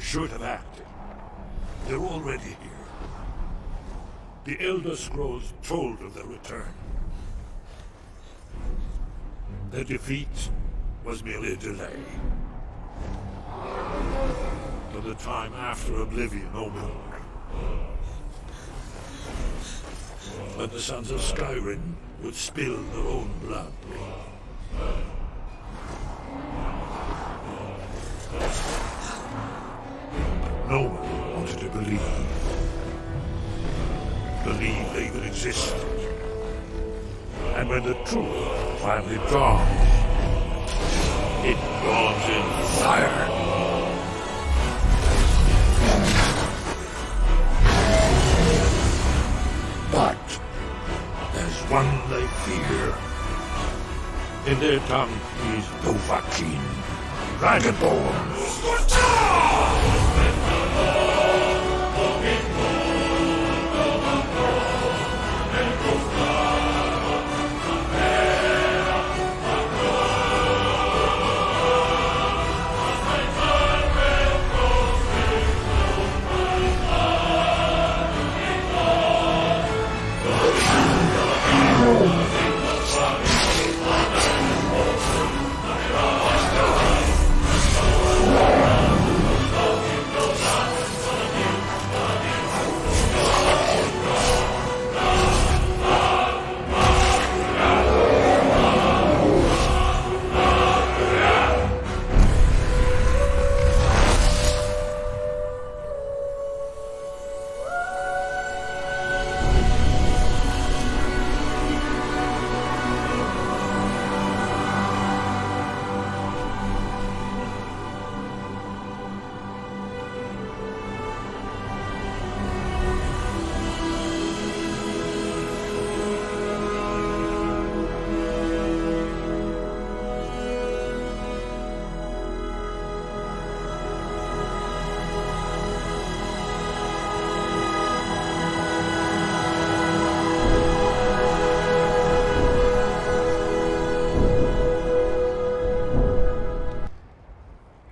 should have acted. They're already here. The Elder Scrolls told of their return. Their defeat was merely a delay. To the time after Oblivion opened. When the sons of Skyrim would spill their own blood. No one wanted to believe they even existed. And when the truth finally dawned, it dawned in fire. But there's one they fear. In their tongue is Dovahkiin, Dragonborns.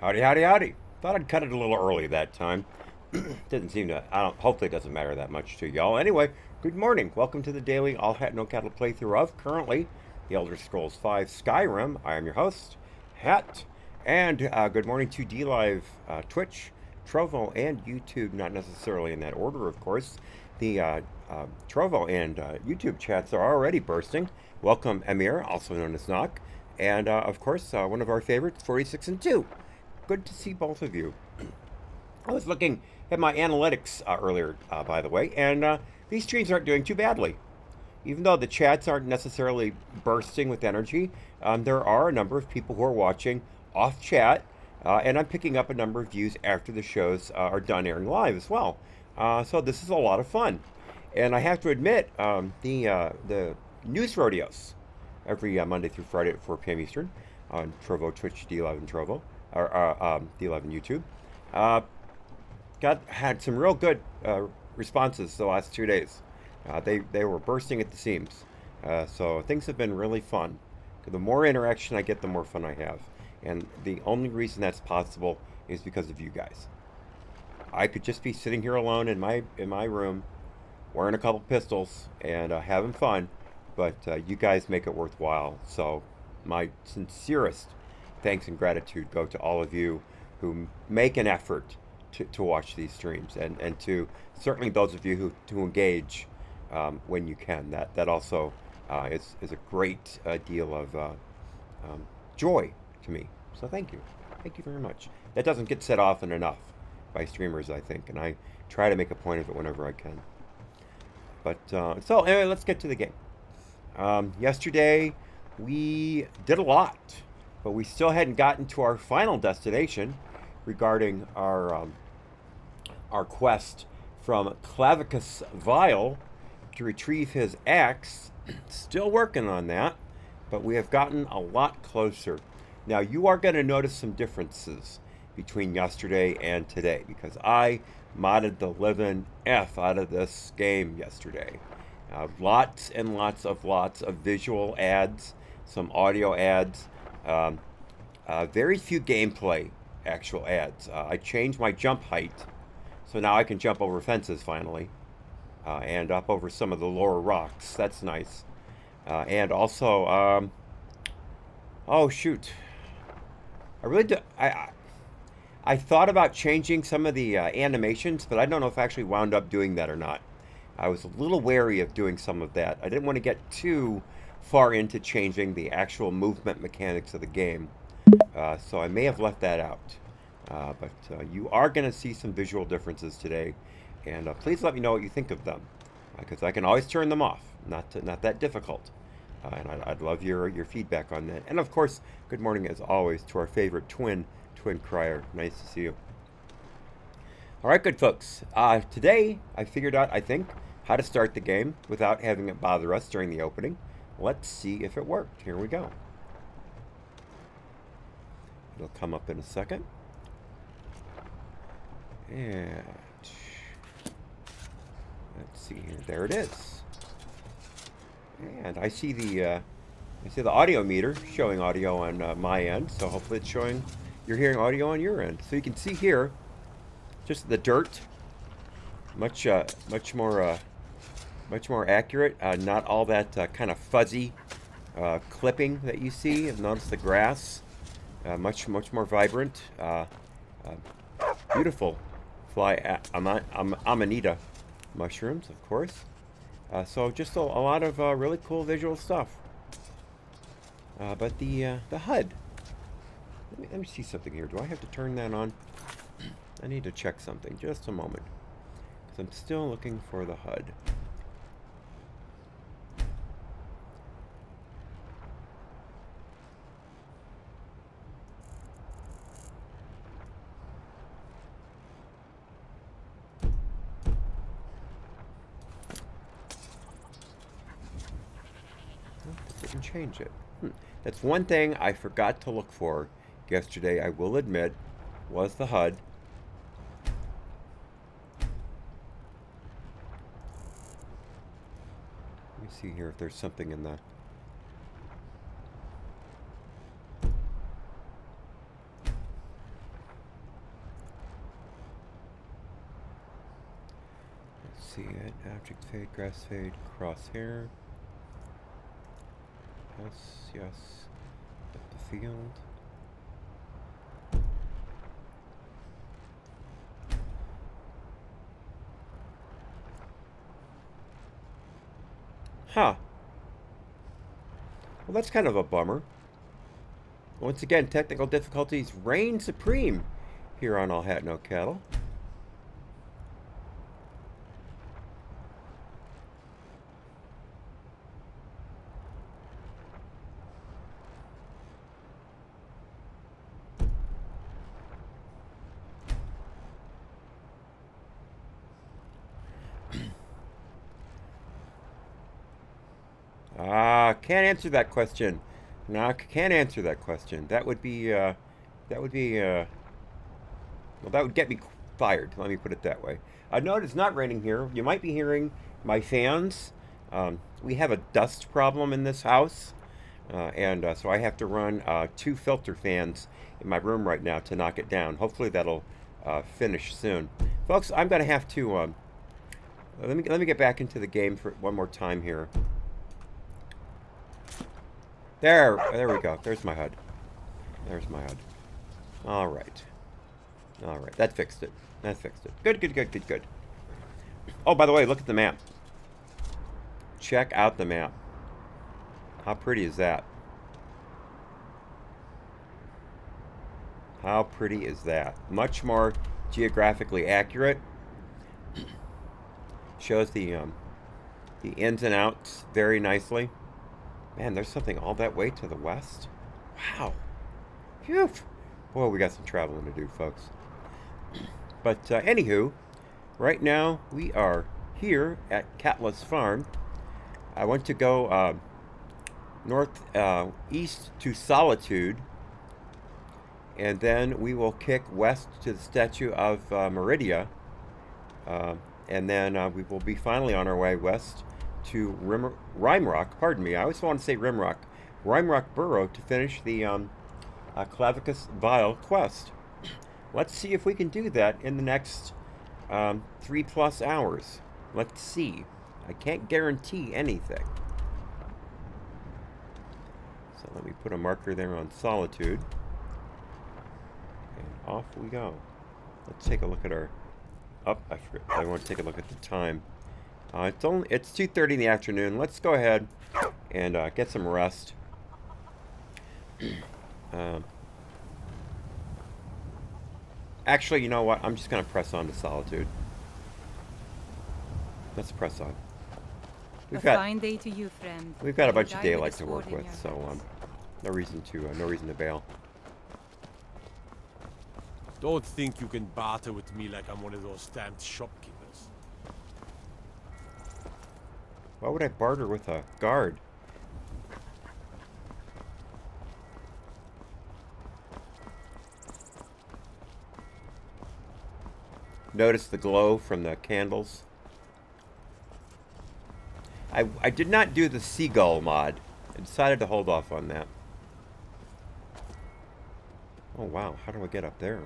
Howdy, howdy, howdy. Thought I'd cut it a little early that time. Didn't seem to, hopefully it doesn't matter that much to y'all. Anyway, good morning. Welcome to the daily All Hat No Cattle playthrough of, currently, The Elder Scrolls V Skyrim. I am your host, Hat. And good morning to DLive, Twitch, Trovo, and YouTube. Not necessarily in that order, of course. The Trovo and YouTube chats are already bursting. Welcome, Emir, also known as Knock. And, of course, one of our favorites, 46 and 2. Good to see both of you. I was looking at my analytics earlier, by the way, and these streams aren't doing too badly. Even though the chats aren't necessarily bursting with energy, there are a number of people who are watching off chat, and I'm picking up a number of views after the shows are done airing live as well. So this is a lot of fun. And I have to admit, the news rodeos, every Monday through Friday at 4 p.m. Eastern, on Trovo, Twitch, D11 Trovo, or D11 YouTube, had some real good responses the last 2 days. They were bursting at the seams. So things have been really fun. The more interaction I get, the more fun I have. And the only reason that's possible is because of you guys. I could just be sitting here alone in my room, wearing a couple pistols and having fun, but you guys make it worthwhile. So my sincerest thanks and gratitude go to all of you who make an effort to watch these streams, and to certainly those of you who engage when you can. That also is a great deal of joy to me. So thank you very much. That doesn't get said often enough by streamers, I think, and I try to make a point of it whenever I can. But so anyway, let's get to the game. Yesterday we did a lot, but we still hadn't gotten to our final destination regarding our quest from Clavicus Vile to retrieve his axe. Still working on that, but we have gotten a lot closer. Now you are going to notice some differences between yesterday and today, because I modded the living F out of this game yesterday. Lots and lots of visual ads, some audio ads, very few gameplay actual ads. I changed my jump height, so now I can jump over fences finally, and up over some of the lower rocks. That's nice. And also, oh shoot, I really do. I thought about changing some of the animations, but I don't know if I actually wound up doing that or not. I was a little wary of doing some of that. I didn't want to get too far into changing the actual movement mechanics of the game, so I may have left that out. But you are going to see some visual differences today, and please let me know what you think of them, because I can always turn them off. Not that difficult, and I'd love your feedback on that. And of course, good morning as always to our favorite twin crier. Nice to see you. All right, good folks. Today I figured out, I think, how to start the game without having it bother us during the opening. Let's see if it worked. Here we go. It'll come up in a second. And let's see here. There it is. And I see the audio meter showing audio on my end. So hopefully it's showing you're hearing audio on your end. So you can see here, just the dirt, much more accurate. Not all that kind of fuzzy clipping that you see. And notice the grass, much more vibrant. Beautiful fly amanita mushrooms, of course. So just a lot of really cool visual stuff. But the HUD. Let me see something here. Do I have to turn that on? I need to check something. Just a moment. Because I'm still looking for the HUD. Didn't change it. That's one thing I forgot to look for yesterday, I will admit, was the HUD. Let me see here if there's something in the... Let's see it. Object fade, grass fade, crosshair. Yes. Up the field. Huh. Well, that's kind of a bummer. Once again, technical difficulties reign supreme here on All Hat No Cattle. Can't answer that question. No, can't answer that question. That would be, well, that would get me fired. Let me put it that way. No, it's not raining here. You might be hearing my fans. We have a dust problem in this house, and so I have to run 2 filter fans in my room right now to knock it down. Hopefully that'll finish soon, folks. I'm gonna have to let me get back into the game for one more time here. There we go. There's my HUD. There's my HUD. All right. That fixed it. Good. Oh, by the way, look at the map. Check out the map. How pretty is that? How pretty is that? Much more geographically accurate. Shows the ins and outs very nicely. Man, there's something all that way to the west. Wow. Phew. Boy, we got some traveling to do, folks. But anywho, right now we are here at Catless Farm. I want to go east to Solitude, and then we will kick west to the statue of Meridia, and then we will be finally on our way west to Rhymerock, pardon me, I always want to say Rhymerock Burrow to finish the Clavicus Vial quest. Let's see if we can do that in the next 3+ hours. Let's see. I can't guarantee anything. So let me put a marker there on Solitude. And off we go. Let's take a look at our... Oh, I forgot. I want to take a look at the time. It's 2:30 in the afternoon. Let's go ahead and get some rest. Actually, you know what? I'm just going to press on to Solitude. Let's press on. Fine day to you, friend. We've got a bunch of Die with daylight a to work sword in with, your so hands. no reason to bail. Don't think you can barter with me like I'm one of those stamped shopkeepers. Why would I barter with a guard? Notice the glow from the candles. I did not do the seagull mod. I decided to hold off on that. Oh wow, how do I get up there?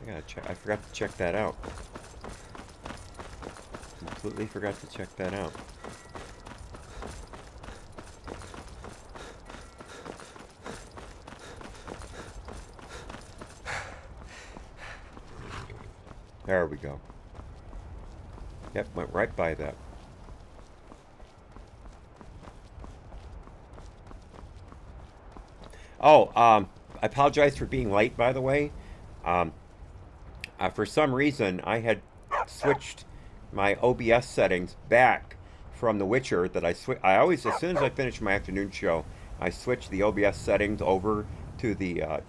I gotta check. I forgot to check that out. Completely forgot to check that out. There we go. Yep, went right by that. Oh, I apologize for being late, by the way. For some reason, I had switched my OBS settings back from The Witcher. I always, as soon as I finish my afternoon show, I switch the OBS settings over to the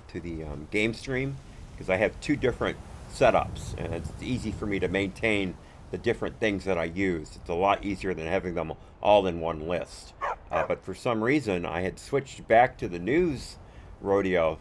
game stream, because I have two different setups, and it's easy for me to maintain the different things that I use. It's a lot easier than having them all in one list. But for some reason, I had switched back to the news Rodeo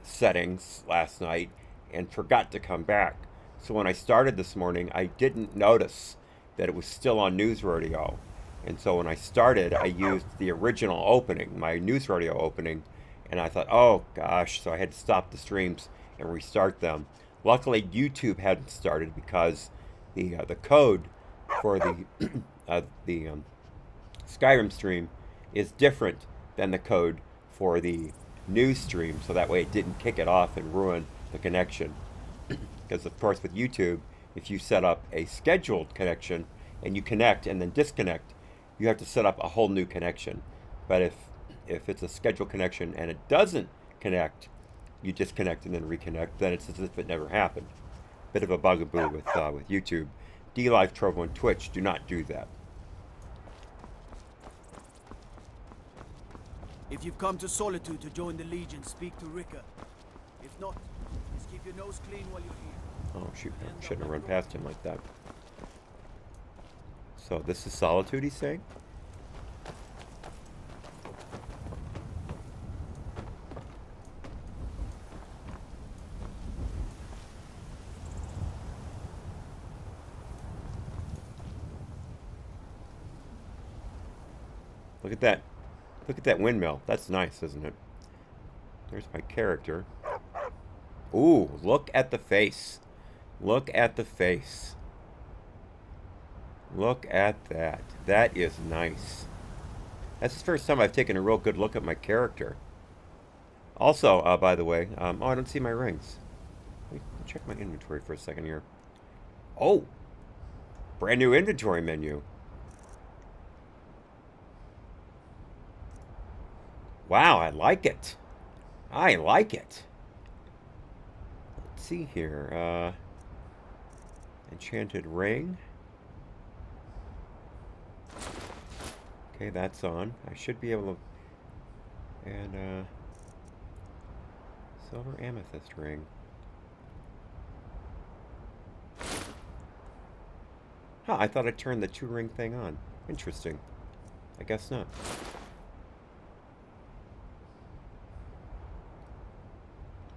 settings last night and forgot to come back. So when I started this morning, I didn't notice that it was still on News Rodeo. And so when I started, I used the original opening, my News Rodeo opening, and I thought, oh gosh, so I had to stop the streams and restart them. Luckily, YouTube hadn't started because the code for the Skyrim stream is different than the code for the news stream, so that way it didn't kick it off and ruin the connection. Because of course with YouTube, if you set up a scheduled connection and you connect and then disconnect, you have to set up a whole new connection. But if it's a scheduled connection and it doesn't connect, you disconnect and then reconnect, then it's as if it never happened. Bit of a bugaboo with YouTube. DLive, Trovo, and Twitch do not do that. If you've come to Solitude to join the Legion, speak to Rika. If not, just keep your nose clean while you're here. Oh shoot, I shouldn't have run past him like that. So this is Solitude, he's saying? Look at that. Look at that windmill. That's nice, isn't it? There's my character. Ooh, look at the face. Look at the face. Look at that. That is nice. That's the first time I've taken a real good look at my character. Also, by the way, oh, I don't see my rings. Let me check my inventory for a second here. Oh! Brand new inventory menu. Wow, I like it. I like it. Let's see here. Enchanted ring. Okay, that's on. I should be able to... And, silver amethyst ring. Huh, I thought I turned the 2-ring thing on. Interesting. I guess not.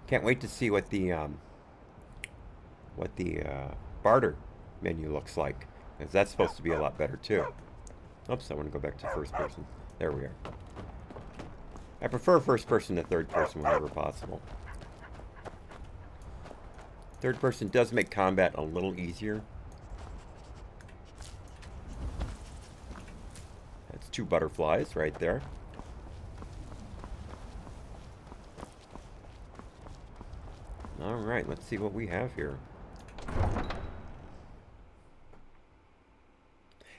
Can't wait to see what the barter menu looks like, because that's supposed to be a lot better too. Oops, I want to go back to first person. There we are. I prefer first person to third person whenever possible. Third person does make combat a little easier. That's 2 butterflies right there. All right, let's see what we have here.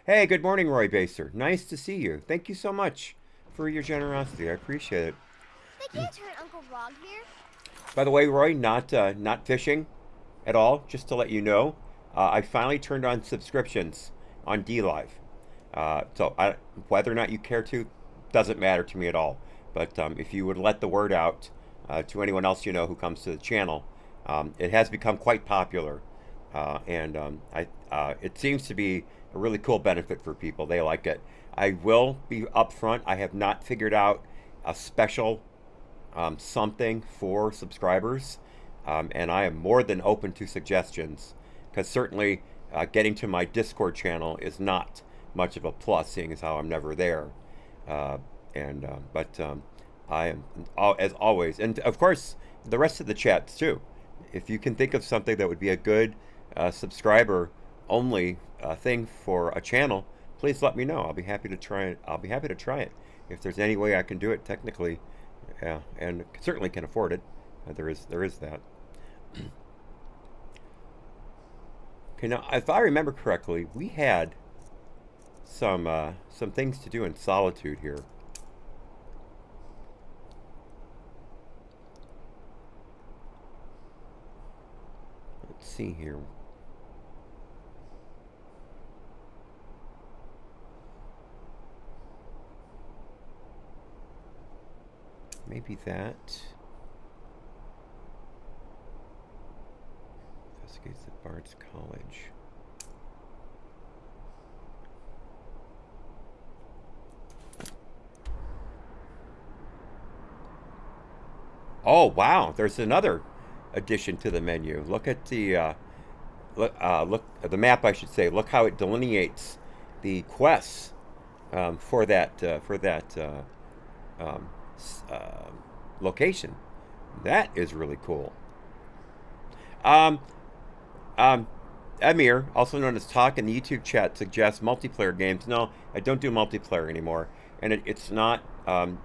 Hey, good morning, Roy Baser. Nice to see you. Thank you so much for your generosity. I appreciate it. They can't turn Uncle Rog here. By the way, Roy, not fishing at all. Just to let you know, I finally turned on subscriptions on DLive. So whether or not you care to, doesn't matter to me at all. But if you would let the word out to anyone else you know who comes to the channel, it has become quite popular, and it seems to be a really cool benefit for people. They like it. I will be upfront. I have not figured out a special something for subscribers, and I am more than open to suggestions, because certainly getting to my Discord channel is not much of a plus, seeing as how I'm never there. But I am, as always, and of course the rest of the chats too. If you can think of something that would be a good subscriber only thing for a channel, please let me know. I'll be happy to try it. I'll be happy to try it if there's any way I can do it technically, and certainly can afford it. There is that. Okay, now if I remember correctly, we had some things to do in Solitude here. Let's see here. Maybe that. Investigates the Bard's College. Oh wow! There's another addition to the menu. Look at the look at the map, I should say. Look how it delineates the quests for that location. That is really cool. Emir, also known as Talk in the YouTube chat, suggests multiplayer games. No, I don't do multiplayer anymore, and it's not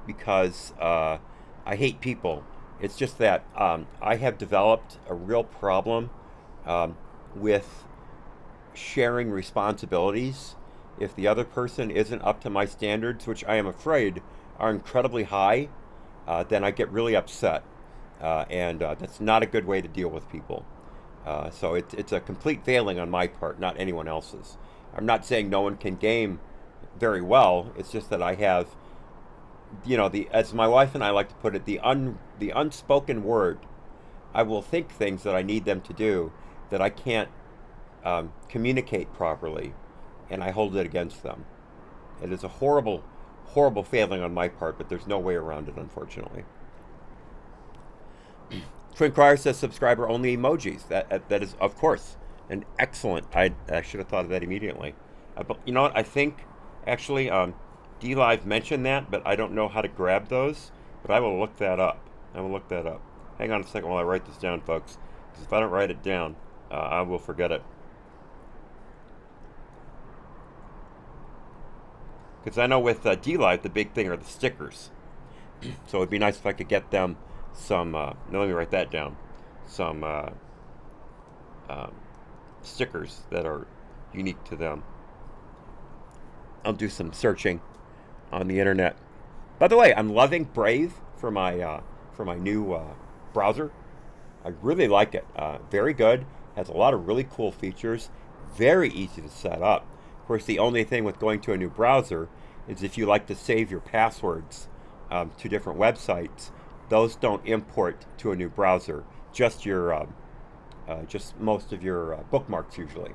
because I hate people. It's just that I have developed a real problem with sharing responsibilities. If the other person isn't up to my standards, which I am afraid are incredibly high, then I get really upset, and that's not a good way to deal with people. So it's a complete failing on my part, not anyone else's. I'm not saying no one can game very well. It's just that I have, you know, as my wife and I like to put it, the unspoken word. I will think things that I need them to do that I can't communicate properly, and I hold it against them. It is a horrible failing on my part, but there's no way around it, unfortunately. Twin Crier says subscriber only emojis. That is, of course, an excellent. I should have thought of that immediately. But you know what? I think actually DLive mentioned that, but I don't know how to grab those. But I will look that up. Hang on a second while I write this down, folks. Because if I don't write it down, I will forget it. Because I know with DLive, the big thing are the stickers. So it'd be nice if I could get them some, no, let me write that down, some stickers that are unique to them. I'll do some searching on the internet. By the way, I'm loving Brave for my new browser. I really like it. Very good. Has a lot of really cool features. Very easy to set up. Of course, the only thing with going to a new browser is if you like to save your passwords to different websites, those don't import to a new browser. Just your, just most of your bookmarks usually,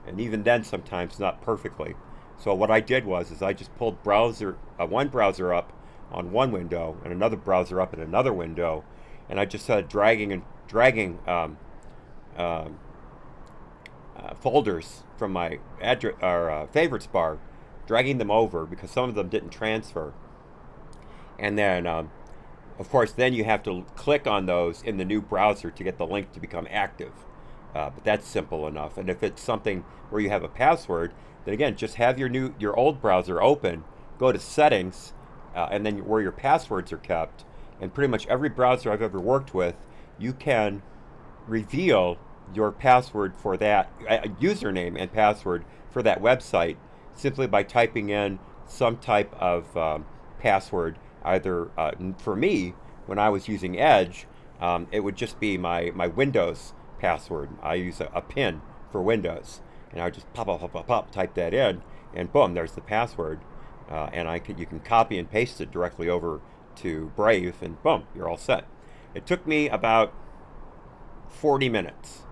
and even then sometimes not perfectly. So what I did was I just pulled one browser up on one window and another browser up in another window, and I just started dragging folders from my address or favorites bar, dragging them over because some of them didn't transfer, and then of course then you have to click on those in the new browser to get the link to become active. But that's simple enough. And if it's something where you have a password, then again, just have your old browser open, go to settings, and then where your passwords are kept. And pretty much every browser I've ever worked with, you can reveal your password for that username and password for that website simply by typing in some type of password. Either for me, when I was using Edge, it would just be my Windows password. I use a PIN for Windows, and I would just pop, type that in, and boom, there's the password. And you can copy and paste it directly over to Brave, and boom, you're all set. It took me about 40 minutes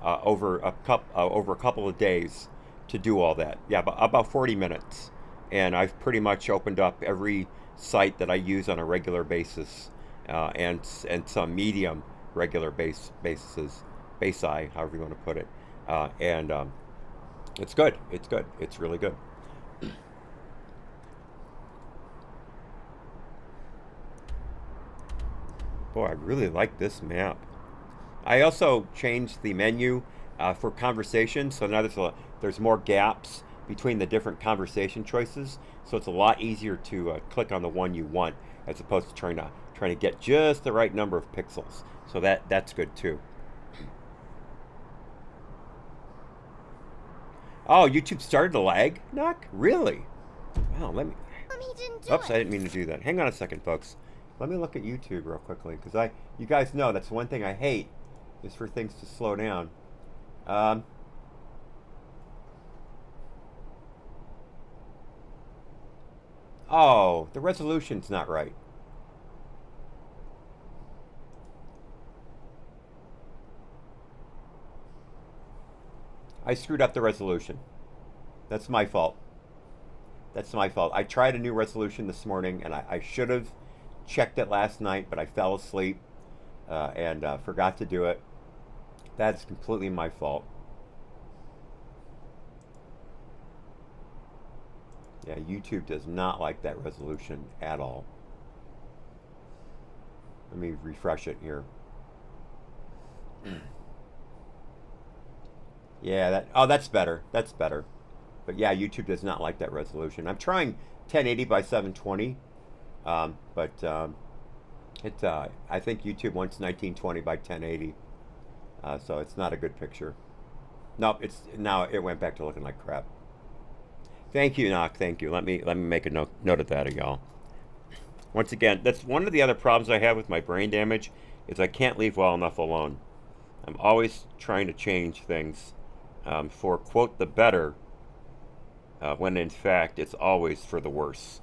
over a couple of days to do all that. Yeah, about 40 minutes, and I've pretty much opened up every site that I use on a regular basis, and some medium regular bases, however you want to put it, and it's good. It's good. It's really good. Boy, I really like this map. I also changed the menu for conversation, so now there's more gaps between the different conversation choices, so it's a lot easier to click on the one you want as opposed to trying to get just the right number of pixels. So that's good too. Oh, YouTube started to lag? Knock? Really? Wow, let me... He didn't do Oops, it. I didn't mean to do that. Hang on a second, folks. Let me look at YouTube real quickly, because you guys know that's one thing I hate, is for things to slow down. Oh, the resolution's not right. I screwed up the resolution. That's my fault. That's my fault. I tried a new resolution this morning, and I should have checked it last night, but I fell asleep and forgot to do it. That's completely my fault. Yeah, YouTube does not like that resolution at all. Let me refresh it here. Yeah, that's better. That's better. But yeah, YouTube does not like that resolution. I'm trying 1080 by 720, but I think YouTube wants 1920 by 1080, so it's not a good picture. Nope, now it went back to looking like crap. Thank you, Knock. Thank you. Let me make a note of that, y'all. Once again, that's one of the other problems I have with my brain damage, is I can't leave well enough alone. I'm always trying to change things for, quote, the better, when in fact it's always for the worse.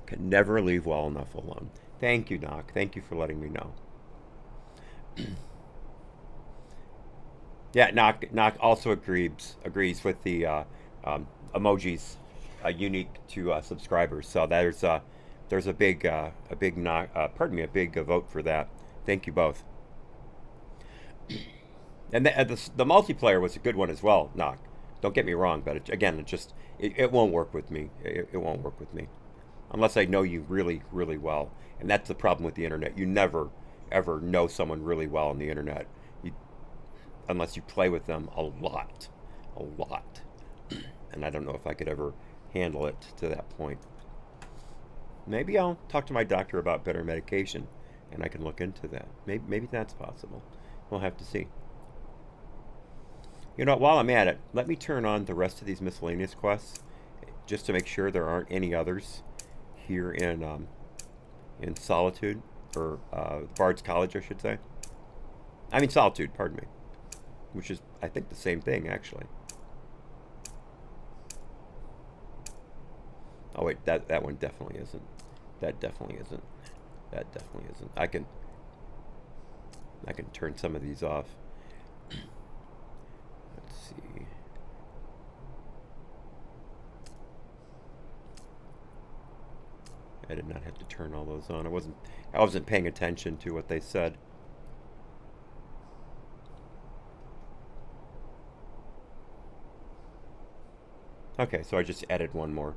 Can never leave well enough alone. Thank you, Doc. Thank you for letting me know. Yeah, Knock also agrees with the emojis unique to subscribers. So there's a big vote for that. Thank you both. And the multiplayer was a good one as well, Knock. Don't get me wrong, but it won't work with me. It won't work with me unless I know you really, really well. And that's the problem with the internet. You never, ever know someone really well on the internet, unless you play with them a lot. And I don't know if I could ever handle it to that point. Maybe I'll talk to my doctor about better medication, and I can look into that. Maybe that's possible. We'll have to see. You know, while I'm at it, let me turn on the rest of these miscellaneous quests, just to make sure there aren't any others here in Solitude, or Bard's College, I should say. I mean Solitude, pardon me. Which is, I think, the same thing, actually. Oh wait, that one definitely isn't. That definitely isn't. That definitely isn't. I can turn some of these off. Let's see. I did not have to turn all those on. I wasn't paying attention to what they said. Okay, so I just added one more.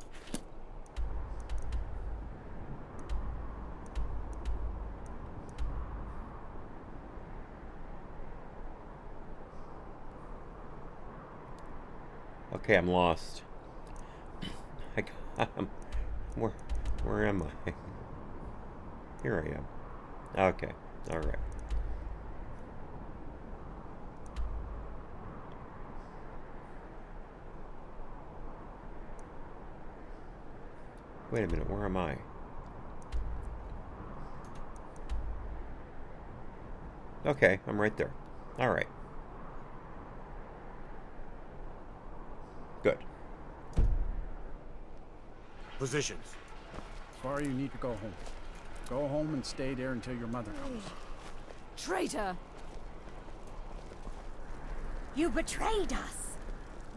Okay, I'm lost. Where am I? Here I am. Okay, all right. Wait a minute, where am I? Okay, I'm right there. All right. Good. Positions. Sorry, you need to go home. Go home and stay there until your mother comes. Traitor! You betrayed us.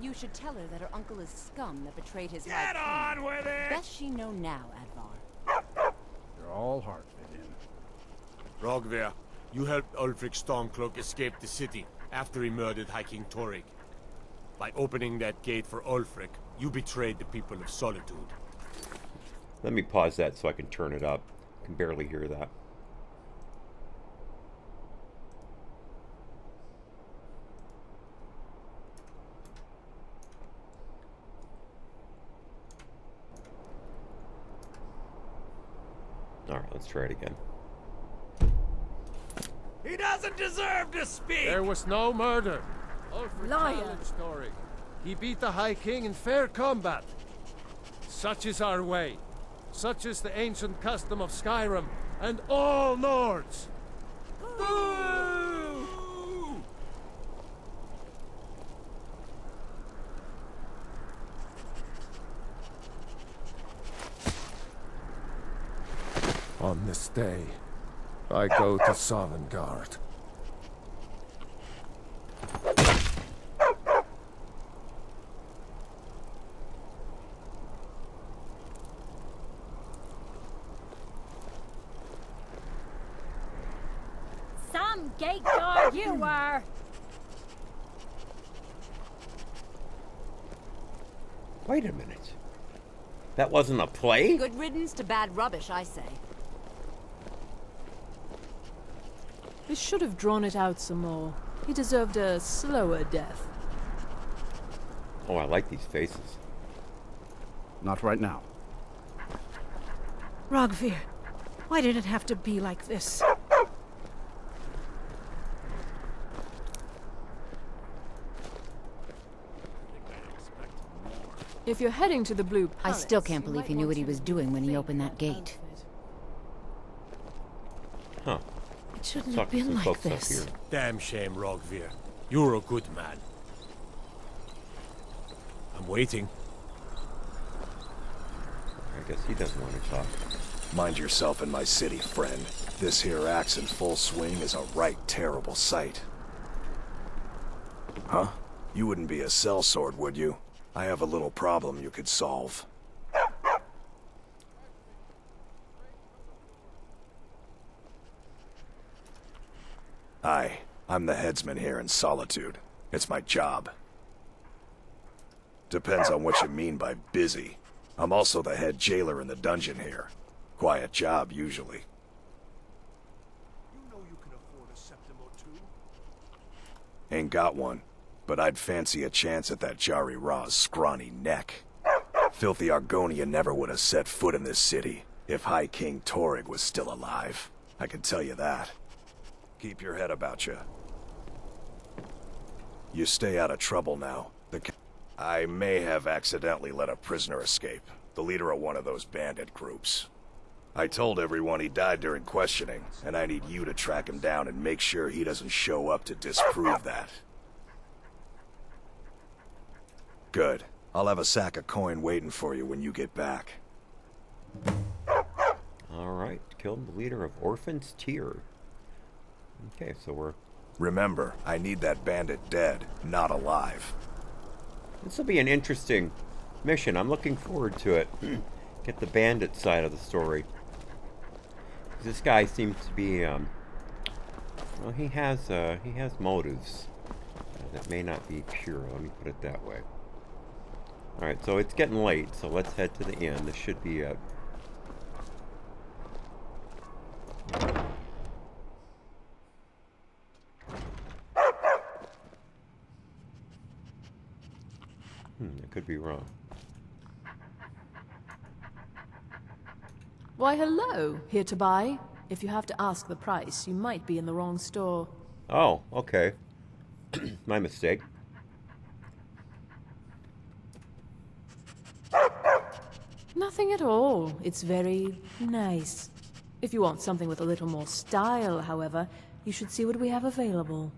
You should tell her that her uncle is scum that betrayed his Get wife. on with it! Best she know now, Advar. You're all hard fit in. Rogver, you helped Ulfric Stormcloak escape the city after he murdered High King Torrig. By opening that gate for Ulfric, you betrayed the people of Solitude. Let me pause that so I can turn it up. I can barely hear that. All right, let's try it again. He doesn't deserve to speak! There was no murder. Ulfric Liar. challenged Torrig. He beat the High King in fair combat. Such is our way. Such is the ancient custom of Skyrim and all Nords. On this day, I go to Sovngarde. Some gate guard you are. Wait a minute. That wasn't a play? Good riddance to bad rubbish, I say. We should have drawn it out some more. He deserved a slower death. Oh, I like these faces. Not right now. Rogvir, why did it have to be like this? If you're heading to the Blue I Palace, still can't you believe might he knew want what he to was doing when he rethink opened that gate. outfit. Huh. It shouldn't Talk have to been some like folks up this. here. Damn shame, Rogvir. You're a good man. I'm waiting. I guess he doesn't want to talk. Mind yourself in my city, friend. This here axe in full swing is a right terrible sight. Huh? You wouldn't be a sellsword, would you? I have a little problem you could solve. Hi, I'm the headsman here in Solitude. It's my job. Depends on what you mean by busy. I'm also the head jailer in the dungeon here. Quiet job, usually. You know you can afford a septim or two. Ain't got one, but I'd fancy a chance at that Jari Ra's scrawny neck. Filthy Argonia never would have set foot in this city if High King Torrig was still alive. I can tell you that. Keep your head about you. You stay out of trouble now. I may have accidentally let a prisoner escape, the leader of one of those bandit groups. I told everyone he died during questioning, and I need you to track him down and make sure he doesn't show up to disprove that. Good. I'll have a sack of coin waiting for you when you get back. Alright, killed the leader of Orphan's Tier. Okay, so we're... Remember, I need that bandit dead, not alive. This will be an interesting mission. I'm looking forward to it. Get the bandit side of the story. This guy seems to be, well, he has motives that may not be pure. Let me put it that way. All right, so it's getting late, so let's head to the inn. This should be a... could be wrong. Why, hello. Here to buy? If you have to ask the price, you might be in the wrong store. Oh, okay. My mistake. Nothing at all. It's very nice. If you want something with a little more style, however, you should see what we have available.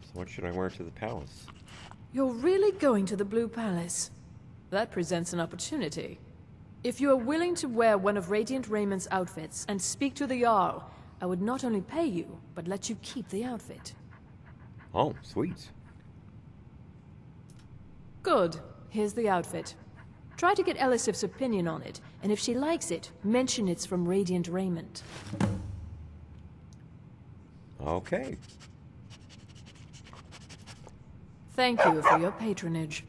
So what should I wear to the palace? You're really going to the Blue Palace? That presents an opportunity. If you are willing to wear one of Radiant Raymond's outfits and speak to the Jarl, I would not only pay you, but let you keep the outfit. Oh, sweet. Good. Here's the outfit. Try to get Elisif's opinion on it, and if she likes it, mention it's from Radiant Raymond. Okay. Thank you for your patronage.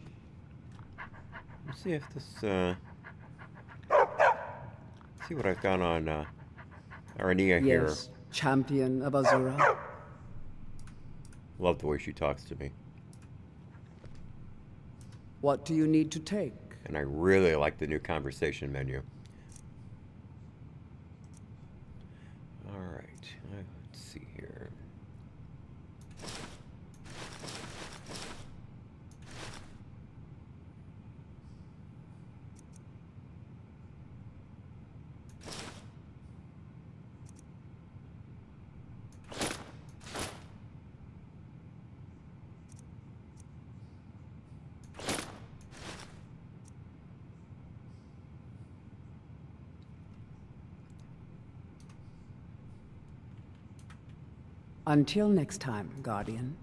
Let's see if this, see what I've got on, Arania here. Yes, champion of Azura. Love the way she talks to me. What do you need to take? And I really like the new conversation menu. Alright, let's see here. Until next time, Guardian.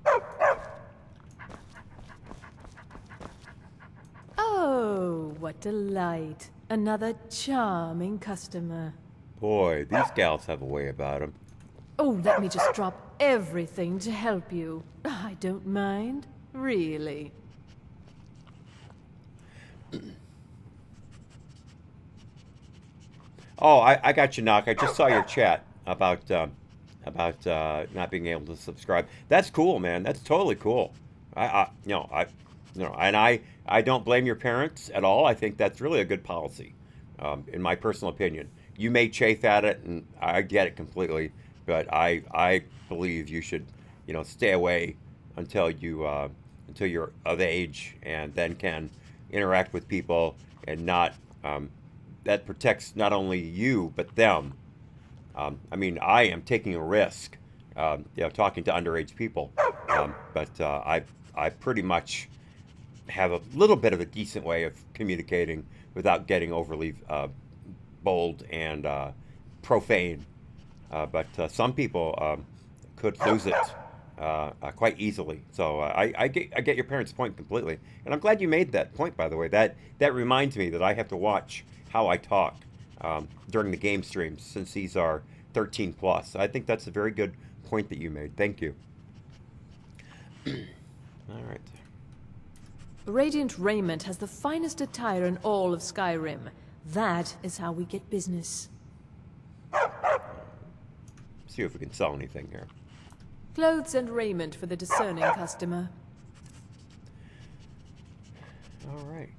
Oh, what delight. Another charming customer. Boy, these gals have a way about them. Oh, let me just drop everything to help you. I don't mind. Really. Oh, I got you, Knock. I just saw your chat about not being able to subscribe. That's cool, man. That's totally cool. And I don't blame your parents at all. I think that's really a good policy, in my personal opinion. You may chafe at it, and I get it completely, but I believe you should, stay away until you're of age, and then can interact with people and not. That protects not only you but them. I am taking a risk, talking to underage people, but I pretty much have a little bit of a decent way of communicating without getting overly bold and profane. But some people could lose it quite easily. So I get your parents' point completely, and I'm glad you made that point. By the way, that reminds me that I have to watch how I talk during the game streams, since these are 13 plus. I think that's a very good point that you made. Thank you. All right. Radiant Raiment has the finest attire in all of Skyrim. That is how we get business. See if we can sell anything here. Clothes and raiment for the discerning customer. All right.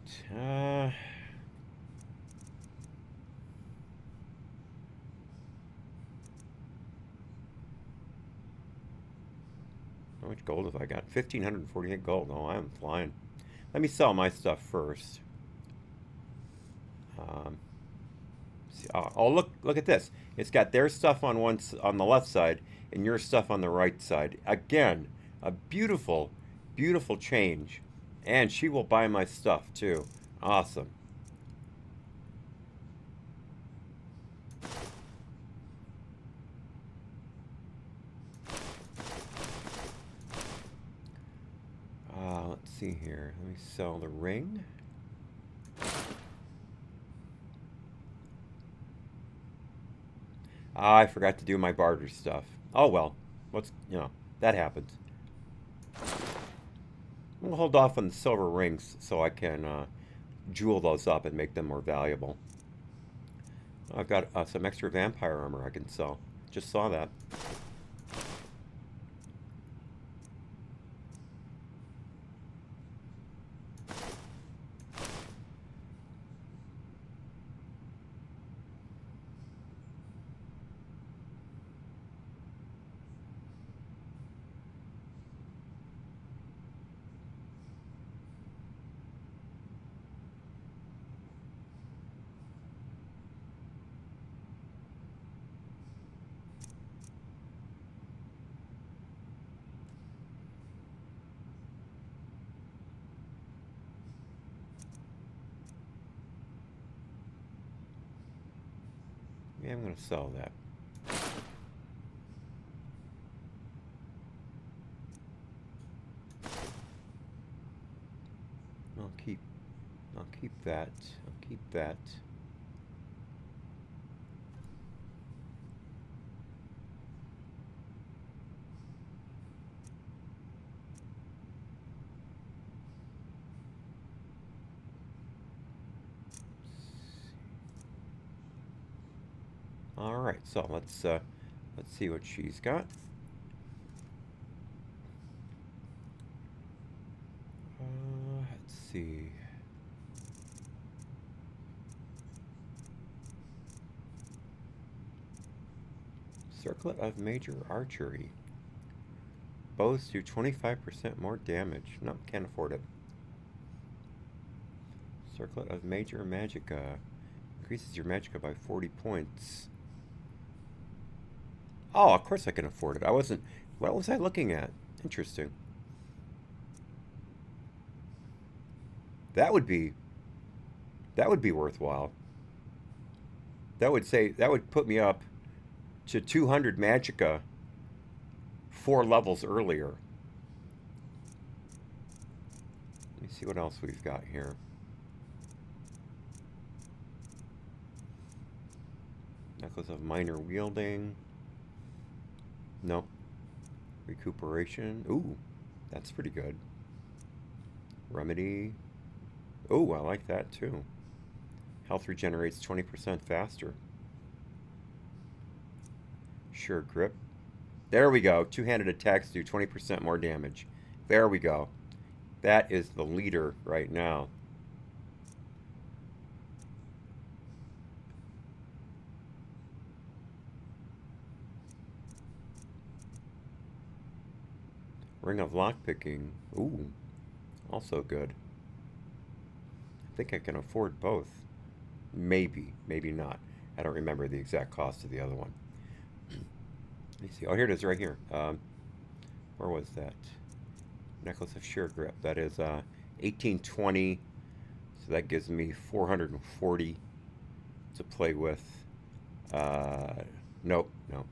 How much gold have I got? 1,548 gold. Oh, I'm flying. Let me sell my stuff first. Look at this. It's got their stuff on the left side and your stuff on the right side. Again, a beautiful, beautiful change. And she will buy my stuff too. Awesome. Let's see here. Let me sell the ring. I forgot to do my barter stuff. Oh well. That happens. We'll hold off on the silver rings so I can jewel those up and make them more valuable. I've got some extra vampire armor I can sell. Just saw that. Yeah, I'm going to sell that. I'll keep that. I'll keep that. All right, so let's see what she's got. Let's see. Circlet of Major Archery. Bows do 25% more damage. No, can't afford it. Circlet of Major Magicka. Increases your Magicka by 40 points. Oh, of course I can afford it. I wasn't... What was I looking at? Interesting. That would be worthwhile. That would put me up to 200 Magicka 4 levels earlier. Let me see what else we've got here. Necklace of Minor Wielding. Nope. Recuperation. Ooh, that's pretty good. Remedy. Ooh, I like that too. Health regenerates 20% faster. Sure grip. There we go. Two-handed attacks do 20% more damage. There we go. That is the leader right now. Ring of Lockpicking. Ooh, also good. I think I can afford both. Maybe, maybe not. I don't remember the exact cost of the other one. Let me see. Oh, here it is right here. Where was that? Necklace of Sheer Grip. That is 1820. So that gives me 440 to play with. Nope, no.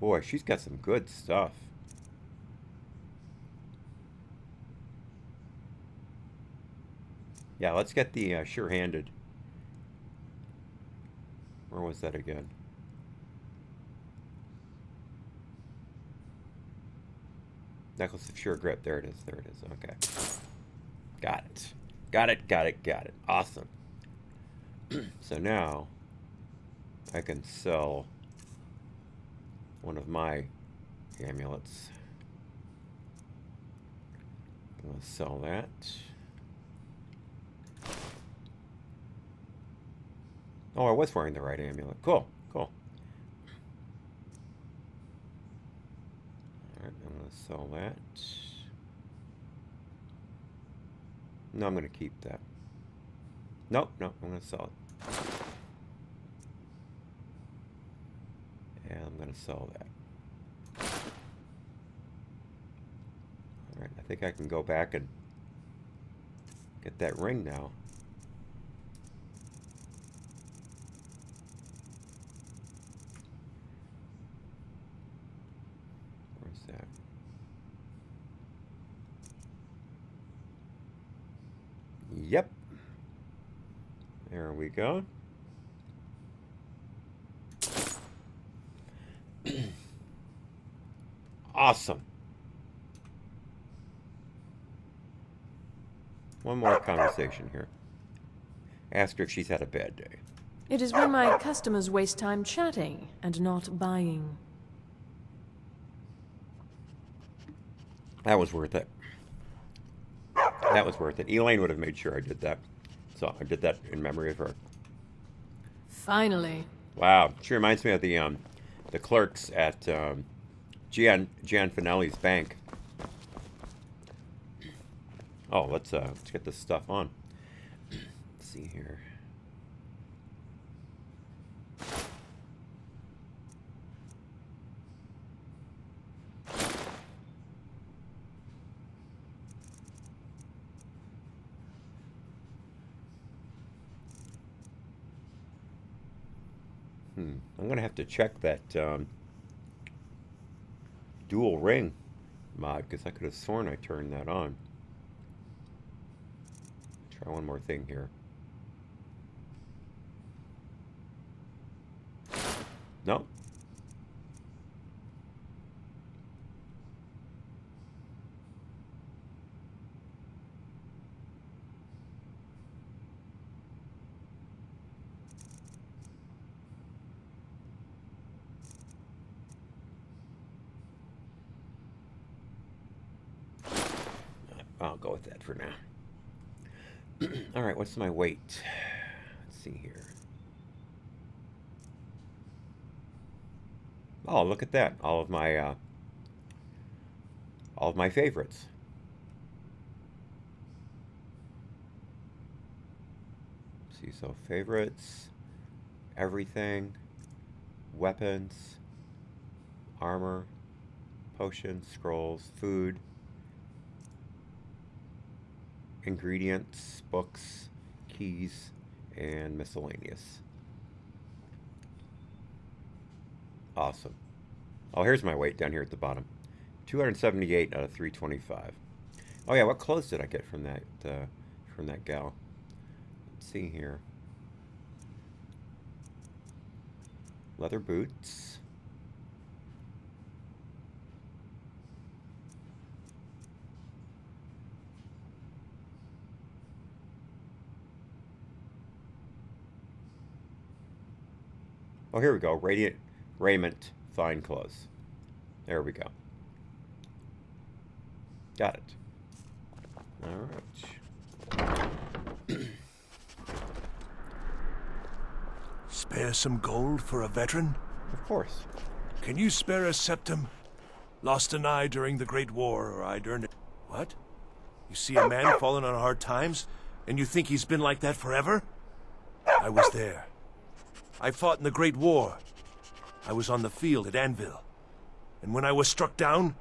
Boy, she's got some good stuff. Yeah, let's get the sure-handed. Where was that again? Necklace of Sure Grip. There it is. There it is. Okay. Got it. Got it. Got it. Got it. Awesome. So now I can sell one of my amulets. I'm going to sell that. Oh, I was wearing the right amulet. Cool, cool. Alright, I'm going to sell that. No, I'm going to keep that. Nope, nope, I'm going to sell it. And I'm going to sell that. Alright, I think I can go back and get that ring now. Where's that? Yep. There we go. Awesome. One more conversation here. Ask her if she's had a bad day. It is when my customers waste time chatting and not buying. That was worth it. That was worth it. Elaine would have made sure I did that. So I did that in memory of her. Finally. Wow. She reminds me of the clerks at Gian Finelli's bank. Oh, let's get this stuff on. Let's see here. I'm gonna have to check that dual ring mod, because I could have sworn I turned that on. Try one more thing here. Nope. I'll go with that for now. All right, what's my weight? Let's see here. Oh, look at that! All of my favorites. Let's see, so favorites, everything, weapons, armor, potions, scrolls, food, ingredients, books, keys, and miscellaneous. Awesome. Oh, here's my weight down here at the bottom. 278 out of 325. Oh yeah, what clothes did I get from that gal? Let's see here. Leather boots. Oh, here we go. Radiant raiment, fine clothes. There we go. Got it. All right. Spare some gold for a veteran? Of course. Can you spare a septum? Lost an eye during the Great War, or I'd earn it. What? You see a man fallen on hard times, and you think he's been like that forever? I was there. I fought in the Great War. I was on the field at Anvil. And when I was struck down,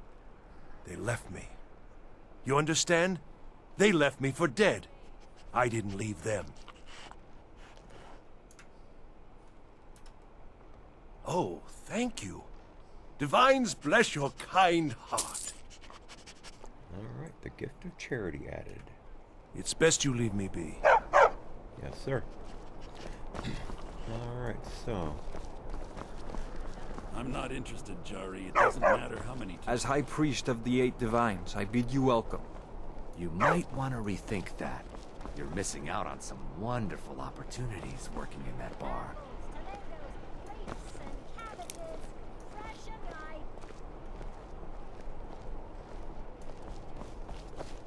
they left me. You understand? They left me for dead. I didn't leave them. Oh, thank you. Divines bless your kind heart. All right, the gift of charity added. It's best you leave me be. Yes, sir. All right, so... I'm not interested, Jari. It doesn't matter how many... As High Priest of the Eight Divines, I bid you welcome. You might want to rethink that. You're missing out on some wonderful opportunities working in that bar.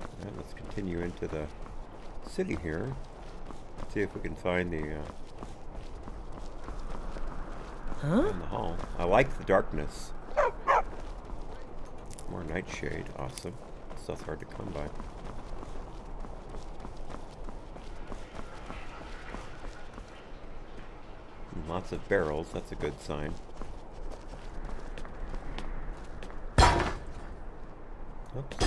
All right, let's continue into the city here. See if we can find the... in the hall. I like the darkness. More nightshade. Awesome. Stuff's hard to come by. Lots of barrels. That's a good sign. Oops.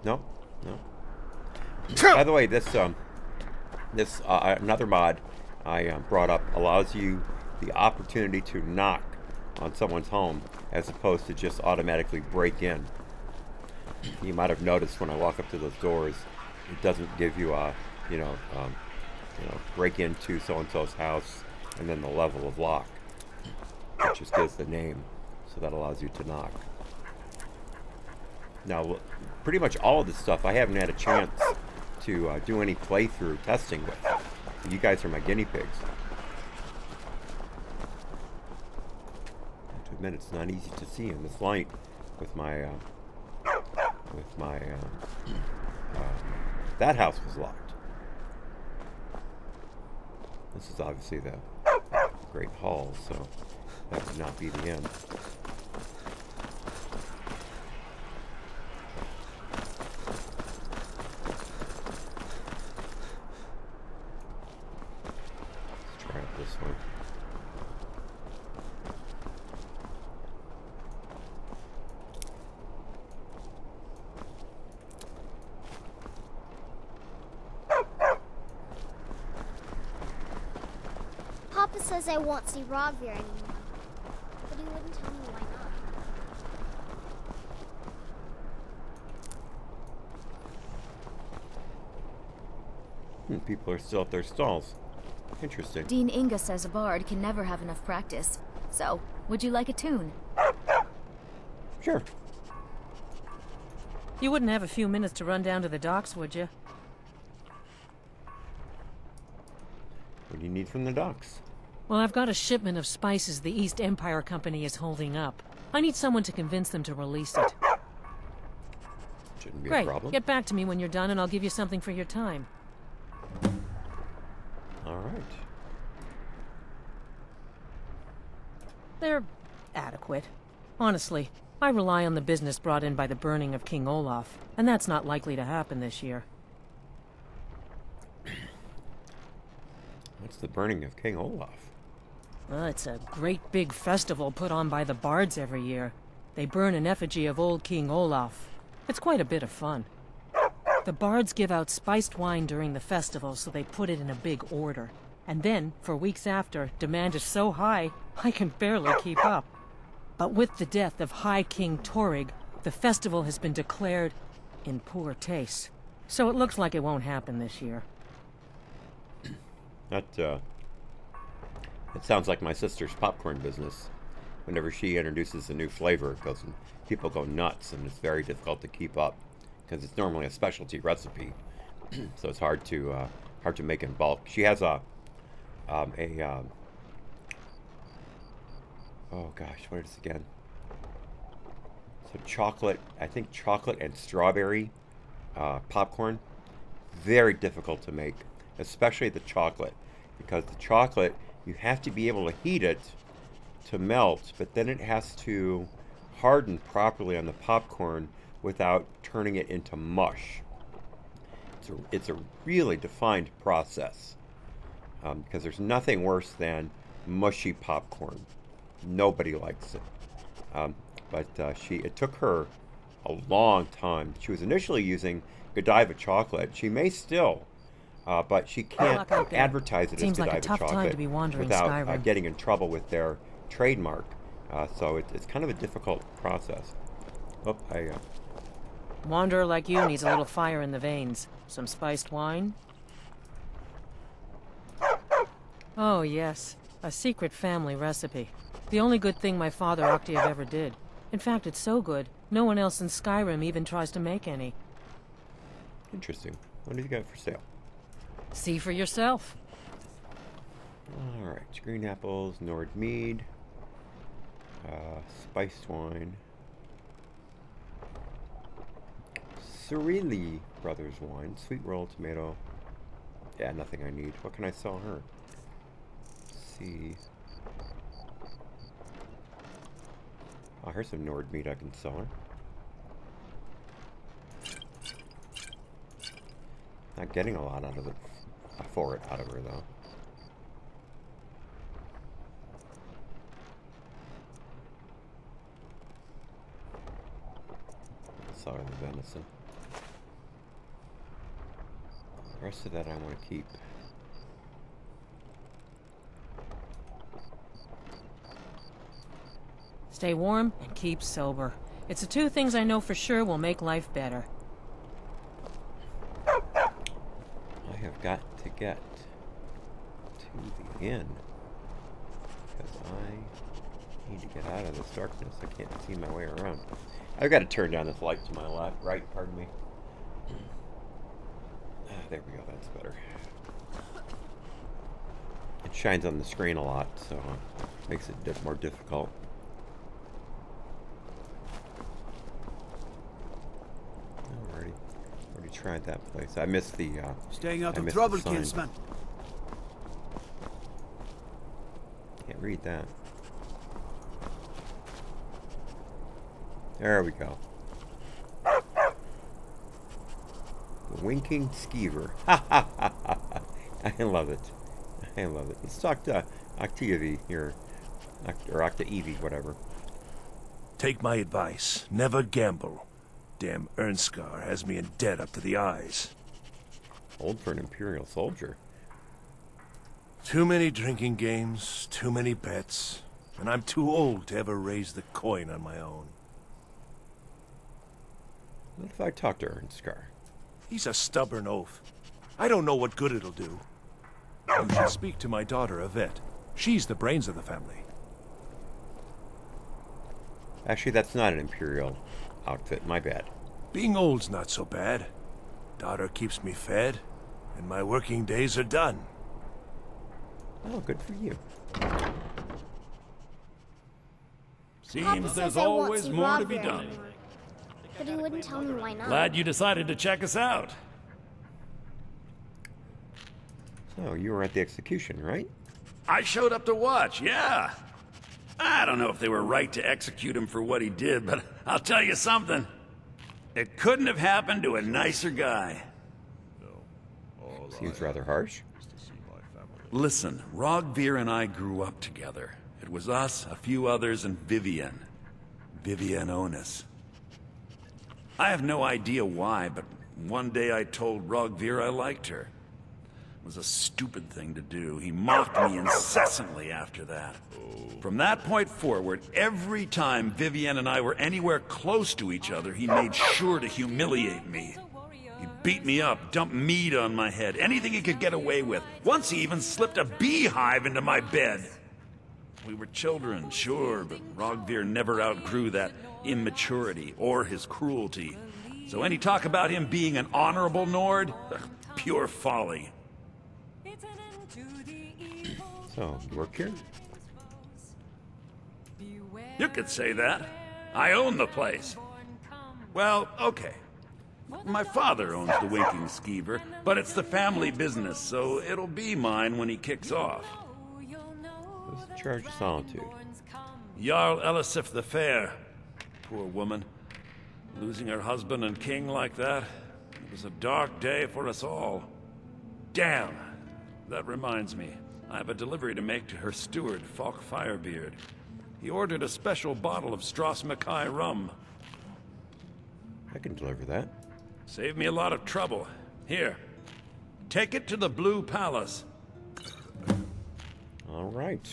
No. No. By the way, this another mod I brought up allows you the opportunity to knock on someone's home as opposed to just automatically break in. You might have noticed when I walk up to those doors, it doesn't give you a, break into so-and-so's house and then the level of lock. It just gives the name, so that allows you to knock. Now, pretty much all of this stuff I haven't had a chance to do any playthrough testing with. You guys are my guinea pigs. I have to admit, it's not easy to see in this light with my that house was locked. This is obviously the Great Hall, so that would not be the end. This one. says I won't see Rodeo anymore. But he wouldn't tell me why not. People are still at their stalls. Interesting. Dean Inga says a bard can never have enough practice. So, would you like a tune? Sure. You wouldn't have a few minutes to run down to the docks, would you? What do you need from the docks? Well, I've got a shipment of spices the East Empire Company is holding up. I need someone to convince them to release it. Shouldn't be Great. a problem. Get back to me when you're done and I'll give you something for your time. All right. They're adequate. Honestly, I rely on the business brought in by the burning of King Olaf, and that's not likely to happen this year. What's the burning of King Olaf? It's a great big festival put on by the bards every year. They burn an effigy of old King Olaf. It's quite a bit of fun. The bards give out spiced wine during the festival, so they put it in a big order. And then, for weeks after, demand is so high, I can barely keep up. But with the death of High King Torig, the festival has been declared in poor taste. So it looks like it won't happen this year. That sounds like my sister's popcorn business. Whenever she introduces a new flavor, it goes and people go nuts, and it's very difficult to keep up because it's normally a specialty recipe, so it's hard to make in bulk. She has oh gosh, what is it again? So chocolate, I think chocolate and strawberry popcorn, very difficult to make, especially the chocolate, because the chocolate, you have to be able to heat it to melt, but then it has to harden properly on the popcorn without turning it into mush. It's a really defined process, because there's nothing worse than mushy popcorn. Nobody likes it. But it took her a long time. She was initially using Godiva chocolate. She may still, but she can't advertise it as Godiva chocolate without getting in trouble with their trademark. So it's kind of a difficult process. Oh, Wanderer like you needs a little fire in the veins. Some spiced wine? Oh, yes. A secret family recipe. The only good thing my father Octave ever did. In fact, it's so good, no one else in Skyrim even tries to make any. Interesting. What do you got for sale? See for yourself. Alright, green apples, Nord mead, spiced wine, Sorcery Brothers wine, sweet roll, tomato. Yeah, nothing I need. What can I sell her? Let's see. Oh, here's some Nord meat I can sell her. Not getting a lot out of it out of her though. Sorry, the venison. The rest of that I want to keep. Stay warm and keep sober. It's the two things I know for sure will make life better. I have got to get to the inn because I need to get out of this darkness. I can't see my way around. I've got to turn down this light to my left, right, pardon me. There we go, that's better. It shines on the screen a lot, so it makes it more difficult. Alrighty. Already tried that place. I missed the staying out of trouble, sign. kinsman. Can't read that. There we go. The winking skeever. Ha ha ha ha. I love it. I love it. Let's talk to Octavie here. Or Octavie, whatever. Take my advice. Never gamble. Damn Ernskar has me in debt up to the eyes. Old for an Imperial soldier. Too many drinking games, too many bets, and I'm too old to ever raise the coin on my own. What if I talk to Ernskar? He's a stubborn oaf. I don't know what good it'll do. You should speak to my daughter, Yvette. She's the brains of the family. Actually, that's not an Imperial outfit. My bad. Being old's not so bad. Daughter keeps me fed, and my working days are done. Oh, good for you. Papa Seems says there's I won't always see more Rob to be here done. anymore. But he wouldn't tell me why not. Glad you decided to check us out. So, you were at the execution, right? I showed up to watch, yeah. I don't know if they were right to execute him for what he did, but I'll tell you something. It couldn't have happened to a nicer guy. Seems rather harsh. Listen, Rogvir and I grew up together. It was us, a few others, and Vivienne. Vivienne Onus. I have no idea why, but one day I told Rogvir I liked her. It was a stupid thing to do. He mocked me incessantly after that. From that point forward, every time Vivienne and I were anywhere close to each other, he made sure to humiliate me. He beat me up, dumped meat on my head, anything he could get away with. Once he even slipped a beehive into my bed. We were children, sure, but Rogvir never outgrew that immaturity or his cruelty. So any talk about him being an honorable Nord? Pure folly. So, you work here? You could say that. I own the place. Well, okay. My father owns the Winking Skeever, but it's the family business, so it'll be mine when he kicks off. What's the charge of solitude? Jarl Elisif the Fair. Poor woman. Losing her husband and king like that. It was a dark day for us all. Damn. That reminds me. I have a delivery to make to her steward, Falk Firebeard. He ordered a special bottle of Strass Mackay rum. I can deliver that. Saved me a lot of trouble. Here. Take it to the Blue Palace. All right.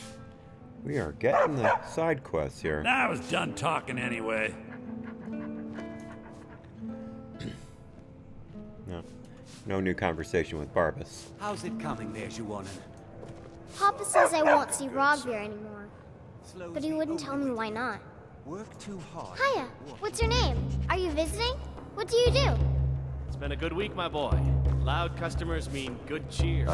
We are getting the side quests here. I was done talking anyway. No new conversation with Barbas. How's it coming there, Juwanan? Papa says I won't see Rogvir anymore. But he wouldn't tell me why not. Work too hard. Hiya, what's your name? Are you visiting? What do you do? It's been a good week, my boy. Loud customers mean good cheer.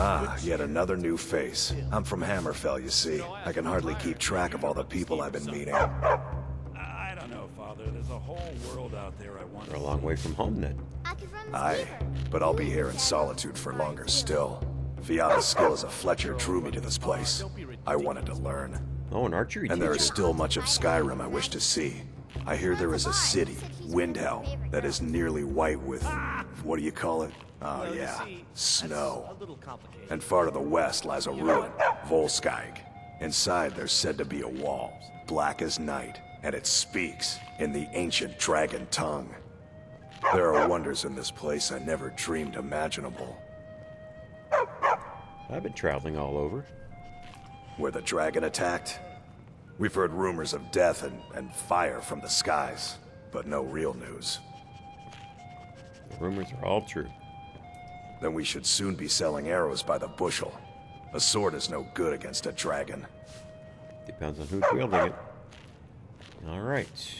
Yet another new face. I'm from Hammerfell, you see. I can hardly keep track of all the people I've been meeting. I don't know, Father. There's a whole world out there I want. We're a long way from home, then. I could run the Aye, but I'll be here in solitude for longer still. Fiata's skill as a Fletcher drew me to this place. I wanted to learn. Oh, an archery And there is teacher. still much of Skyrim I wish to see. I hear there is a city, Windhelm, that is nearly white with... what do you call it? Oh yeah, snow. And far to the west lies a ruin, Volskag. Inside there's said to be a wall, black as night, and it speaks in the ancient dragon tongue. There are wonders in this place I never dreamed imaginable. I've been traveling all over. Where the dragon attacked? We've heard rumors of death and fire from the skies, but no real news. The rumors are all true. Then we should soon be selling arrows by the bushel. A sword is no good against a dragon. Depends on who's wielding it. All right.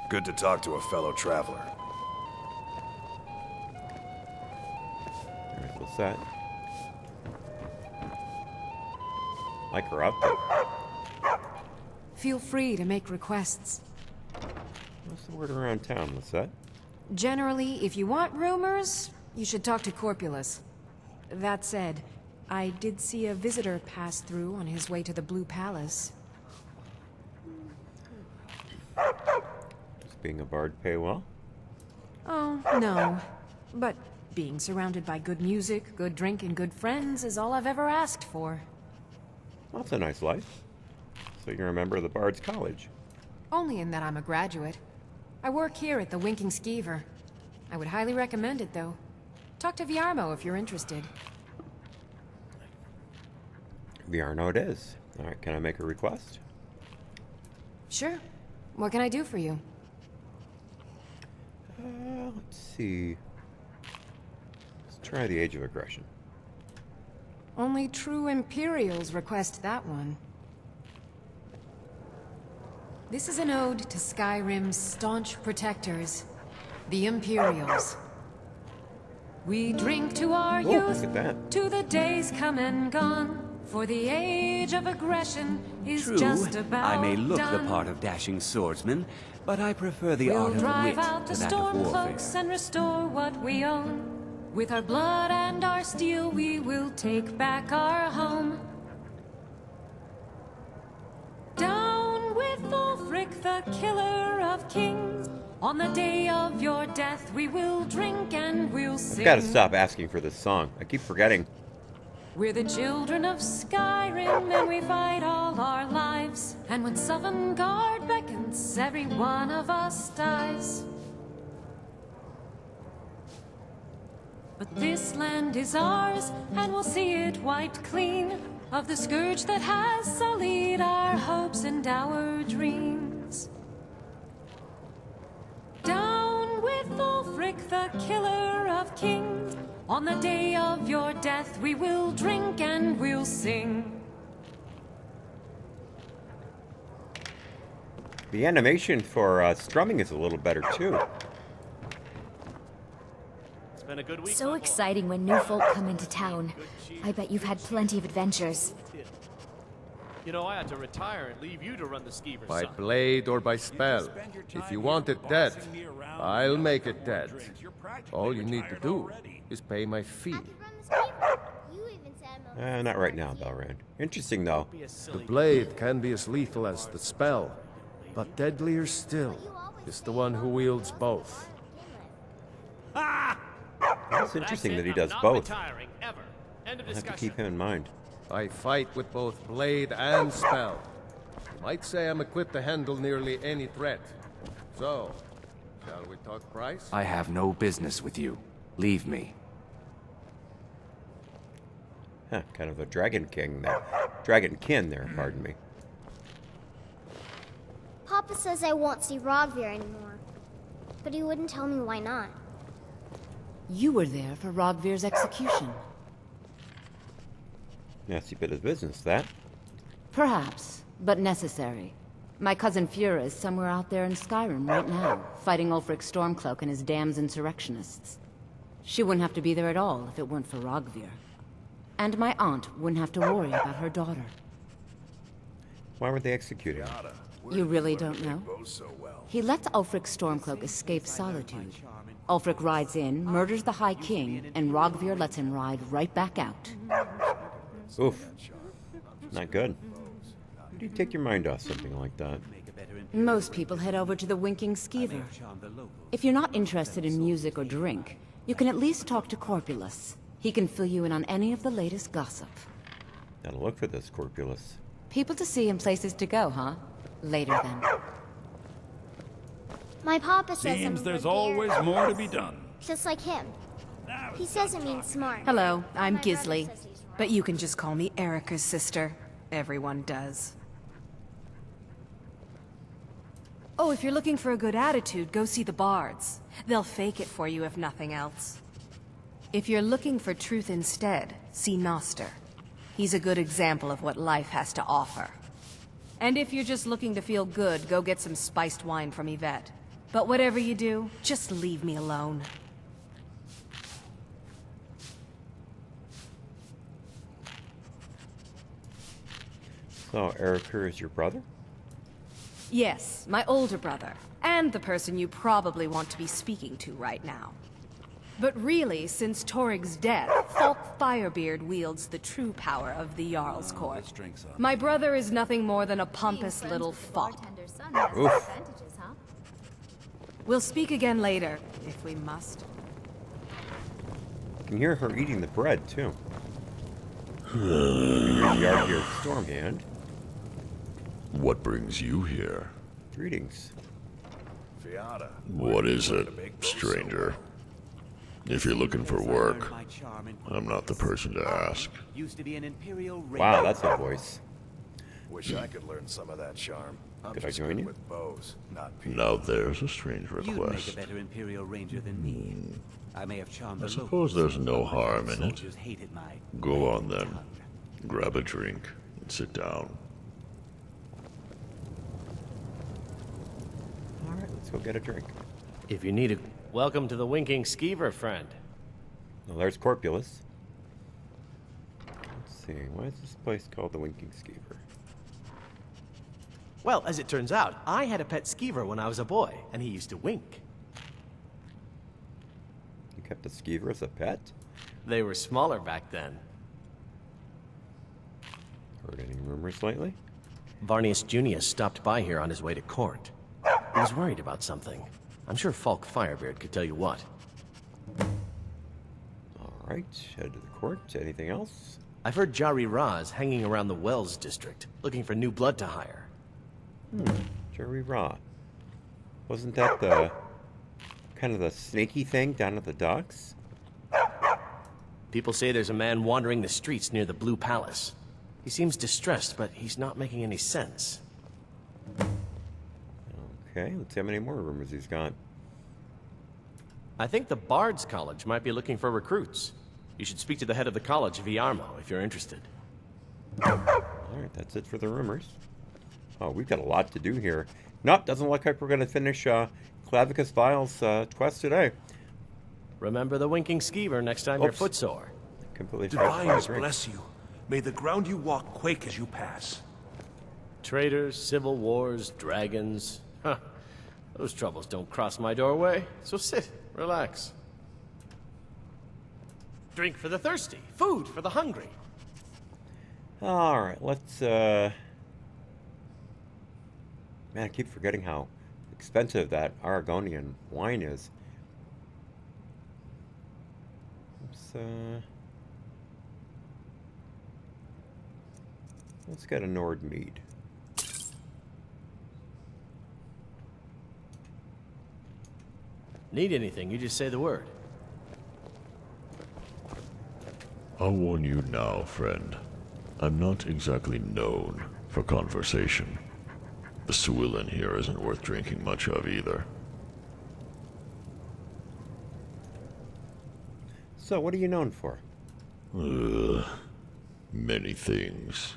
Good to talk to a fellow traveler. All right, what's that? Like her outfit. Feel free to make requests. What's the word around town? What's that? Generally, if you want rumors, you should talk to Corpulus. That said, I did see a visitor pass through on his way to the Blue Palace. Does being a bard pay well? Oh, no. But being surrounded by good music, good drink, and good friends is all I've ever asked for. Well, that's a nice life. So you're a member of the Bard's College. Only in that I'm a graduate. I work here at the Winking Skeever. I would highly recommend it, though. Talk to Viarmo if you're interested. Viarno it is. All right, can I make a request? Sure. What can I do for you? Let's see. Let's try the Age of Aggression. Only true Imperials request that one. This is an ode to Skyrim's staunch protectors, the Imperials. We drink to our youth, look at that. to the days come and gone, for the age of aggression is True, just about I may look done. the part of dashing swordsman, but I prefer the We'll art of drive wit out to the that of storm warfare. cloaks and restore what we own. With our blood and our steel, we will take back our home. Down with Ulfric, the killer of kings. On the day of your death, we will drink and we'll sing. I've got to stop asking for this song. I keep forgetting. We're the children of Skyrim, and we fight all our lives. And when Sovngarde beckons, every one of us dies. But this land is ours, and we'll see it wiped clean of the scourge that has sullied our hopes and our dreams. Down with Ulfric, the killer of kings. On the day of your death, we will drink and we'll sing. The animation for strumming is a little better too. It's been a good week. So exciting when new folk come into town. I bet you've had plenty of adventures. You know, I had to retire and leave you to run the skeever, By son. blade or by spell. If you want it dead, I'll make it dead. All you need to do is pay my fee. Not right now, Belrand. Interesting though. The blade can be as lethal as the spell, but deadlier still is the one who wields both. It's interesting that he does both. I have to keep him in mind. I fight with both blade and spell. You might say I'm equipped to handle nearly any threat. So, shall we talk price? I have no business with you. Leave me. Huh, kind of a dragon king there. Dragon kin there, pardon me. Papa says I won't see Rogvir anymore. But he wouldn't tell me why not. You were there for Rogvir's execution. Nasty bit of business, that. Perhaps, but necessary. My cousin Fura is somewhere out there in Skyrim right now, fighting Ulfric Stormcloak and his damned insurrectionists. She wouldn't have to be there at all if it weren't for Rogvir. And my aunt wouldn't have to worry about her daughter. Why were they executing? You really don't know? He lets Ulfric Stormcloak escape solitude. Ulfric rides in, murders the High King, and Rogvir lets him ride right back out. Oof. Not good. How do you take your mind off something like that? Most people head over to the Winking Skeever. If you're not interested in music or drink, you can at least talk to Corpulus. He can fill you in on any of the latest gossip. Gotta look for this Corpulus. People to see and places to go, huh? Later then. My papa says Seems I'm there's gregarious, always more to be done. just like him. He says it means smart. Hello, I'm My brother Gisli. says he's wrong. But you can just call me Erica's sister. Everyone does. Oh, if you're looking for a good attitude, go see the bards. They'll fake it for you if nothing else. If you're looking for truth instead, see Noster. He's a good example of what life has to offer. And if you're just looking to feel good, go get some spiced wine from Yvette. But whatever you do, just leave me alone. So, Erica is your brother? Yes, my older brother. And the person you probably want to be speaking to right now. But really, since Torig's death, Falk Firebeard wields the true power of the Jarl's court. My brother is nothing more than a pompous little fop. Oof. We'll speak again later, if we must. I can hear her eating the bread, too. Here's Yargir Stormhand. What brings you here? Greetings. What is it, stranger? If you're looking for work, I'm not the person to ask. Used to be an imperial Wow, that's a voice. Wish I could learn some of that charm. I'm Could I just join good you? with bows, not people. Now there's a strange You'd make a request. better imperial ranger than me. I may have charmed the I suppose locals, there's no but harm in it. soldiers hated my Go on then. Grab a drink and sit down. Alright, let's go get a drink. If you need a... Welcome to the Winking Skeever, friend. Well, there's Corpulus. Let's see, why is this place called the Winking Skeever? Well, as it turns out, I had a pet skeever when I was a boy, and he used to wink. You kept a skeever as a pet? They were smaller back then. Heard any rumors lately? Varnius Junius stopped by here on his way to court. He was worried about something. I'm sure Falk Firebeard could tell you what. Alright, head to the court. Anything else? I've heard Jari Ra's hanging around the Wells district, looking for new blood to hire. Jerry Raw. Wasn't that the kind of the snaky thing down at the docks? People say there's a man wandering the streets near the Blue Palace. He seems distressed, but he's not making any sense. Okay, let's see how many more rumors he's got. I think the Bard's College might be looking for recruits. You should speak to the head of the college, Viarmo, if you're interested. Alright, that's it for the rumors. Oh, we've got a lot to do here. Nope, doesn't look like we're going to finish Clavicus Vile's quest today. Remember the Winking Skeever next time you're footsore. Completely Divines bless you. May the ground you walk quake as you pass. Traitors, civil wars, dragons. Huh. Those troubles don't cross my doorway. So sit, relax. Drink for the thirsty, food for the hungry. Alright, let's Man, I keep forgetting how expensive that Aragonian wine is. Let's get a Nord mead. Need anything, you just say the word. I'll warn you now, friend. I'm not exactly known for conversation. The Swillen here isn't worth drinking much of either. So, what are you known for? Many things.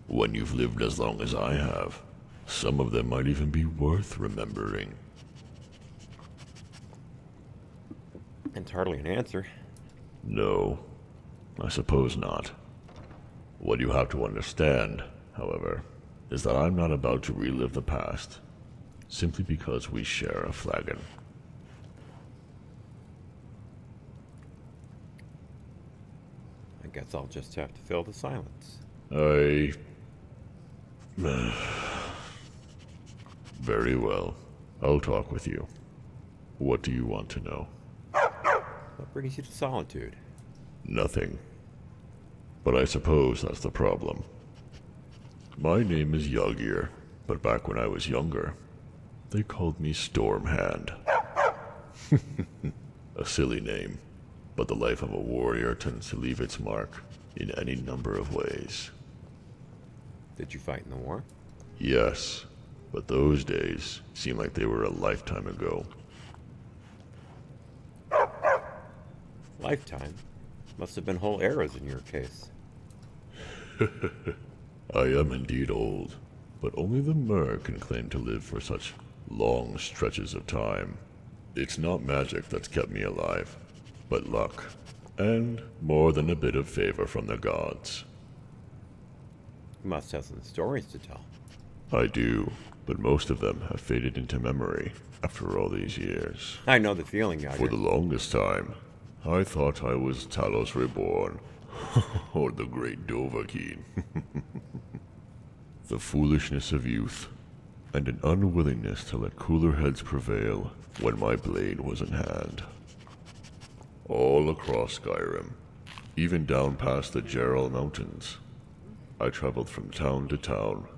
When you've lived as long as I have, some of them might even be worth remembering. It's hardly an answer. No, I suppose not. What you have to understand, however, is that I'm not about to relive the past, simply because we share a flagon. I guess I'll just have to fill the silence. Very well. I'll talk with you. What do you want to know? What brings you to Solitude? Nothing. But I suppose that's the problem. My name is Yagir, but back when I was younger, they called me Stormhand. A silly name, but the life of a warrior tends to leave its mark in any number of ways. Did you fight in the war? Yes, but those days seem like they were a lifetime ago. Lifetime? Must have been whole eras in your case. I am indeed old, but only the Mer can claim to live for such long stretches of time. It's not magic that's kept me alive, but luck, and more than a bit of favor from the gods. You must have some stories to tell. I do, but most of them have faded into memory after all these years. I know the feeling, Yagir. For the longest time, I thought I was Talos Reborn, or the Great Dovahkiin. The foolishness of youth, and an unwillingness to let cooler heads prevail when my blade was in hand. All across Skyrim, even down past the Geralt Mountains, I traveled from town to town,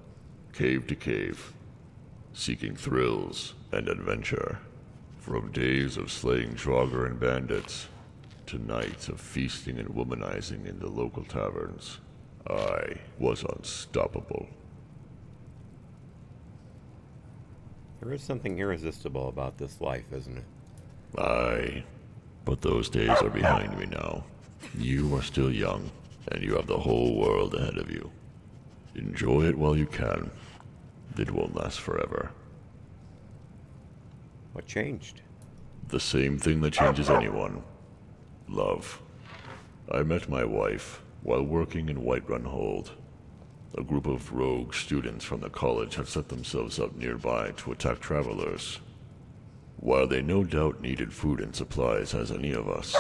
cave to cave, seeking thrills and adventure From days of slaying Draugr and bandits, to nights of feasting and womanizing in the local taverns, I was unstoppable. There is something irresistible about this life, isn't it? Aye, but those days are behind me now. You are still young, and you have the whole world ahead of you. Enjoy it while you can. It won't last forever. What changed? The same thing that changes anyone. Love. I met my wife while working in Whiterun Hold. A group of rogue students from the college had set themselves up nearby to attack travelers. While they no doubt needed food and supplies as any of us,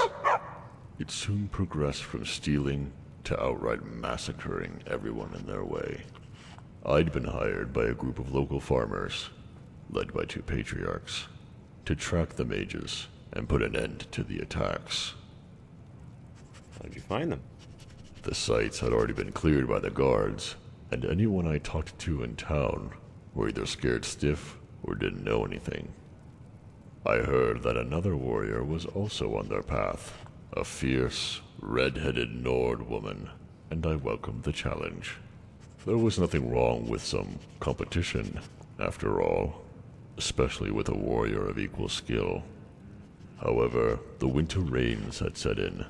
it soon progressed from stealing to outright massacring everyone in their way. I'd been hired by a group of local farmers, led by 2 patriarchs, to track the mages and put an end to the attacks. How'd you find them? The sites had already been cleared by the guards, and anyone I talked to in town were either scared stiff or didn't know anything. I heard that another warrior was also on their path, a fierce, red-headed Nord woman, and I welcomed the challenge. There was nothing wrong with some competition, after all, especially with a warrior of equal skill. However, the winter rains had set in,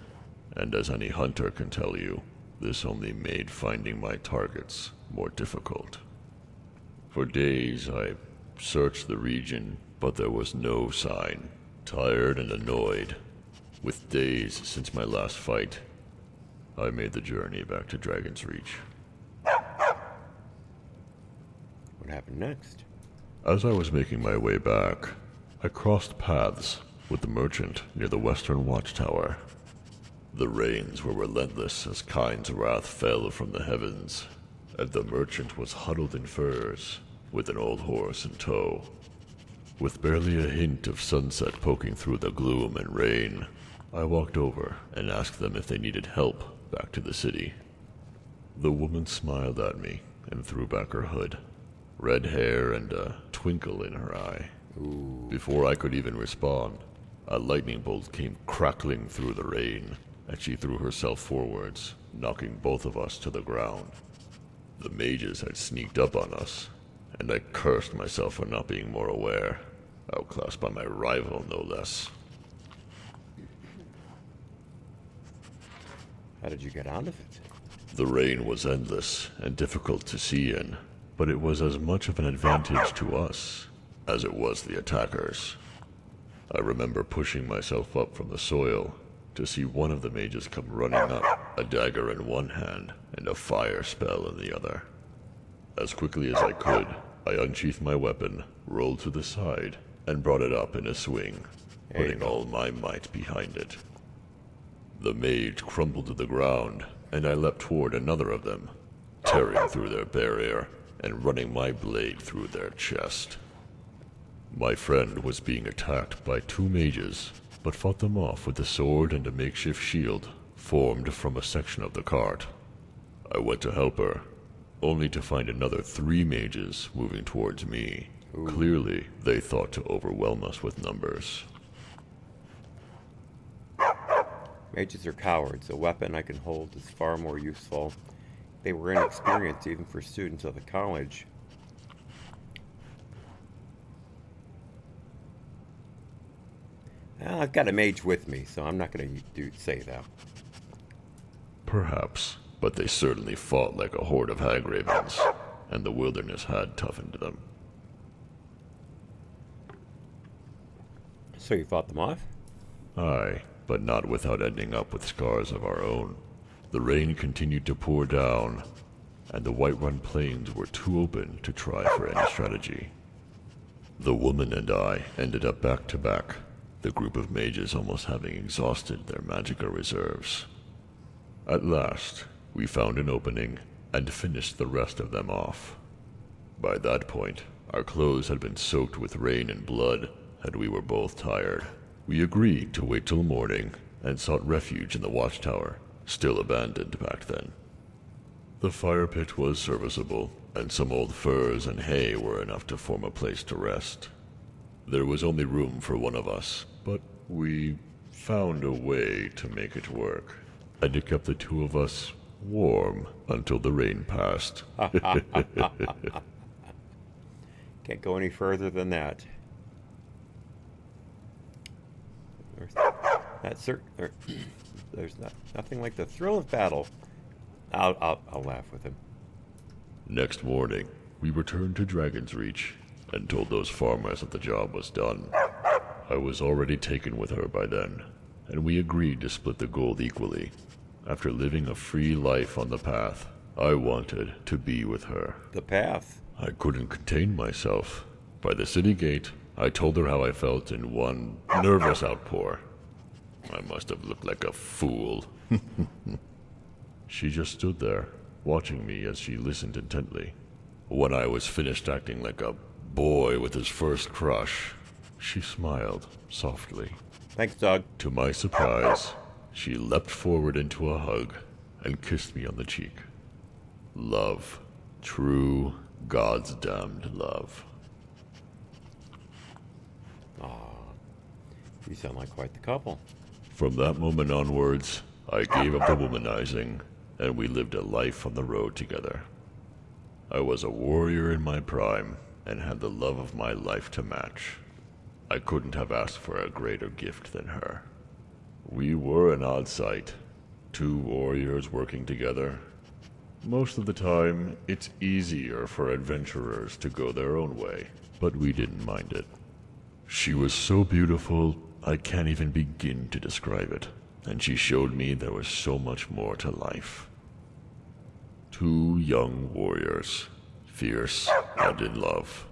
and as any hunter can tell you, this only made finding my targets more difficult. For days I searched the region, but there was no sign. Tired and annoyed, with days since my last fight, I made the journey back to Dragon's Reach. What happened next? As I was making my way back, I crossed paths with the merchant near the western watchtower. The rains were relentless as Kain's wrath fell from the heavens, and the merchant was huddled in furs, with an old horse in tow. With barely a hint of sunset poking through the gloom and rain, I walked over and asked them if they needed help back to the city. The woman smiled at me and threw back her hood, red hair and a twinkle in her eye. Ooh. Before I could even respond, a lightning bolt came crackling through the rain, and she threw herself forwards, knocking both of us to the ground. The mages had sneaked up on us, and I cursed myself for not being more aware, outclassed by my rival no less. How did you get out of it? The rain was endless and difficult to see in, but it was as much of an advantage to us as it was the attackers. I remember pushing myself up from the soil to see one of the mages come running up, a dagger in one hand and a fire spell in the other. As quickly as I could, I unsheathed my weapon, rolled to the side, and brought it up in a swing, putting all my might behind it. The mage crumpled to the ground, and I leapt toward another of them, tearing through their barrier and running my blade through their chest. My friend was being attacked by 2 mages, but fought them off with a sword and a makeshift shield formed from a section of the cart. I went to help her, only to find another 3 mages moving towards me. Ooh. Clearly, they thought to overwhelm us with numbers. Mages are cowards. A weapon I can hold is far more useful. They were inexperienced even for students of the college. I've got a mage with me, so I'm not going to say that. Perhaps, but they certainly fought like a horde of hag ravens, and the wilderness had toughened them. So you fought them off? Aye, but not without ending up with scars of our own. The rain continued to pour down, and the Whiterun plains were too open to try for any strategy. The woman and I ended up back to back, the group of mages almost having exhausted their magica reserves. At last, we found an opening and finished the rest of them off. By that point, our clothes had been soaked with rain and blood, and we were both tired. We agreed to wait till morning and sought refuge in the watchtower, still abandoned back then. The fire pit was serviceable, and some old furs and hay were enough to form a place to rest. There was only room for one of us, but we found a way to make it work. And it kept the two of us warm until the rain passed. Can't go any further than that. There's nothing like the thrill of battle. I'll laugh with him. Next morning, we returned to Dragon's Reach and told those farmers that the job was done. I was already taken with her by then, and we agreed to split the gold equally. After living a free life on the path, I wanted to be with her. The path? I couldn't contain myself. By the city gate, I told her how I felt in one nervous outpour. I must have looked like a fool. She just stood there, watching me as she listened intently. When I was finished acting like a boy with his first crush, she smiled softly. Thanks, Doug. To my surprise, she leapt forward into a hug and kissed me on the cheek. Love. True, God's damned love. Aw, you sound like quite the couple. From that moment onwards, I gave up the womanizing, and we lived a life on the road together. I was a warrior in my prime, and had the love of my life to match. I couldn't have asked for a greater gift than her. We were an odd sight, two warriors working together. Most of the time, it's easier for adventurers to go their own way, but we didn't mind it. She was so beautiful, I can't even begin to describe it, and she showed me there was so much more to life. Two young warriors, fierce and in love.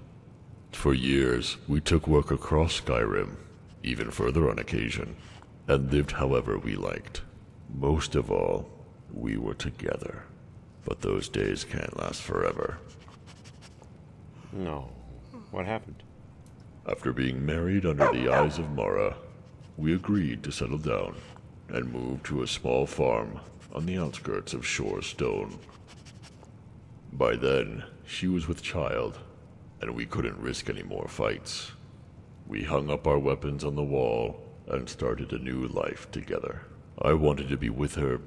For years, we took work across Skyrim, even further on occasion, and lived however we liked. Most of all, we were together. But those days can't last forever. No. What happened? After being married under the eyes of Mara, we agreed to settle down and move to a small farm on the outskirts of Shore Stone. By then, she was with child, and we couldn't risk any more fights. We hung up our weapons on the wall and started a new life together. I wanted to be with her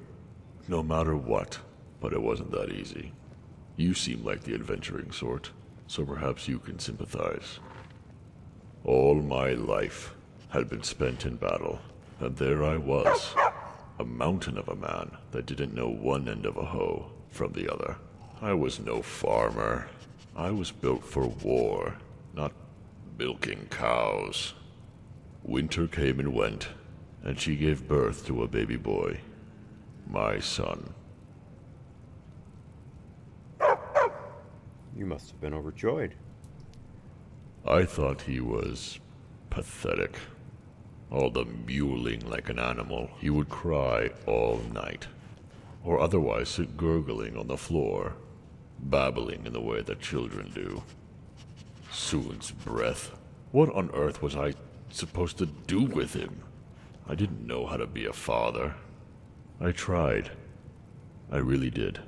no matter what, but it wasn't that easy. You seem like the adventuring sort, so perhaps you can sympathize. All my life had been spent in battle, and there I was, a mountain of a man that didn't know one end of a hoe from the other. I was no farmer. I was built for war, not milking cows. Winter came and went, and she gave birth to a baby boy, my son. You must have been overjoyed. I thought he was pathetic. All the mewling like an animal. He would cry all night, or otherwise sit gurgling on the floor, babbling in the way that children do. Soon's breath. What on earth was I supposed to do with him? I didn't know how to be a father. I tried. I really did.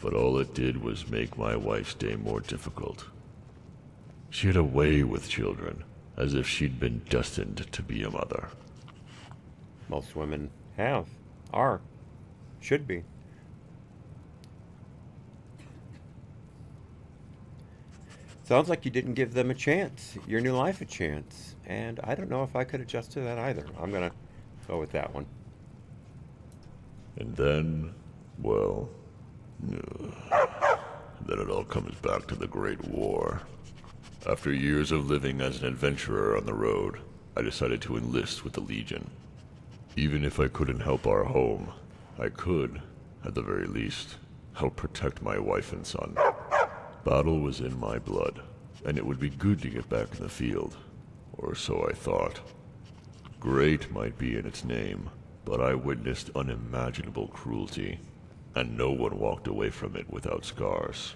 But all it did was make my wife's day more difficult. She had a way with children, as if she'd been destined to be a mother. Most women are, should be. Sounds like you didn't give them a chance, your new life a chance, and I don't know if I could adjust to that either. I'm gonna go with that one. And then, well, then it all comes back to the Great War. After years of living as an adventurer on the road, I decided to enlist with the Legion. Even if I couldn't help our home, I could, at the very least, help protect my wife and son. Battle was in my blood, and it would be good to get back in the field, or so I thought. Great might be in its name, but I witnessed unimaginable cruelty, and no one walked away from it without scars.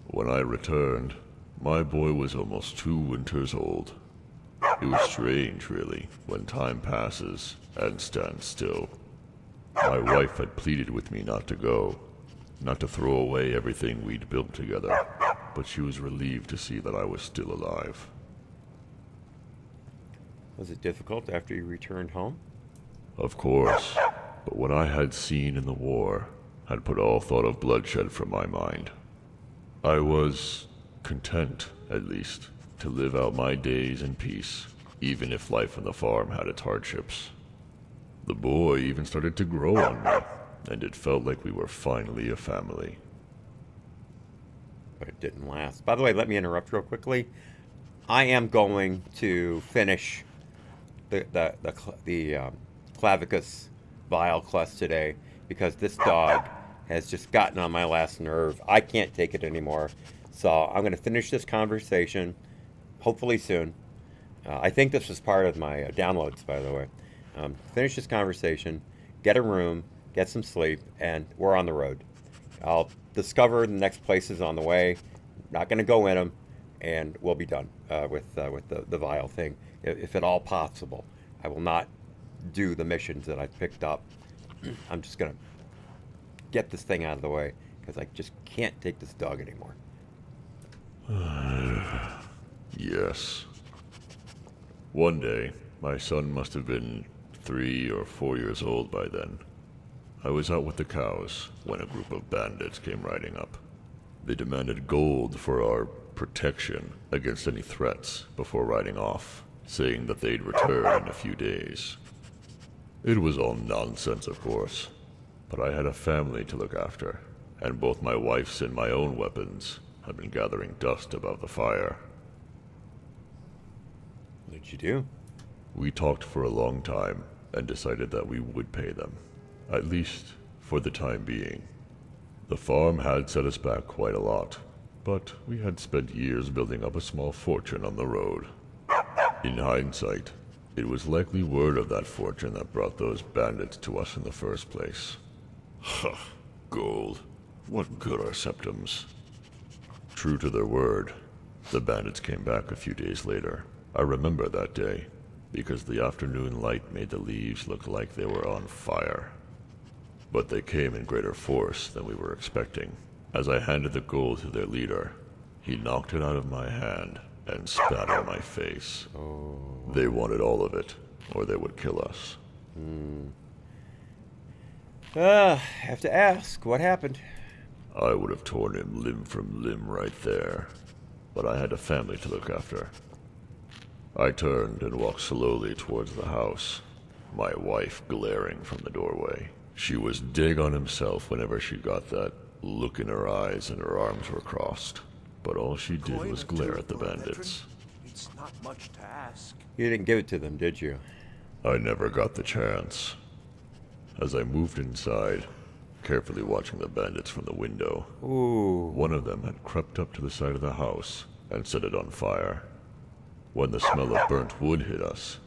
When I returned, my boy was almost 2 winters old. It was strange, really, when time passes and stands still. My wife had pleaded with me not to go, not to throw away everything we'd built together, but she was relieved to see that I was still alive. Was it difficult after you returned home? Of course, but what I had seen in the war had put all thought of bloodshed from my mind. I was content, at least, to live out my days in peace, even if life on the farm had its hardships. The boy even started to grow on me, and it felt like we were finally a family. But it didn't last. By the way, let me interrupt real quickly. I am going to finish the Clavicus Vial quest today because this dog has just gotten on my last nerve. I can't take it anymore. So I'm going to finish this conversation, hopefully soon. I think this was part of my downloads, by the way. Finish this conversation, get a room, get some sleep, and we're on the road. I'll discover the next places on the way. Not going to go in them, and we'll be done with the Vial thing, if at all possible. I will not do the missions that I've picked up. I'm just going to get this thing out of the way, because I just can't take this dog anymore. Yes. One day, my son must have been 3 or 4 years old by then. I was out with the cows when a group of bandits came riding up. They demanded gold for our protection against any threats before riding off, saying that they'd return in a few days. It was all nonsense, of course, but I had a family to look after, and both my wife's and my own weapons had been gathering dust above the fire. What did you do? We talked for a long time and decided that we would pay them, at least for the time being. The farm had set us back quite a lot, but we had spent years building up a small fortune on the road. In hindsight, it was likely word of that fortune that brought those bandits to us in the first place. Huh, gold. What good are septums? True to their word, the bandits came back a few days later. I remember that day, because the afternoon light made the leaves look like they were on fire. But they came in greater force than we were expecting. As I handed the gold to their leader, he knocked it out of my hand and spat on my face. Oh. They wanted all of it, or they would kill us. Have to ask, what happened? I would have torn him limb from limb right there, but I had a family to look after. I turned and walked slowly towards the house, my wife glaring from the doorway. She was dig on himself whenever she got that look in her eyes and her arms were crossed. But all she did was glare at the bandits. It's not much to ask. You didn't give it to them, did you? I never got the chance. As I moved inside, carefully watching the bandits from the window, one of them had crept up to the side of the house and set it on fire. When the smell of burnt wood hit us,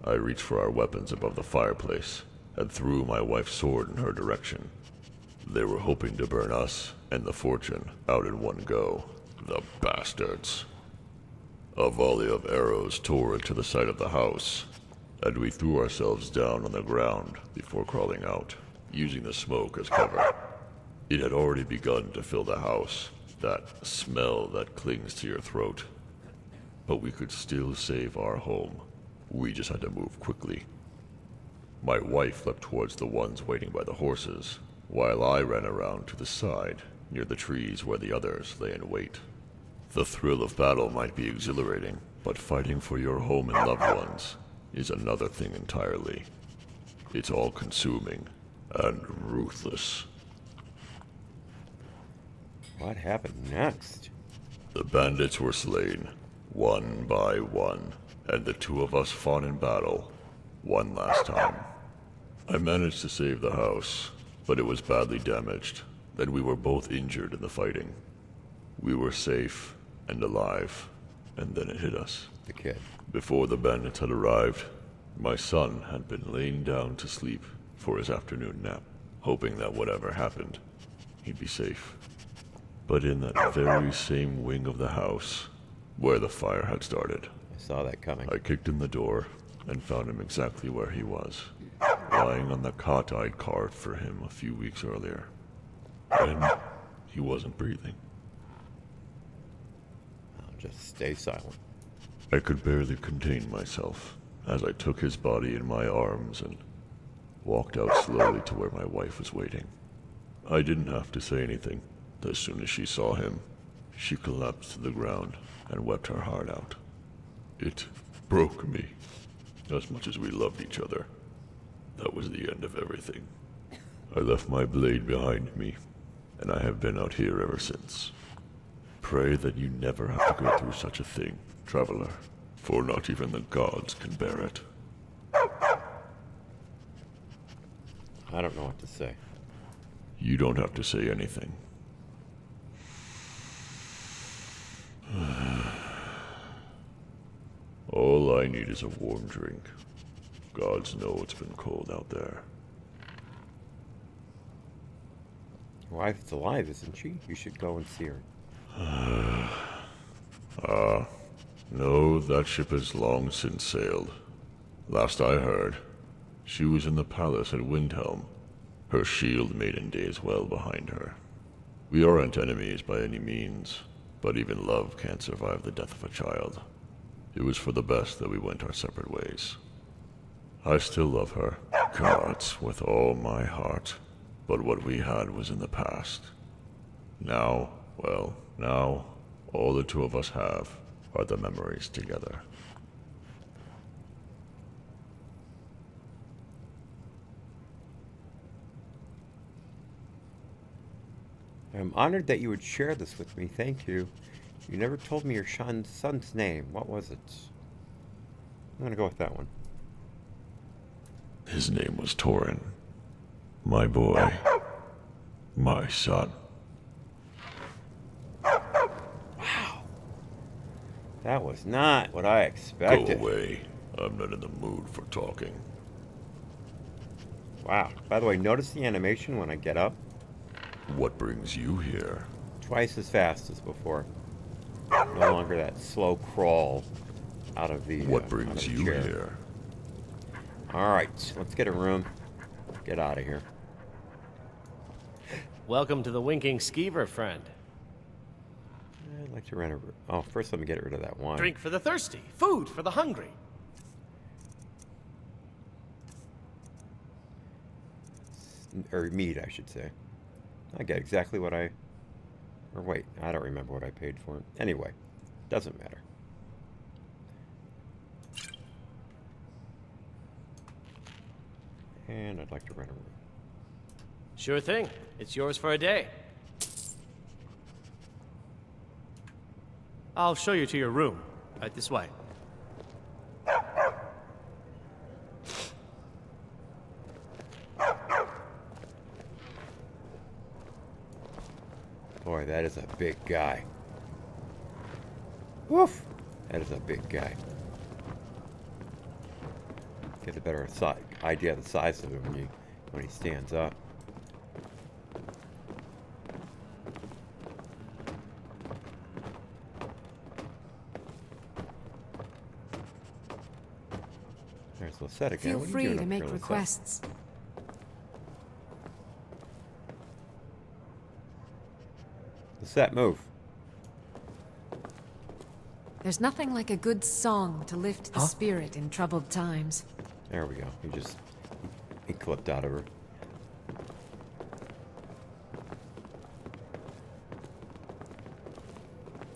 I reached for our weapons above the fireplace and threw my wife's sword in her direction. They were hoping to burn us and the fortune out in one go. The bastards. A volley of arrows tore into the side of the house, and we threw ourselves down on the ground before crawling out, using the smoke as cover. It had already begun to fill the house, that smell that clings to your throat. But we could still save our home. We just had to move quickly. My wife leapt towards the ones waiting by the horses, while I ran around to the side, near the trees where the others lay in wait. The thrill of battle might be exhilarating, but fighting for your home and loved ones is another thing entirely. It's all-consuming and ruthless. What happened next? The bandits were slain, one by one, and the two of us fought in battle, one last time. I managed to save the house, but it was badly damaged, and we were both injured in the fighting. We were safe and alive, and then it hit us. The kid. Before the bandits had arrived, my son had been laying down to sleep for his afternoon nap, hoping that whatever happened, he'd be safe. But in that very same wing of the house, where the fire had started, I saw that coming. I kicked in the door and found him exactly where he was, lying on the cot I'd carved for him a few weeks earlier. And he wasn't breathing. I'll just stay silent. I could barely contain myself, as I took his body in my arms and walked out slowly to where my wife was waiting. I didn't have to say anything. As soon as she saw him, she collapsed to the ground and wept her heart out. It broke me. As much as we loved each other, that was the end of everything. I left my blade behind me, and I have been out here ever since. Pray that you never have to go through such a thing, traveler, for not even the gods can bear it. I don't know what to say. You don't have to say anything. All I need is a warm drink. Gods know it's been cold out there. Your wife's alive, isn't she? You should go and see her. No, that ship has long since sailed. Last I heard, she was in the palace at Windhelm. Her shield maiden days well behind her. We aren't enemies by any means, but even love can't survive the death of a child. It was for the best that we went our separate ways. I still love her, gods, with all my heart, but what we had was in the past. Now, well, now, all the two of us have are the memories together. I'm honored that you would share this with me. Thank you. You never told me your son's name. What was it? I'm gonna go with that one. His name was Torin. My boy. My son. Wow. That was not what I expected. Go away. I'm not in the mood for talking. Wow. By the way, notice the animation when I get up? What brings you here? Twice as fast as before. No longer that slow crawl out of the What brings you chair. here? Alright, let's get a room. Get out of here. Welcome to the Winking Skeever, friend. I'd like to rent a room. Oh, first let me get rid of that wine. Drink for the thirsty, food for the hungry. Or meat, I should say. I get exactly what I... Or wait, I don't remember what I paid for it. Anyway, doesn't matter. And I'd like to rent a room. Sure thing. It's yours for a day. I'll show you to your room. Right this way. Boy, that is a big guy. Woof! That is a big guy. Get a better idea of the size of him when he stands up. There's Lisette again. Feel What are you free doing to up make here, Lisette? requests. Lisette, move. There's nothing like a good song to lift the spirit in troubled times. There we go. He clipped out of her.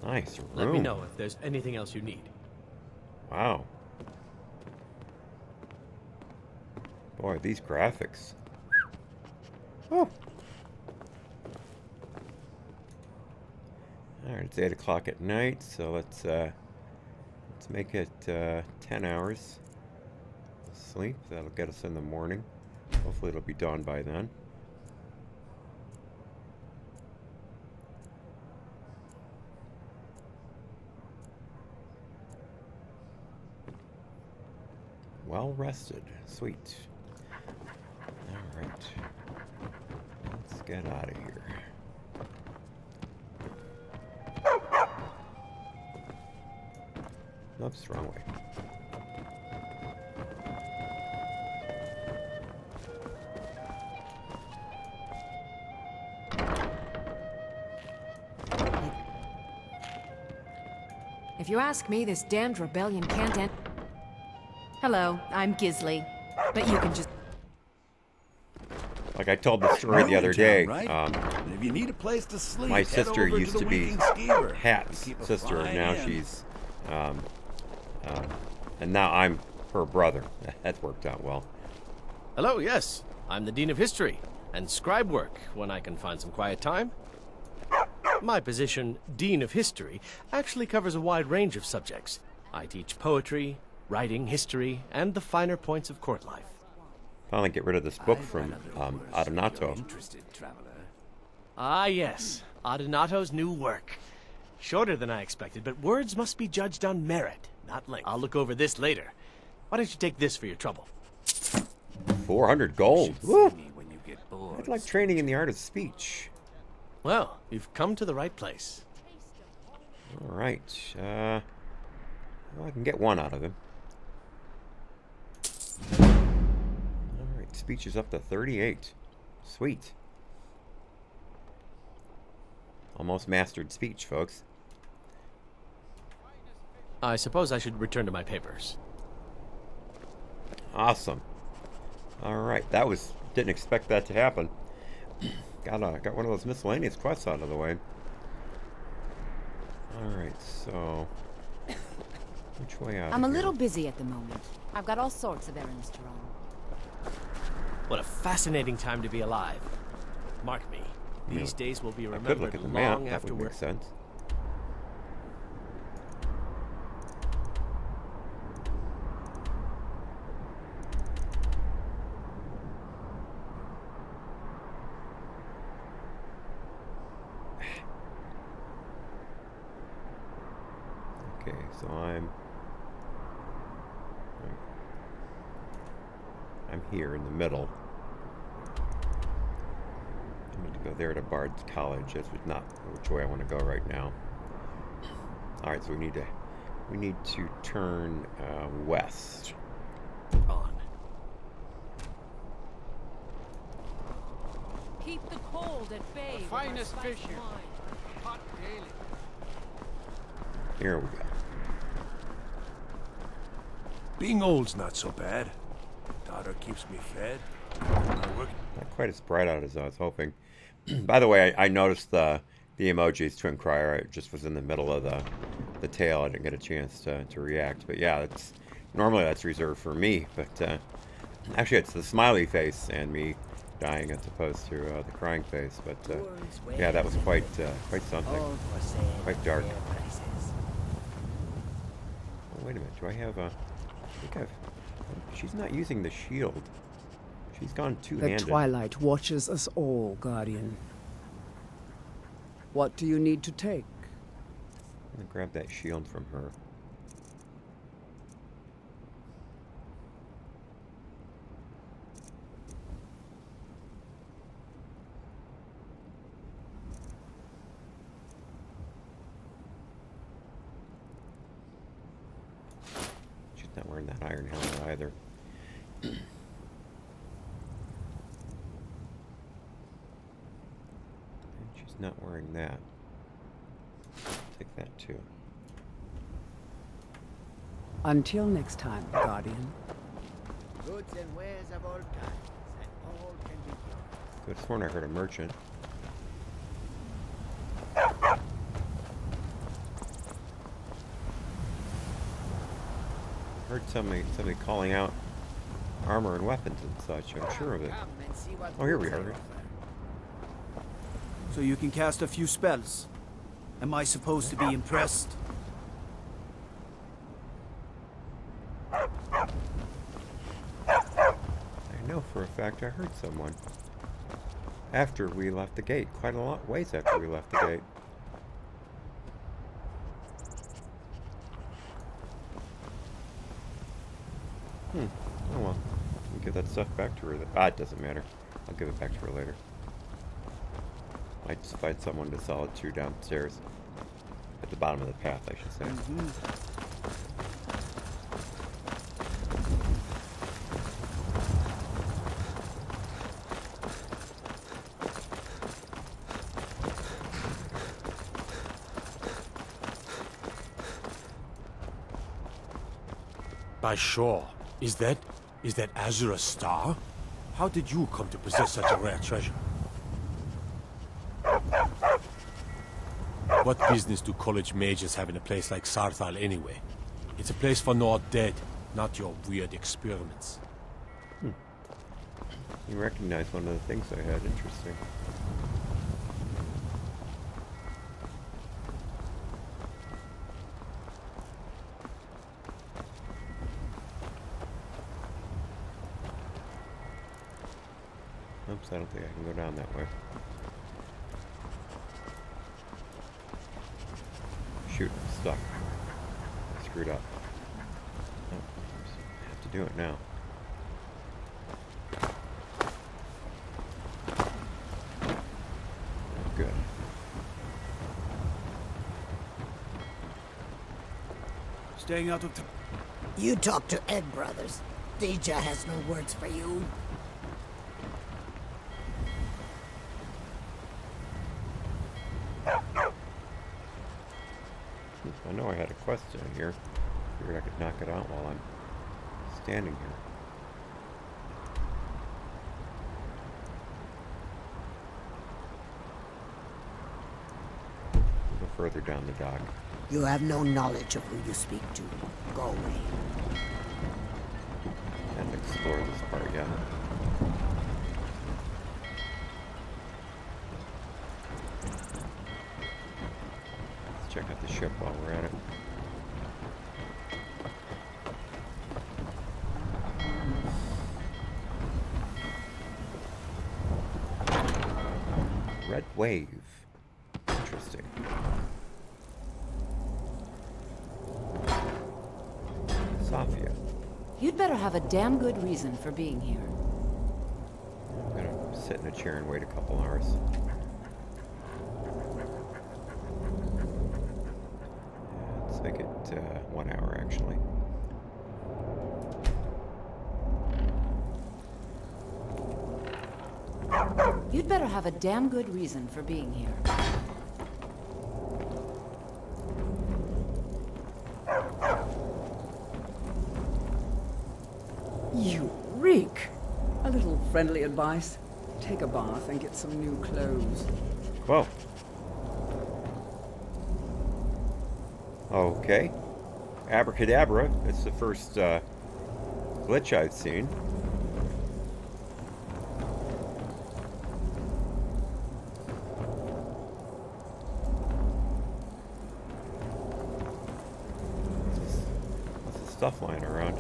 Nice room. Let me know if there's anything else you need. Wow. Boy, these graphics. Oh. Alright, it's 8 o'clock at night, so let's make it 10 hours of sleep. That'll get us in the morning. Hopefully it'll be dawn by then. Well rested. Sweet. Alright. Let's get out of here. Oops, wrong way. If you ask me, this damned rebellion can't end. Hello, I'm Gisley. But you can just... Like I told the story the other day, Right? And if you need a place to sleep, my head sister over used the to be Winking Skeever. Hat's Keep a sister, fly and now in. she's, and now I'm her brother. That's worked out well. Hello, yes. I'm the Dean of History, and scribe work when I can find some quiet time. My position, Dean of History, actually covers a wide range of subjects. I teach poetry, writing, history, and the finer points of court life. Finally get rid of this book from Adonato. Ah, yes. Adonato's new work. Shorter than I expected, but words must be judged on merit, not length. I'll look over this later. Why don't you take this for your trouble? 400 gold. Woo! When you get bored. I'd like training in the art of speech. Well, you've come to the right place. All right. Well, I can get one out of him. All right. Speech is up to 38. Sweet. Almost mastered speech, folks. I suppose I should return to my papers. Awesome. All right. Didn't expect that to happen. Got one of those miscellaneous quests out of the way. Alright, so which way out? I'm a little busy at the moment. I've got all sorts of errands to run. What a fascinating time to be alive. Mark me. These days will be I could remembered look at the map. long That after would we're... make sense. Okay, so I'm here in the middle. I need to go there to Bard's College. That's not which way I want to go right now. All right, so we need to turn west. On. Keep the cold at bay. Finest fish here. Hot daily. Here we go. Being old's not so bad. Daughter keeps me fed. Not quite as bright out as I was hoping. By the way, I noticed the emojis to inquire. It just was in the middle of the tail. I didn't get a chance to react. But yeah, normally that's reserved for me. But actually, it's the smiley face and me dying as opposed to the crying face. But yeah, that was quite something. Quite dark. Oh, wait a minute. Do I have a? I think she's not using the shield. She's gone two-handed. The twilight watches us all, Guardian. What do you need to take? I'm gonna grab that shield from her. She's not wearing that iron helmet either. Not wearing that. Take that too. Until next time, Guardian. Goods and wares of all kinds, and all can be yours. Could have sworn I heard a merchant. Heard somebody calling out armor and weapons and such. I'm sure of it. Oh, here we are. So you can cast a few spells. Am I supposed to be impressed? I know for a fact I heard someone. After we left the gate. Quite a lot ways after we left the gate. Oh well. We'll give that stuff back to her. It doesn't matter. I'll give it back to her later. Might just find someone to sell it to downstairs. At the bottom of the path, I should say. By shore, Is that Azure a star? How did you come to possess such a rare treasure? What business do college mages have in a place like Sarthal anyway? It's a place for no dead, not your weird experiments. You recognize one of the things I had. Interesting. Oops, I don't think I can go down that way. Shoot, I'm stuck. I screwed up. Oh, I have to do it now. Good. Staying out of You talk to Egg Brothers. Deja has no words for you. I know I had a quest in here. Figured I could knock it out while I'm standing here. We'll go further down the dock. You have no knowledge of who you speak to. Go away. And explore this part, yeah. Let's check out the ship while we're at it. Red Wave. Interesting. Sophia. You'd better have a damn good reason for being here. I'm gonna sit in a chair and wait a couple hours. Yeah, let's make it 1 hour, actually. You'd better have a damn good reason for being here. You reek! A little friendly advice. Take a bath and get some new clothes. Whoa. Okay. Abracadabra. It's the first glitch I've seen. What's the stuff lying around?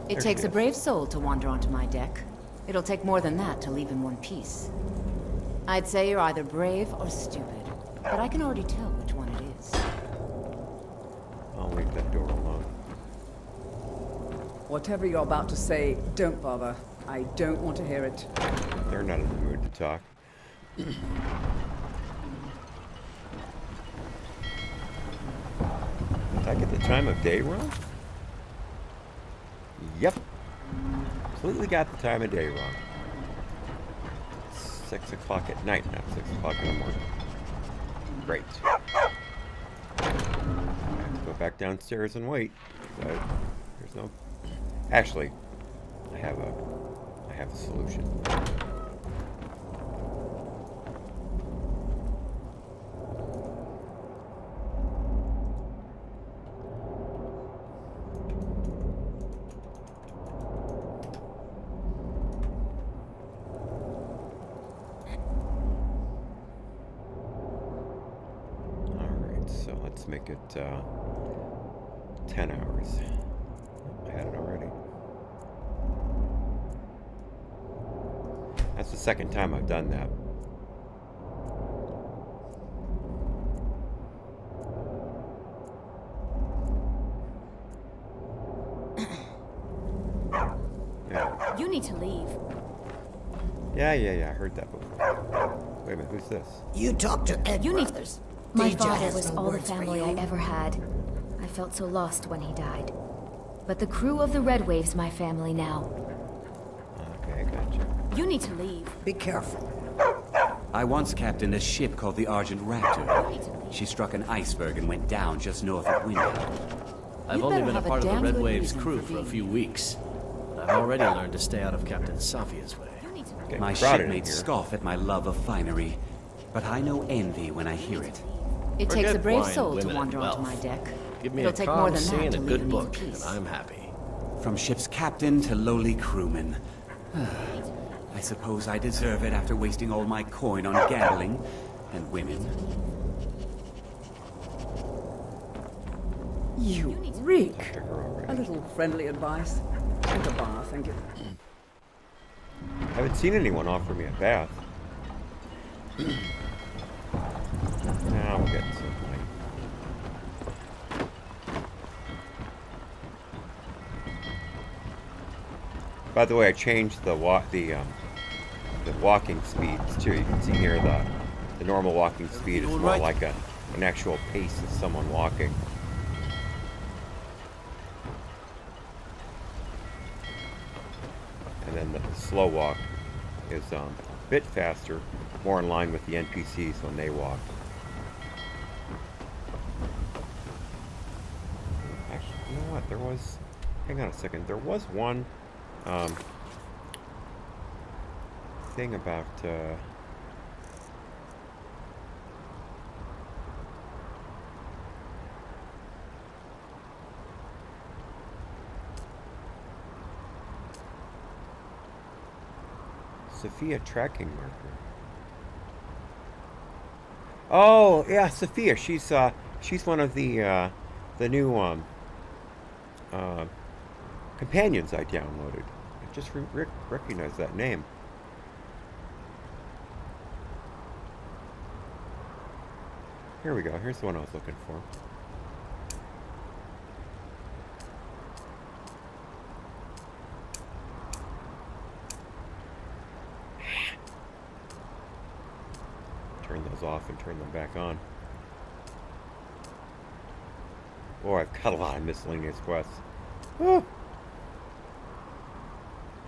It takes a brave soul to wander onto my deck. It'll take more than that to leave in one piece. I'd say you're either brave or stupid, but I can already tell which one it is. I'll leave that door alone. Whatever you're about to say, don't bother. I don't want to hear it. They're not in the mood to talk. Did I get the time of day wrong? Yep. Completely got the time of day wrong. It's 6 o'clock at night, not 6 o'clock in the morning. Great. I have to go back downstairs and wait. There's no... Actually, I have a solution. Let's make it 10 hours. I had it already. That's the second time I've done that. Yeah. You need to leave. Yeah, I heard that before. Wait a minute, who's this? You talk to Egg Brothers. My Deja father has was no all the words for family I you. ever had. I felt so lost when he died. But the crew of the Red Wave's my family now. Okay, gotcha. You need to leave. Be careful. I once captained a ship called the Argent Raptor. She struck an iceberg and went down just north of Windhelm. I've You'd only better been a have a part of the damn Red good Waves reason crew for for a being few weeks. But I've already learned to stay out of Captain Safia's way. My crowded in shipmates here. scoff at my love of finery, but I know envy when I hear it. It takes a Forget brave wine, soul to women, and wander onto wealth. my deck. Give me It'll a take calm more than sea that and to a leave good an easy book, and peace. I'm happy. From ship's captain to lowly crewman. I suppose I deserve it after wasting all my coin on gambling and women. You reek. A little friendly advice. Take a bath and get... I haven't seen anyone offer me a bath. Now we'll get something. By the way, I changed the walking speeds too. You can see here the normal walking speed is more like an actual pace of someone walking. And then the slow walk is a bit faster, more in line with the NPCs when they walk. Actually, you know what? There was... Hang on a second. There was one thing about... Sophia tracking marker. Oh yeah, Sophia. She's one of the new companions I downloaded. I just recognized that name. Here we go. Here's the one I was looking for. Turn those off and turn them back on. Boy, I've got a lot of miscellaneous quests. Woo!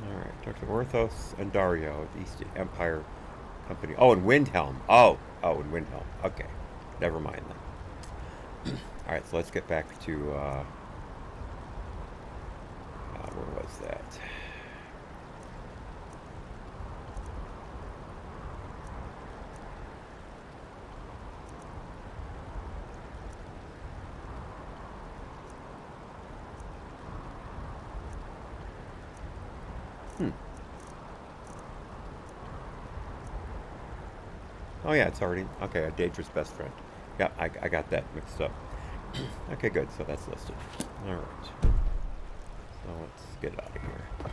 Alright, talk to Orthos and Dario, the East Empire Company. Oh, and Windhelm. Oh, and Windhelm. Okay. Never mind then. Alright, so let's get back to, where was that? Oh yeah, it's already... Okay, a Daedra's best friend. Yeah, I got that mixed up. Okay, good. So that's listed. Alright. So let's get out of here.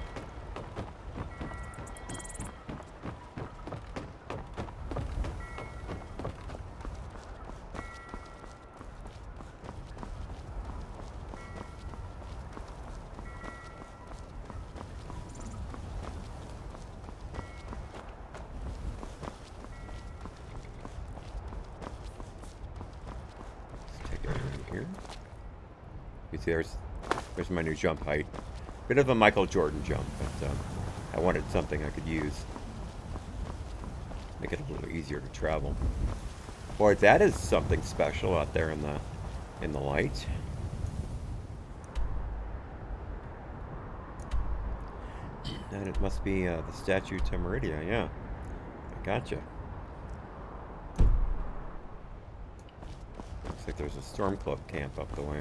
See, there's my new jump height. Bit of a Michael Jordan jump, but I wanted something I could use. Make it a little easier to travel. Boy, that is something special out there in the light. And it must be the statue to Meridia, yeah. I gotcha. Looks like there's a Stormcloak camp up the way.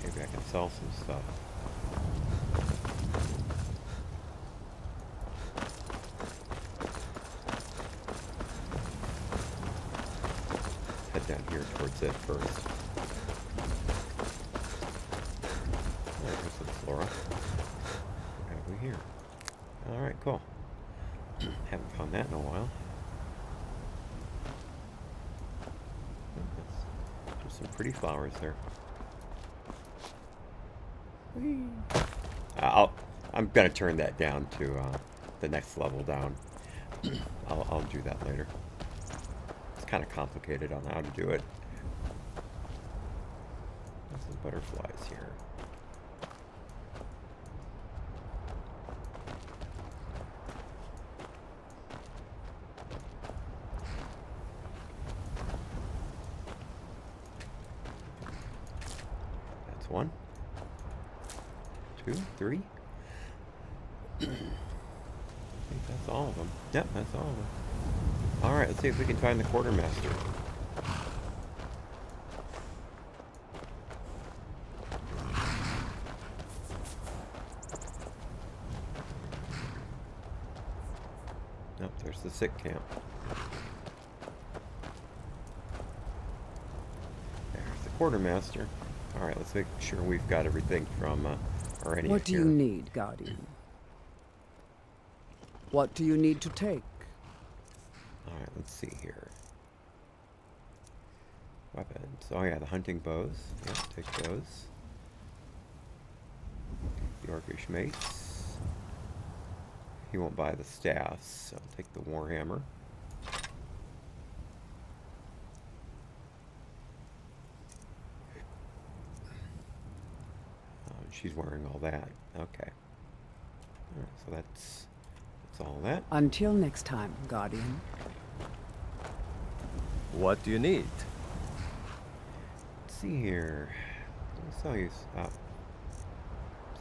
Maybe I can sell some stuff. Head down here towards it first. There's some flora. What have we here? Alright, cool. Haven't found that in a while. There's some pretty flowers there. I'm gonna turn that down to the next level down. I'll do that later. It's kind of complicated on how to do it. There's some butterflies here. That's 1, 2, 3. I think that's all of them. Yep, that's all of them. Alright, let's see if we can find the quartermaster. Nope, there's the sick camp. There's the quartermaster. Alright, let's make sure we've got everything from already. What do you need, Guardian? What do you need to take? Alright, let's see here. Weapons. Oh yeah, the hunting bows. Yeah, take those. The Orcish mace. He won't buy the staffs, so I'll take the warhammer. She's wearing all that. Okay. Alright, so that's all that. Until next time, Guardian. What do you need? Let's see here. I'll sell you, sell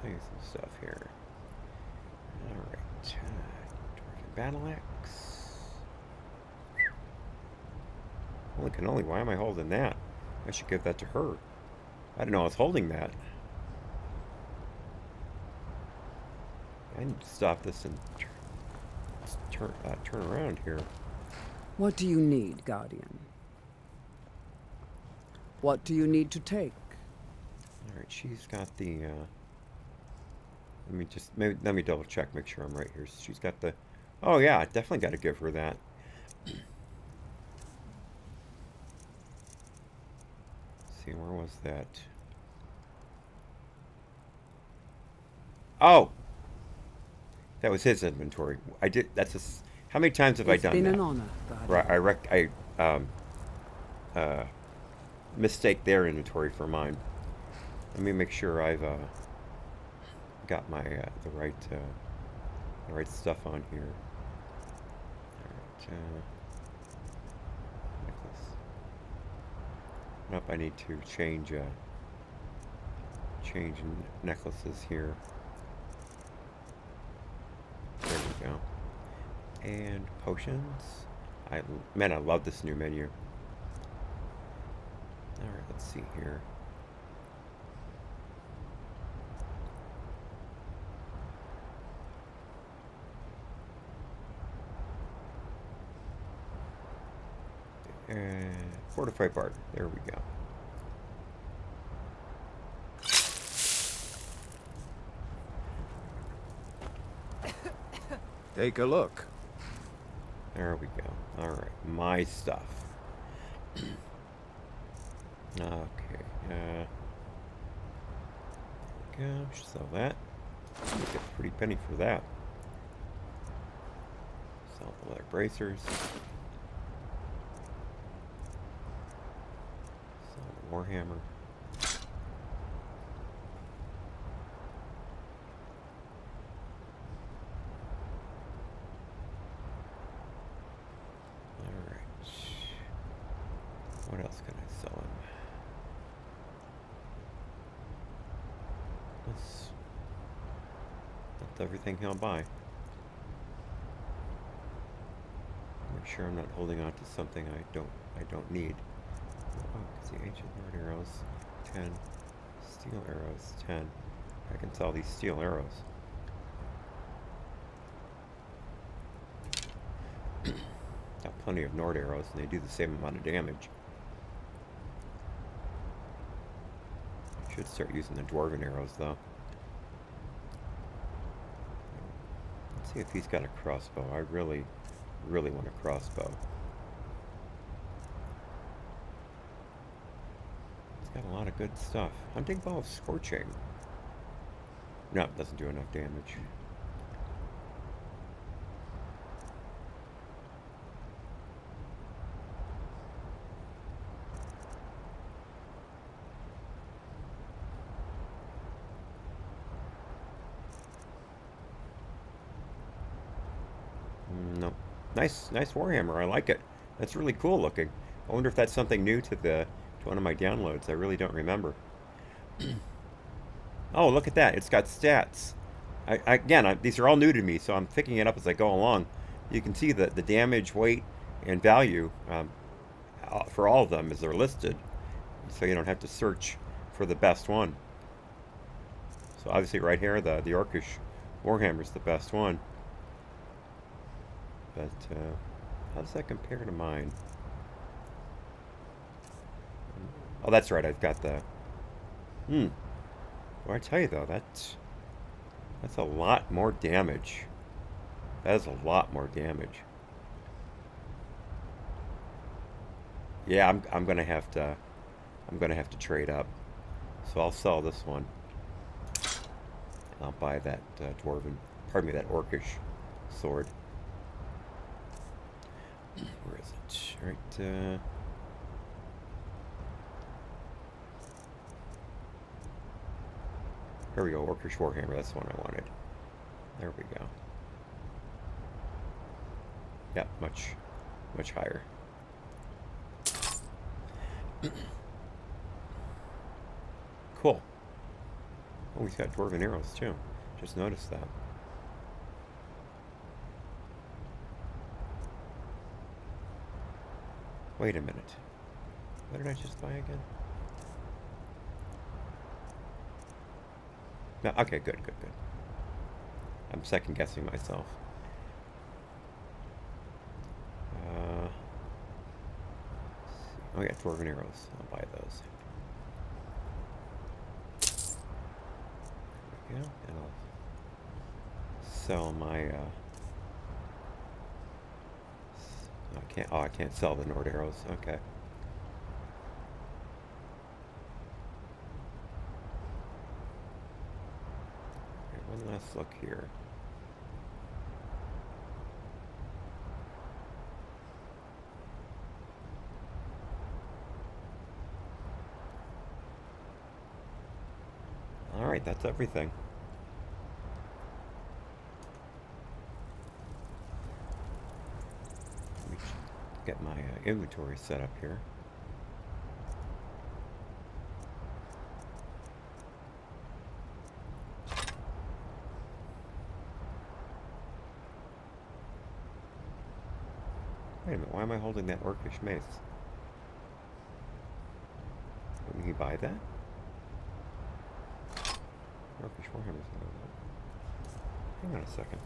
you some stuff here. Alright. Dwarven battle axe. Holy cannoli, why am I holding that? I should give that to her. I didn't know I was holding that. I need to stop this and turn around here. What do you need, Guardian? What do you need to take? Alright, she's got the, let me double check, make sure I'm right here. She's got the, oh yeah, I definitely got to give her that. Let's see, where was that? Oh! That was his inventory. I did, how many times have I done that? It's been an honor, Guardian. I mistake their inventory for mine. Let me make sure I've got my the right stuff on here. All right, necklace. Nope, I need to change necklaces here. There we go. And potions. Man, I love this new menu. Alright, let's see here. Fortified Bard. There we go. Take a look. There we go. Alright, my stuff. Okay. Go, sell that. You get a pretty penny for that. Sell the leather bracers. Sell the warhammer. What else can I sell him? That's everything he'll buy. Make sure I'm not holding on to something I don't need. Oh, see, ancient Nord arrows, 10. Steel arrows, 10. I can sell these steel arrows. Got plenty of Nord arrows, and they do the same amount of damage. Should start using the dwarven arrows though. Let's see if he's got a crossbow. I really want a crossbow. He's got a lot of good stuff. Hunting bow of scorching. No, it doesn't do enough damage. No. Nice warhammer. I like it. That's really cool looking. I wonder if that's something new to one of my downloads. I really don't remember. Oh, look at that. It's got stats. These are all new to me, so I'm picking it up as I go along. You can see the damage, weight, and value for all of them as they're listed, so you don't have to search for the best one. So obviously right here, the Orcish Warhammer is the best one. But how does that compare to mine? Oh, that's right. I've got the... Well, I tell you, though, that's a lot more damage. That is a lot more damage. Yeah, I'm gonna have to trade up. So I'll sell this one. I'll buy that that Orcish sword. Where is it? Right. Here we go, Orcish Warhammer, that's the one I wanted. There we go. Yep, much higher. Cool. Oh, he's got dwarven arrows too. Just noticed that. Wait a minute. What did I just buy again? No, okay, good. I'm second guessing myself. Oh yeah, dwarven arrows. I'll buy those. Yeah, and I'll sell my. I can't sell the Nord arrows. Okay. One last look here. Alright, that's everything. Let me get my inventory set up here. Wait a minute, why am I holding that Orcish mace? Wouldn't he buy that? Orcish Warhammer's not that. Hang on a second.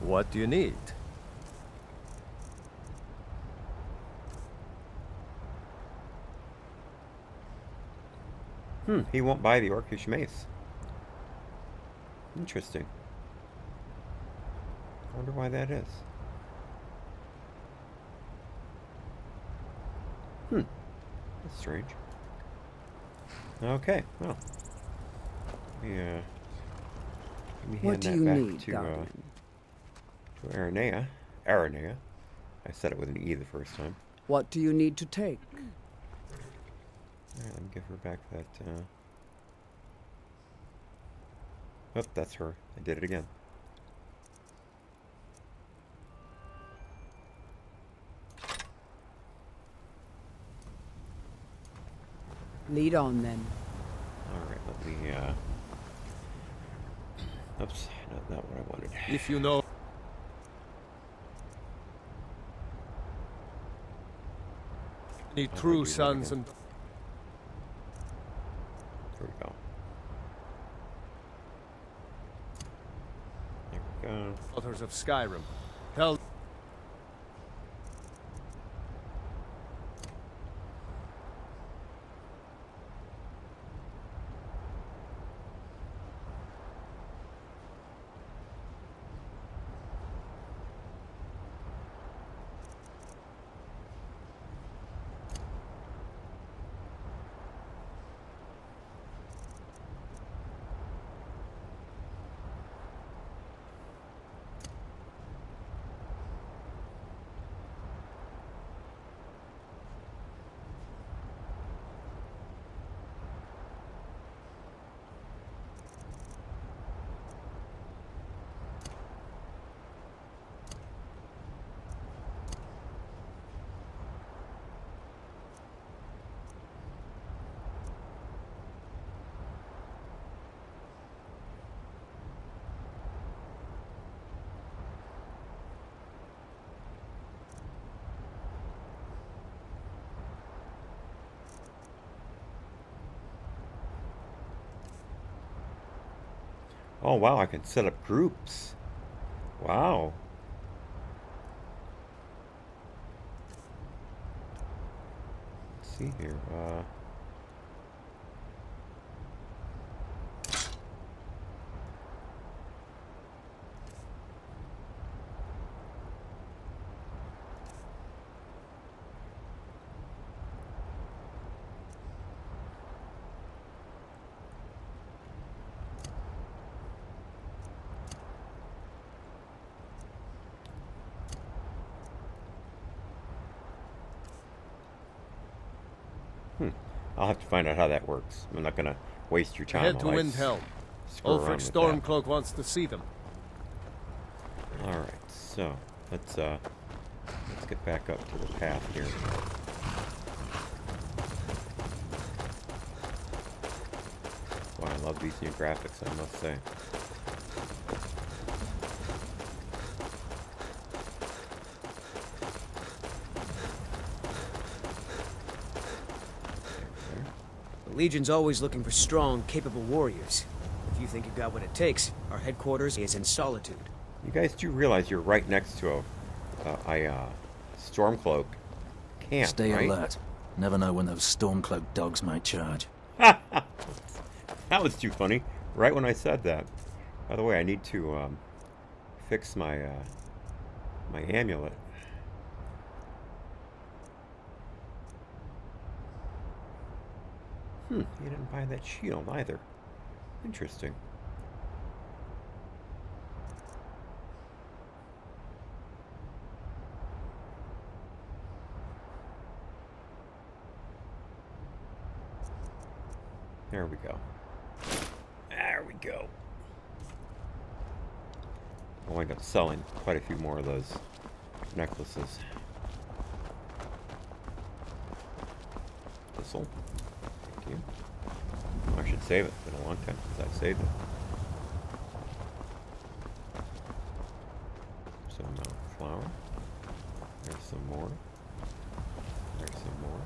What do you need? He won't buy the Orcish mace. Interesting. I wonder why that is. That's strange. Okay, well. Let me hand that back to Aranea. Aranea. I said it with an E the first time. What do you need to take? Alright, let me give her back that, Oh, that's her. I did it again. Lead on, then. Alright, let me, oops, not what I wanted. If you know... Any true sons and... There we go. There we go. Daughters of Skyrim. Tell... Oh, wow, I can set up groups. Wow. Let's see here. I'll have to find out how that works. I'm not gonna waste your time. Head to while I Windhelm. screw around Ulfric with Stormcloak wants to see them. that. All right, so let's get back up to the path here. Wow, I love these new graphics, I must say. The Legion's always looking for strong, capable warriors. If you think you've got what it takes, our headquarters is in Solitude. You guys do realize you're right next to a Stormcloak camp, Stay right? alert. Never know when those Stormcloak dogs might charge. That was too funny. Right when I said that. By the way, I need to fix my my amulet. You didn't buy that shield either. Interesting. There we go. There we go. I'll wind up selling quite a few more of those necklaces. Thistle. Thank you. I should save it. It's been a long time since I've saved it. Some flour. There's some more. There's some more.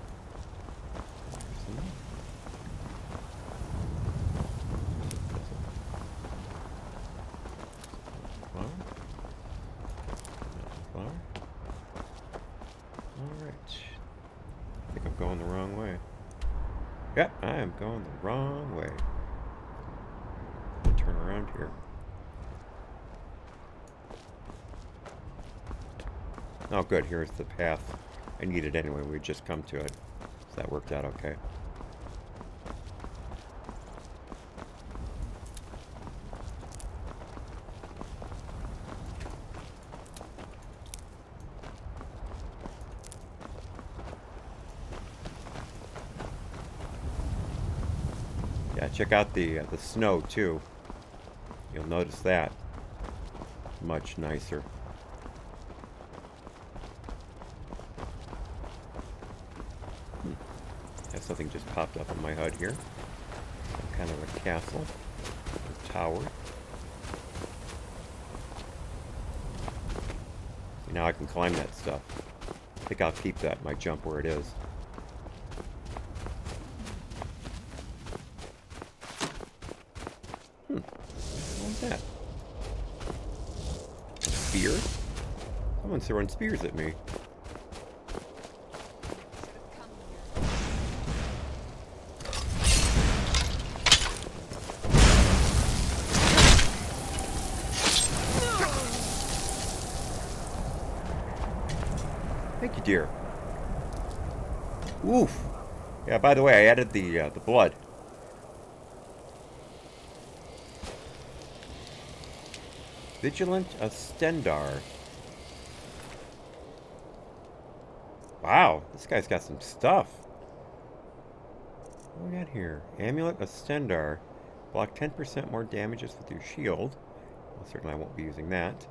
There's some more. Flour. Alright. I think I'm going the wrong way. Yep, I am going the wrong way. Turn around here. Oh good, here's the path I needed anyway. We'd just come to it. So that worked out okay. Yeah, check out the snow too. You'll notice that much nicer. Yeah, something just popped up on my HUD here. Some kind of a castle, a tower. See, now I can climb that stuff. I think I'll keep that. My jump where it is. What's that? A spear? Someone's throwing spears at me. Thank you, dear. Oof. Yeah, by the way, I added the blood. Vigilant Stendar. Wow, this guy's got some stuff. What do we got here? Amulet of Stendar. Block 10% more damages with your shield. Well, certainly I won't be using that.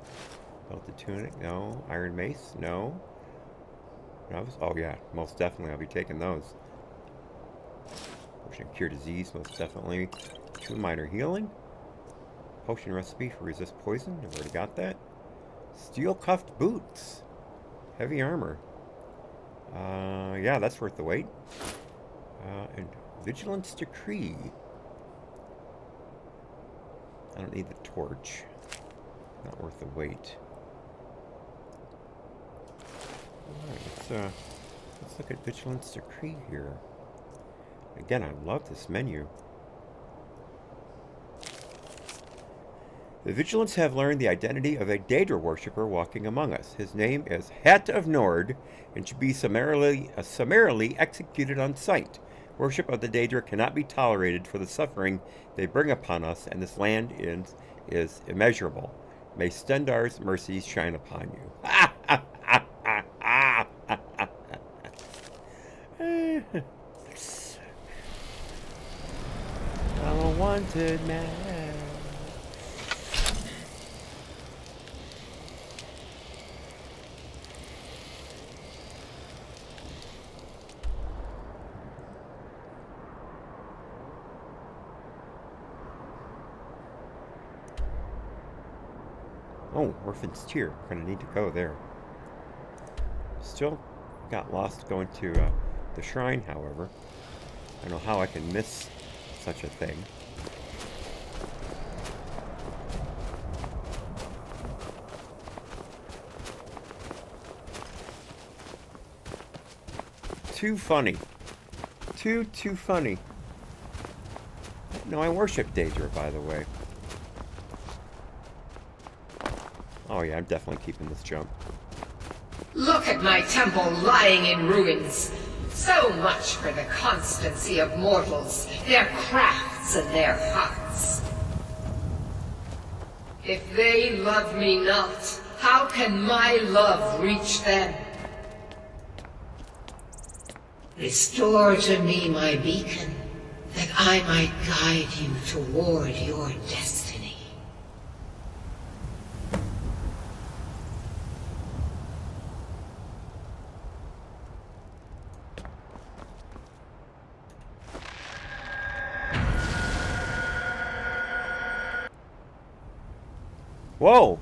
Belted tunic, no. Iron mace, no. Oh yeah, most definitely I'll be taking those. Potion cure disease, most definitely. 2 minor healing. Potion recipe for resist poison. I've already got that. Steel cuffed boots. Heavy armor. Yeah, that's worth the wait. And vigilance decree. I don't need the torch. Not worth the wait. Alright, let's look at Vigilance Decree here. Again, I love this menu. The Vigilants have learned the identity of a Daedra worshipper walking among us. His name is Het of Nord, and should be summarily executed on sight. Worship of the Daedra cannot be tolerated for the suffering they bring upon us, and this land is immeasurable. May Stendar's mercies shine upon you. I'm a wanted man. Oh, Orphan's Tear. We're gonna need to go there. Still got lost going to the shrine, however. I don't know how I can miss such a thing. Too funny. Too funny. No, I worship Daedra, by the way. Oh yeah, I'm definitely keeping this jump. Look at my temple lying in ruins. So much for the constancy of mortals, their crafts and their hearts. If they love me not, how can my love reach them? Restore to me my beacon, that I might guide you toward your destiny. Whoa!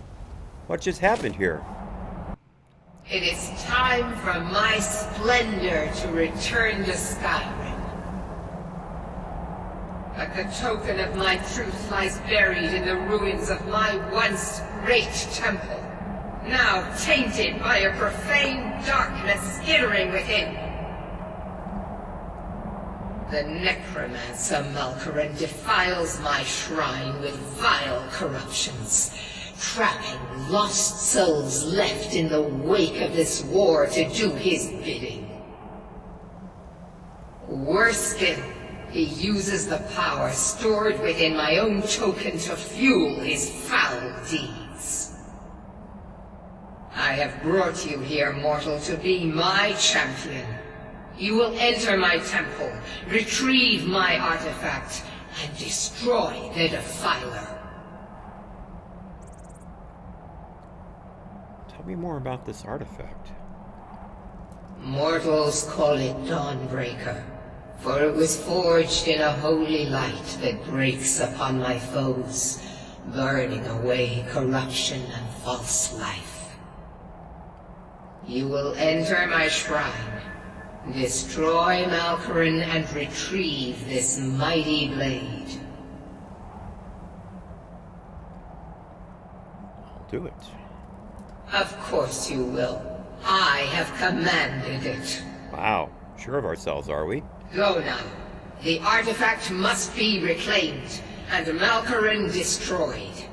What just happened here? It is time for my splendor to return to Skyrim. But the token of my truth lies buried in the ruins of my once great temple, now tainted by a profane darkness skittering within. The necromancer Malkaran defiles my shrine with vile corruptions, trapping lost souls left in the wake of this war to do his bidding. Worse still, he uses the power stored within my own token to fuel his foul deeds. I have brought you here, mortal, to be my champion. You will enter my temple, retrieve my artifact, and destroy the Defiler. Tell me more about this artifact. Mortals call it Dawnbreaker, for it was forged in a holy light that breaks upon my foes, burning away corruption and false life. You will enter my shrine, destroy Malkaran, and retrieve this mighty blade. I'll do it. Of course you will. I have commanded it. Wow. Sure of ourselves, are we? Go now. The artifact must be reclaimed, and Malkaran destroyed.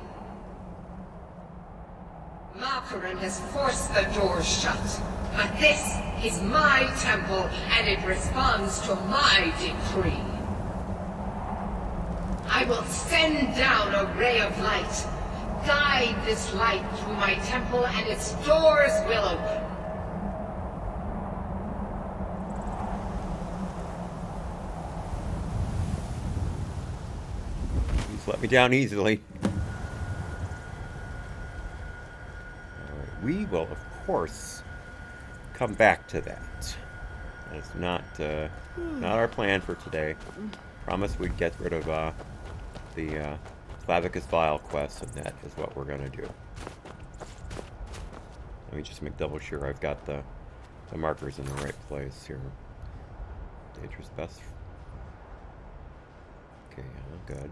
Malkaran has forced the doors shut, but this is my temple, and it responds to my decree. I will send down a ray of light. Guide this light through my temple, and its doors will open. Please let me down easily. Alright, we will, of course, come back to that. That's not our plan for today. Promise we'd get rid of the Clavicus Vial quest, and that is what we're gonna do. Let me just make double sure I've got the markers in the right place here. Daedra's best. Okay, yeah, good.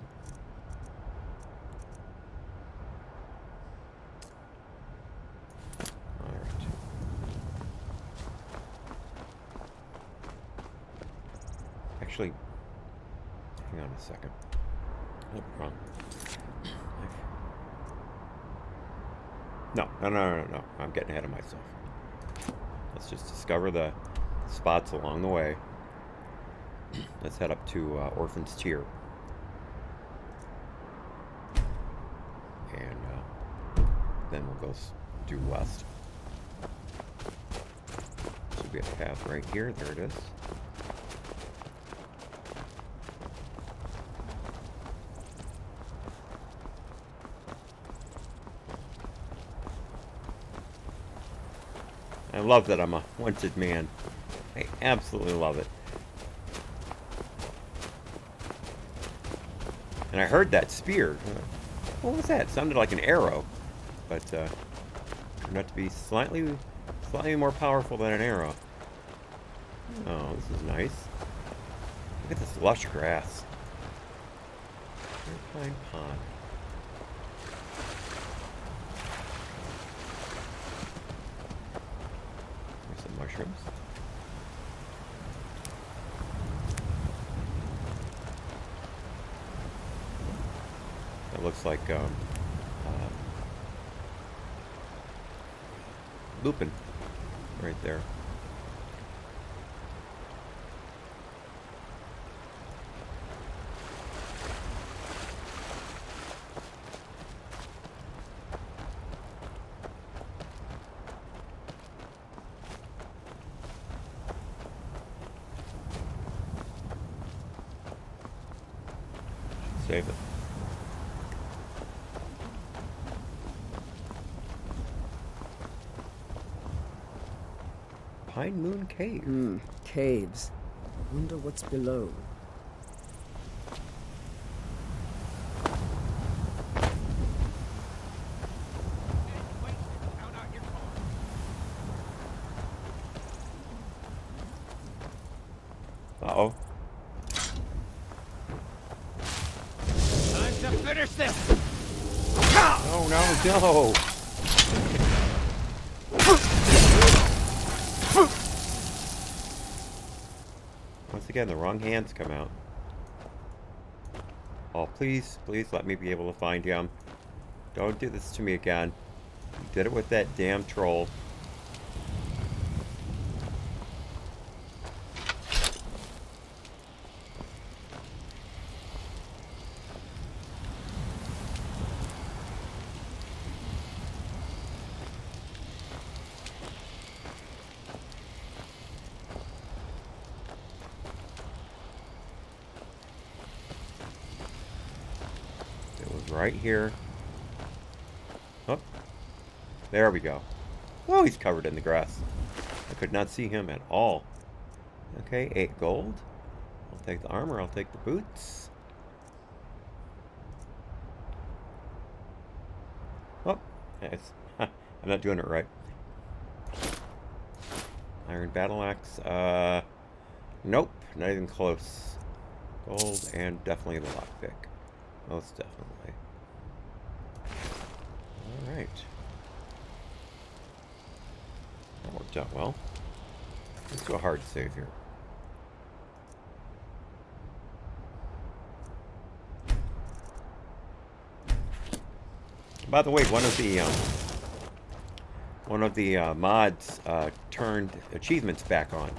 actually... Hang on a second. Oh, wrong. No. I'm getting ahead of myself. Let's just discover the spots along the way. Let's head up to Orphan's Tier. And then we'll go due west. Should be a path right here. There it is. I love that I'm a wanted man. I absolutely love it. And I heard that spear. What was that? It sounded like an arrow, but turned out to be slightly more powerful than an arrow. Oh, this is nice. Look at this lush grass. Airplane pond. There's some mushrooms. It looks like Lupin right there. Save it. Pine Moon Cave. Caves. Wonder what's below. Uh-oh. Time to finish this! Oh, no. Once again, the wrong hands come out. Oh, please let me be able to find him. Don't do this to me again. You did it with that damn troll. Right here. Oh, there we go. Oh, he's covered in the grass. I could not see him at all. Okay, 8 gold. I'll take the armor. I'll take the boots. Oh, yes. I'm not doing it right. Iron battle axe. Nope, not even close. Gold and definitely the lockpick. Most definitely. Alright. That worked out well. Let's do a hard save here. By the way, one of the mods turned achievements back on.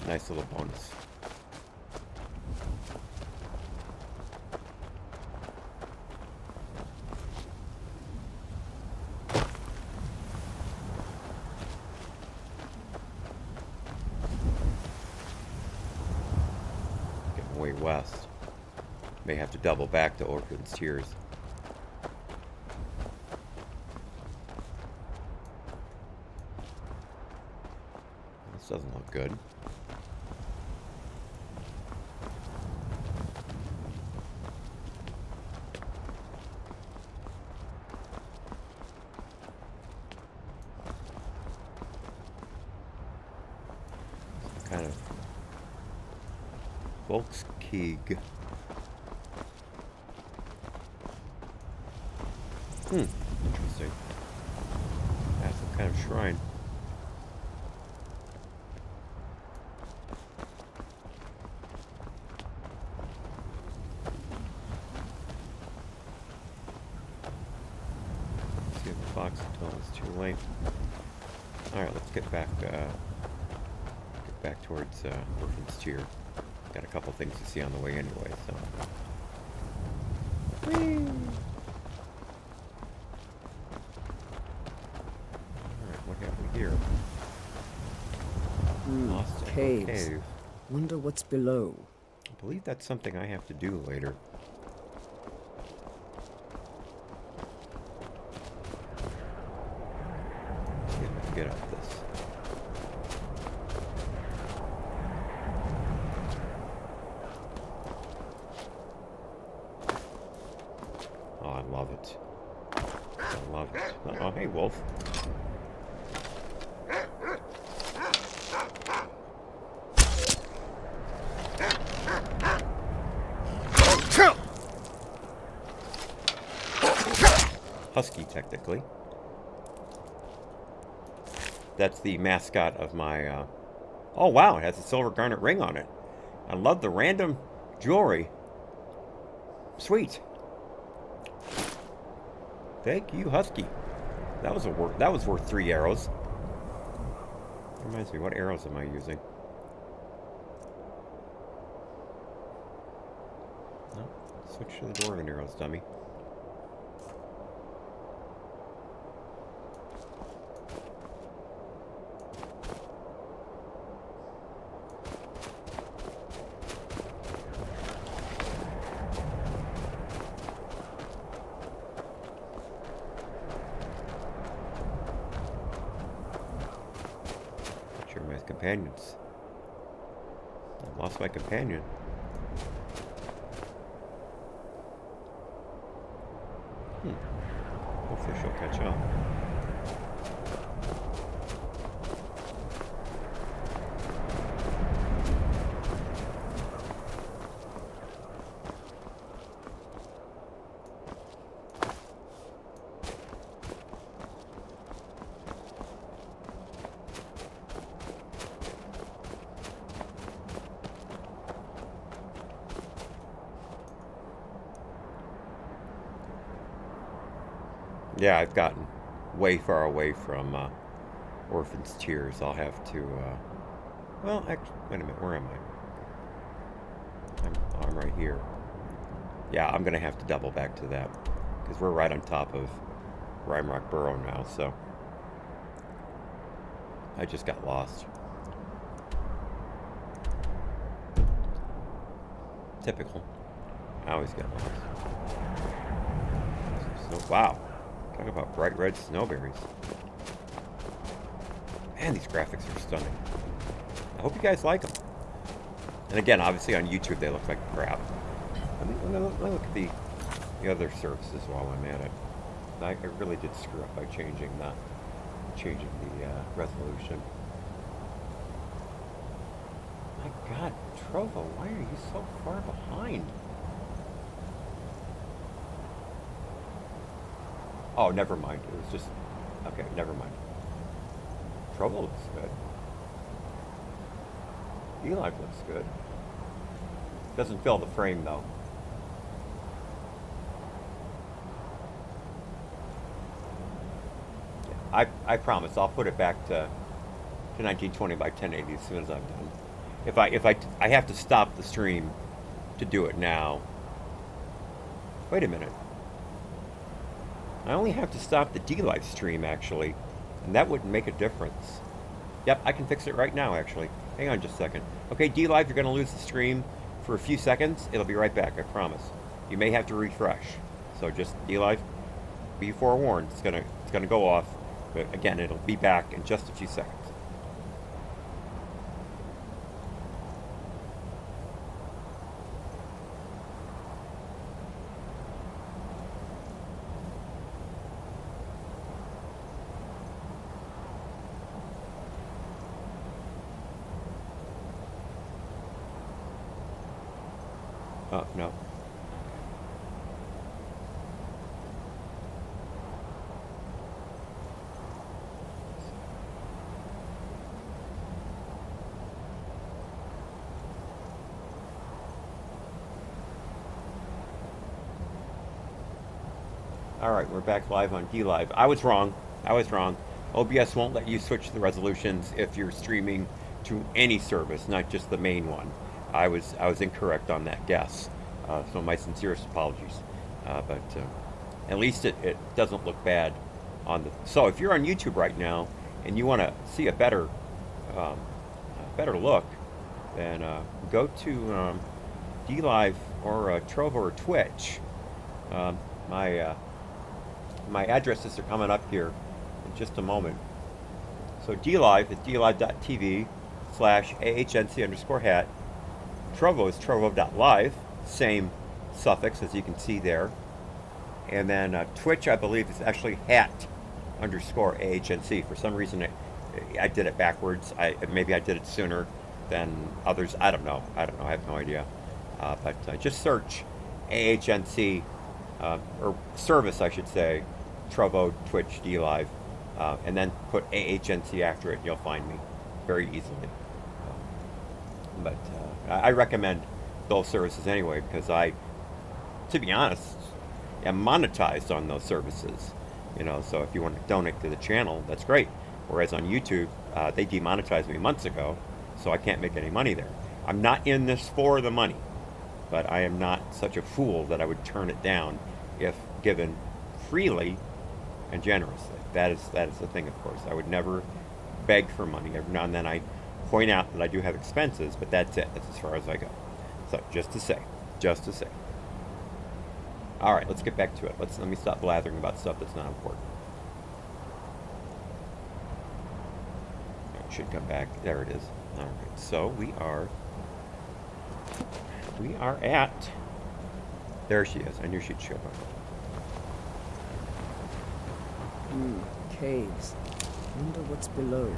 Nice little bonus. Way west. May have to double back to Orphan's Tears. This doesn't look good. Some kind of Volkskeeg. Interesting. That's some kind of shrine. box until it's too late. Alright, let's get back towards Orphan's Tier. Got a couple things to see on the way anyway, so. Whee! Alright, what have we here? Lost Echo Caves. Cave. Wonder what's below. I believe that's something I have to do later. Let's see if I can get up this. Oh, I love it. I love it. Oh, hey, wolf. Husky, technically. That's the mascot of my, Oh, wow, it has a silver garnet ring on it. I love the random jewelry. Sweet. Thank you, Husky. That was worth 3 arrows. Reminds me, what arrows am I using? No, switch to the dwarven arrows, dummy. Companions. I lost my companion. Hopefully she'll catch up. Yeah, I've gotten way far away from Orphan's Tears. I'll have to, well, actually, wait a minute, where am I? I'm right here. Yeah, I'm going to have to double back to that, because we're right on top of Rimrock Burrow now, so I just got lost. Typical. I always get lost. So, wow. Talk about bright red snowberries. Man, these graphics are stunning. I hope you guys like them. And again, obviously on YouTube they look like crap. Let me look at the other surfaces while I'm at it. I really did screw up by changing the resolution. My God, Trovo, why are you so far behind? Oh, never mind. It was just... Okay, never mind. Trovo looks good. E-Live looks good. Doesn't fill the frame, though. Yeah, I promise I'll put it back to 1920 by 1080 as soon as I'm done. If I have to stop the stream to do it now. Wait a minute. I only have to stop the D-Live stream, actually, and that wouldn't make a difference. Yep, I can fix it right now, actually. Hang on just a second. Okay, D-Live, you're going to lose the stream for a few seconds. It'll be right back, I promise. You may have to refresh. So just, D-Live, be forewarned. It's gonna go off, but again, it'll be back in just a few seconds. Oh, no. Alright, we're back live on D-Live. I was wrong. OBS won't let you switch the resolutions if you're streaming to any service, not just the main one. I was incorrect on that guess. So my sincerest apologies. But at least it doesn't look bad on the... So if you're on YouTube right now and you want to see a better look, then go to D-Live or Trovo or Twitch. My addresses are coming up here in just a moment. So D-Live is dlive.tv/AHNC_hat. Trovo is trovo.live, same suffix as you can see there. And then Twitch, I believe, is actually hat_AHNC. For some reason, I did it backwards. Maybe I did it sooner than others. I don't know. I have no idea. But just search AHNC, or service, I should say, Trovo, Twitch, D-Live, and then put AHNC after it, and you'll find me very easily. But I recommend those services anyway, because to be honest, am monetized on those services. So if you want to donate to the channel, that's great. Whereas on YouTube, they demonetized me months ago, so I can't make any money there. I'm not in this for the money, but I am not such a fool that I would turn it down if given freely and generously. That is the thing, of course. I would never beg for money. Every now and then I point out that I do have expenses, but that's it. That's as far as I go. So just to say. All right, let's get back to it. Let me stop blathering about stuff that's not important. It should come back. There it is. All right. So we are at. There she is. I knew she'd show up. Caves. Wonder what's below.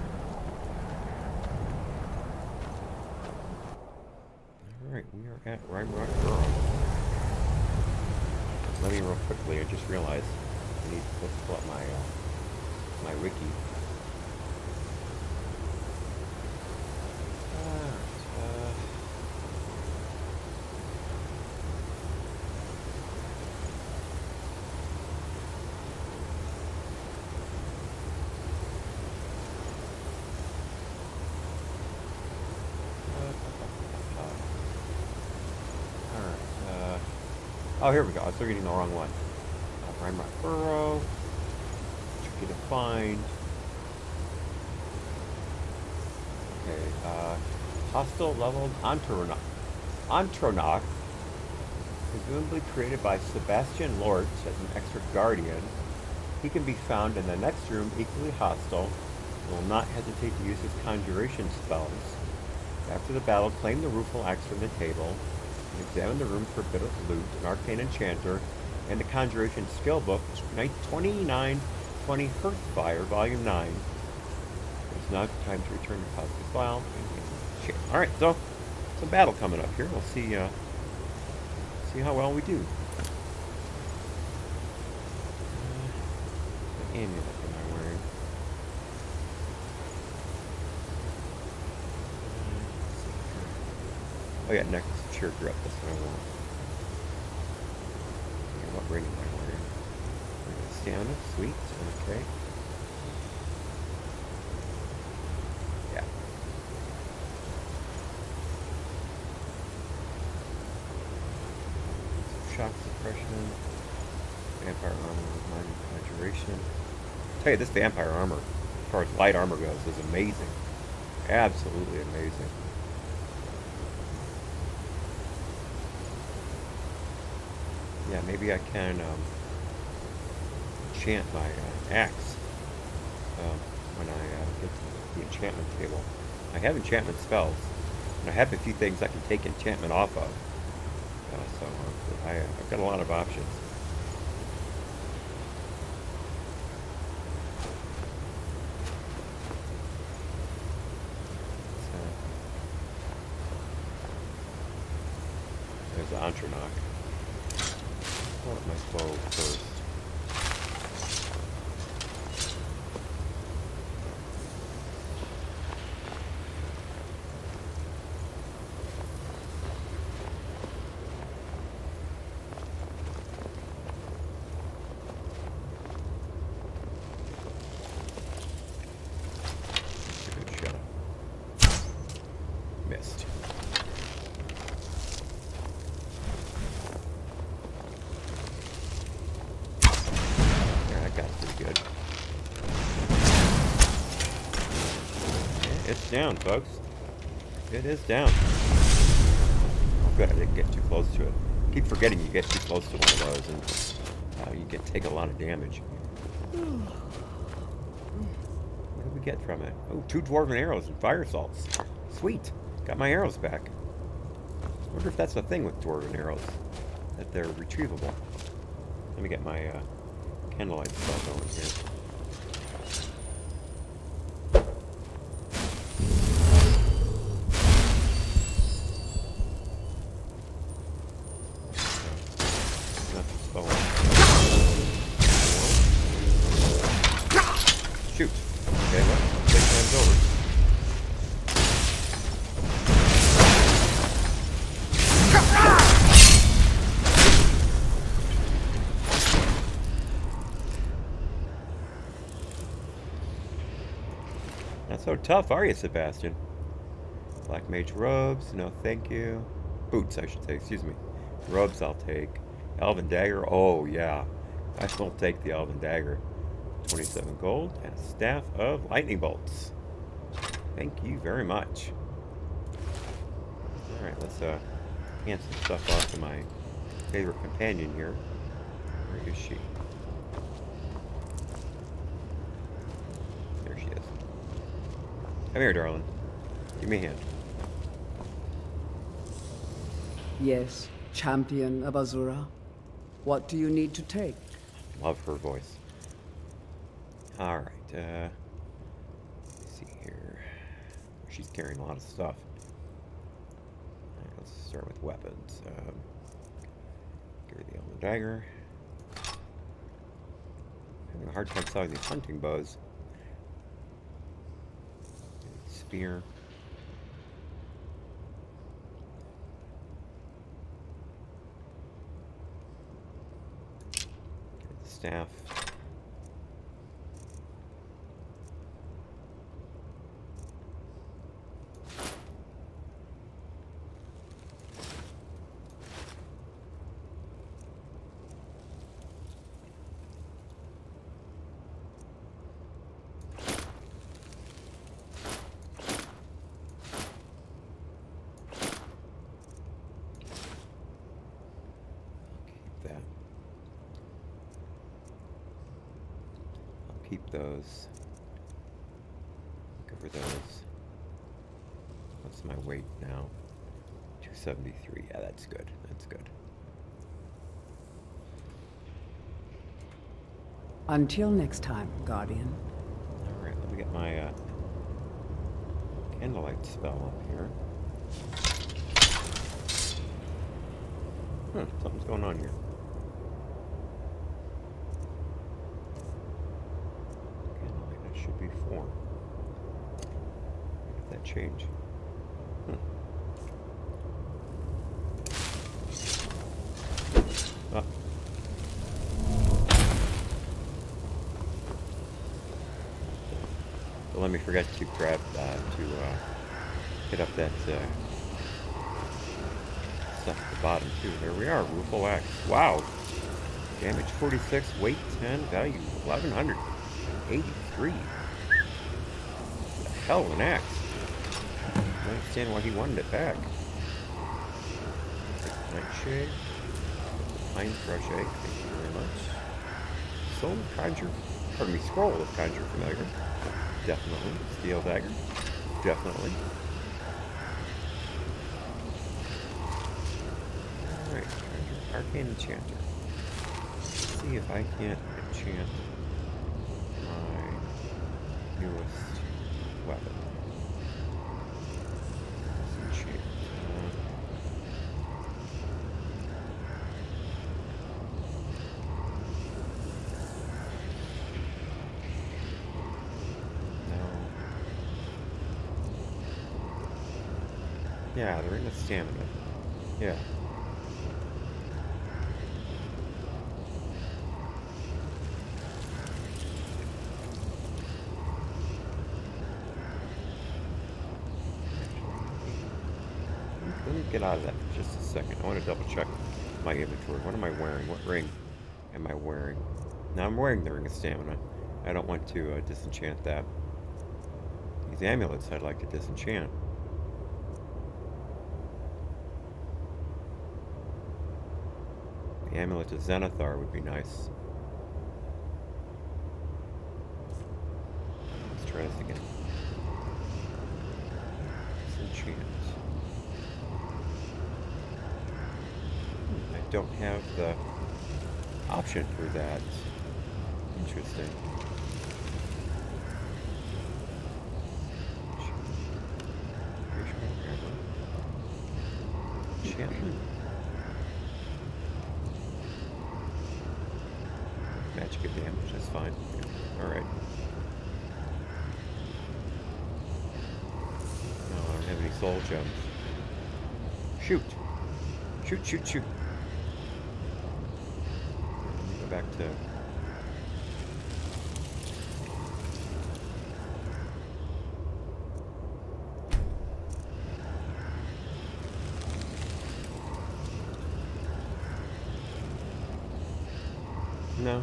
All right, we are at Rime Rock Burrow. Let me real quickly. I just realized I need to pull up my wiki. Oh, here we go. I was reading the wrong one. Rime Rock Burrow. Tricky to find. Okay. Hostile leveled Antronach. Presumably created by Sebastian Lortz as an extra guardian. He can be found in the next room, equally hostile. Will not hesitate to use his conjuration spells. After the battle, claim the rueful axe from the table. Examine the room for a bit of loot, an arcane enchanter, and the conjuration skill book, 2920 Hearthfire, Volume 9. It's now time to return to Cosmic File. Alright, so some battle coming up here. We'll see how well we do. What amulet am I wearing? Oh yeah, next. Cheer grip, that's what I want. Okay, what ring am I wearing? Stamina, sweet, okay. Yeah. Shock suppression, vampire armor, minor conjuration. I'll tell you, this vampire armor, as far as light armor goes, is amazing. Absolutely amazing. Yeah, maybe I can enchant my axe when I get to the enchantment table. I have enchantment spells, and I have a few things I can take enchantment off of. So I've got a lot of options. There's the Antronach. Pull up my bow first. It's down, folks. It is down. Oh, good, I didn't get too close to it. Keep forgetting you get too close to one of those, and you can take a lot of damage. What did we get from it? Oh, 2 dwarven arrows and fire salts. Sweet. Got my arrows back. I wonder if that's the thing with dwarven arrows, that they're retrievable. Let me get my candlelight spell going here. Shoot. Okay, well, 6 times over. Not so tough, are you, Sebastian? Black Mage robes, no thank you. Boots, I should say, excuse me. Robes I'll take. Elven Dagger, oh yeah. I will take the Elven Dagger. 27 gold and a staff of lightning bolts. Thank you very much. Alright, let's hand some stuff off to my favorite companion here. Where is she? There she is. Come here, darling. Give me a hand. Yes, champion of Azura. What do you need to take? Love her voice. Alright, let's see here. She's carrying a lot of stuff. Alright, let's start with weapons. Give her the Elven Dagger. Having a hard time selling these hunting bows. Spear. Give her the staff. Keep those. Cover those. What's my weight now? 273. Yeah, that's good. That's good. Until next time, Guardian. Alright, let me get my candlelight spell up here. Something's going on here. Should be 4. If that change. Oh. So let me forget to grab hit up that stuff at the bottom too. There we are, Rueful Axe. Wow. Damage 46, weight 10, value 1183. Hell of an axe. I don't understand why he wanted it back. Nightshade. Pine Crush Egg, thank you very much. Soul of Conjure. Pardon me, Scroll of Conjure Familiar. Definitely. Steel Dagger. Definitely. Alright, Conjure. Arcane Enchanter. Let's see if I can't enchant my newest weapon. Disenchant. No. Yeah, they're in the stamina. Yeah. Let me get out of that for just a second. I want to double check my inventory. What am I wearing? What ring am I wearing? Now I'm wearing the Ring of Stamina. I don't want to disenchant that. These amulets I'd like to disenchant. The amulet of Zenithar would be nice. Let's try this again. Disenchant. I don't have the option for that. Interesting. Enchantment. Magic advantage, that's fine. Alright. No, I don't have any soul gems. Shoot! Shoot, shoot, shoot! Let me go back to... No,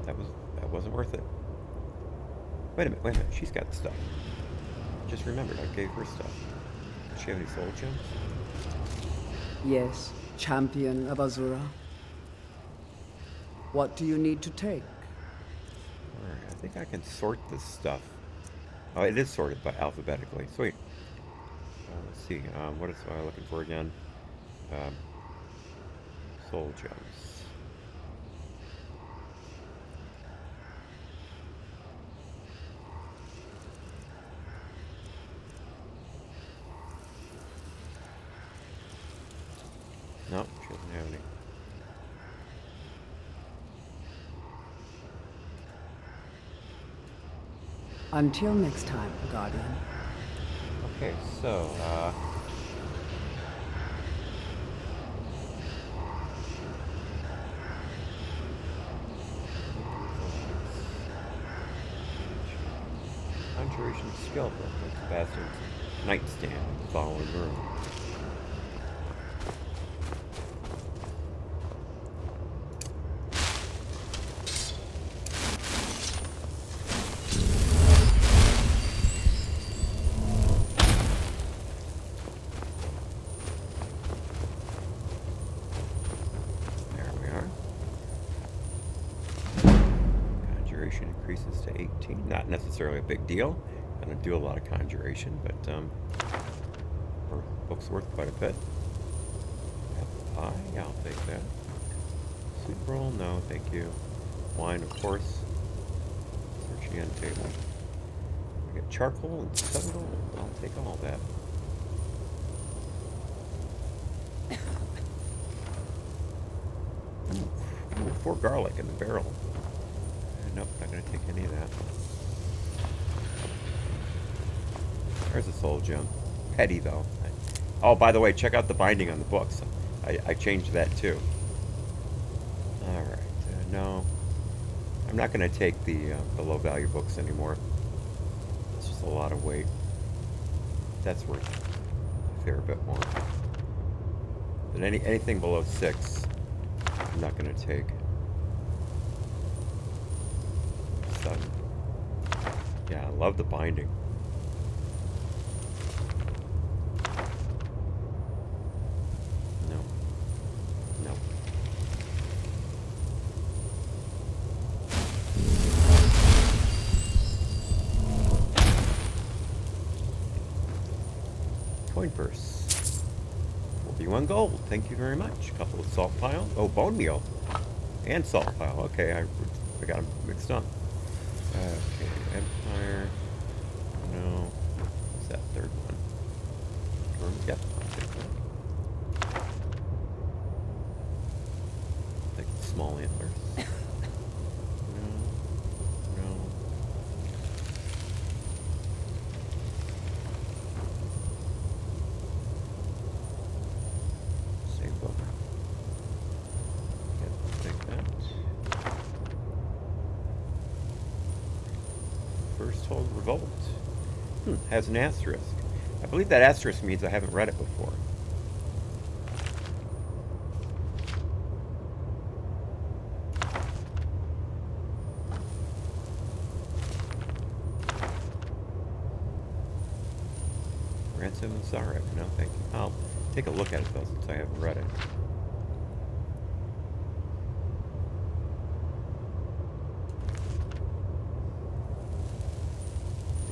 that wasn't worth it. Wait a minute, she's got stuff. Just remembered, I gave her stuff. Does she have any soul gems? Yes, champion of Azura. What do you need to take? Alright, I think I can sort this stuff. Oh, it is sorted by alphabetically. Sweet. Let's see, what is I looking for again? Soul gems. No, she doesn't have any. Until next time, Guardian. Okay, so, Conjuration skill book with Sebastian's nightstand in the following room. Increases to 18. Not necessarily a big deal. I don't do a lot of conjuration, but book's worth quite a bit. Apple pie, yeah, I'll take that. Soup roll, no, thank you. Wine, of course. Search the end table. We got charcoal and 7 gold. I'll take all that. Ooh, 4 garlic in the barrel. Nope, not going to take any of that. There's a soul gem. Petty, though. Oh, by the way, check out the binding on the books. I changed that, too. Alright. No. I'm not going to take the low-value books anymore. It's just a lot of weight. That's worth a fair bit more. But anything below 6, I'm not going to take. 7. Yeah, I love the binding. No. No. Coin purse. 41 gold. Thank you very much. A couple of salt piles. Oh, bone meal. And salt pile. Okay, I got them mixed up. Okay, Empire. No. What's that third one? Yep, I'll take that. Take the small antlers. No. Save book. Yep, I'll take that. First Hold Revolt. Has an asterisk. I believe that asterisk means I haven't read it before. Ransom Zarek. No, thank you. I'll take a look at it, though, since I haven't read it.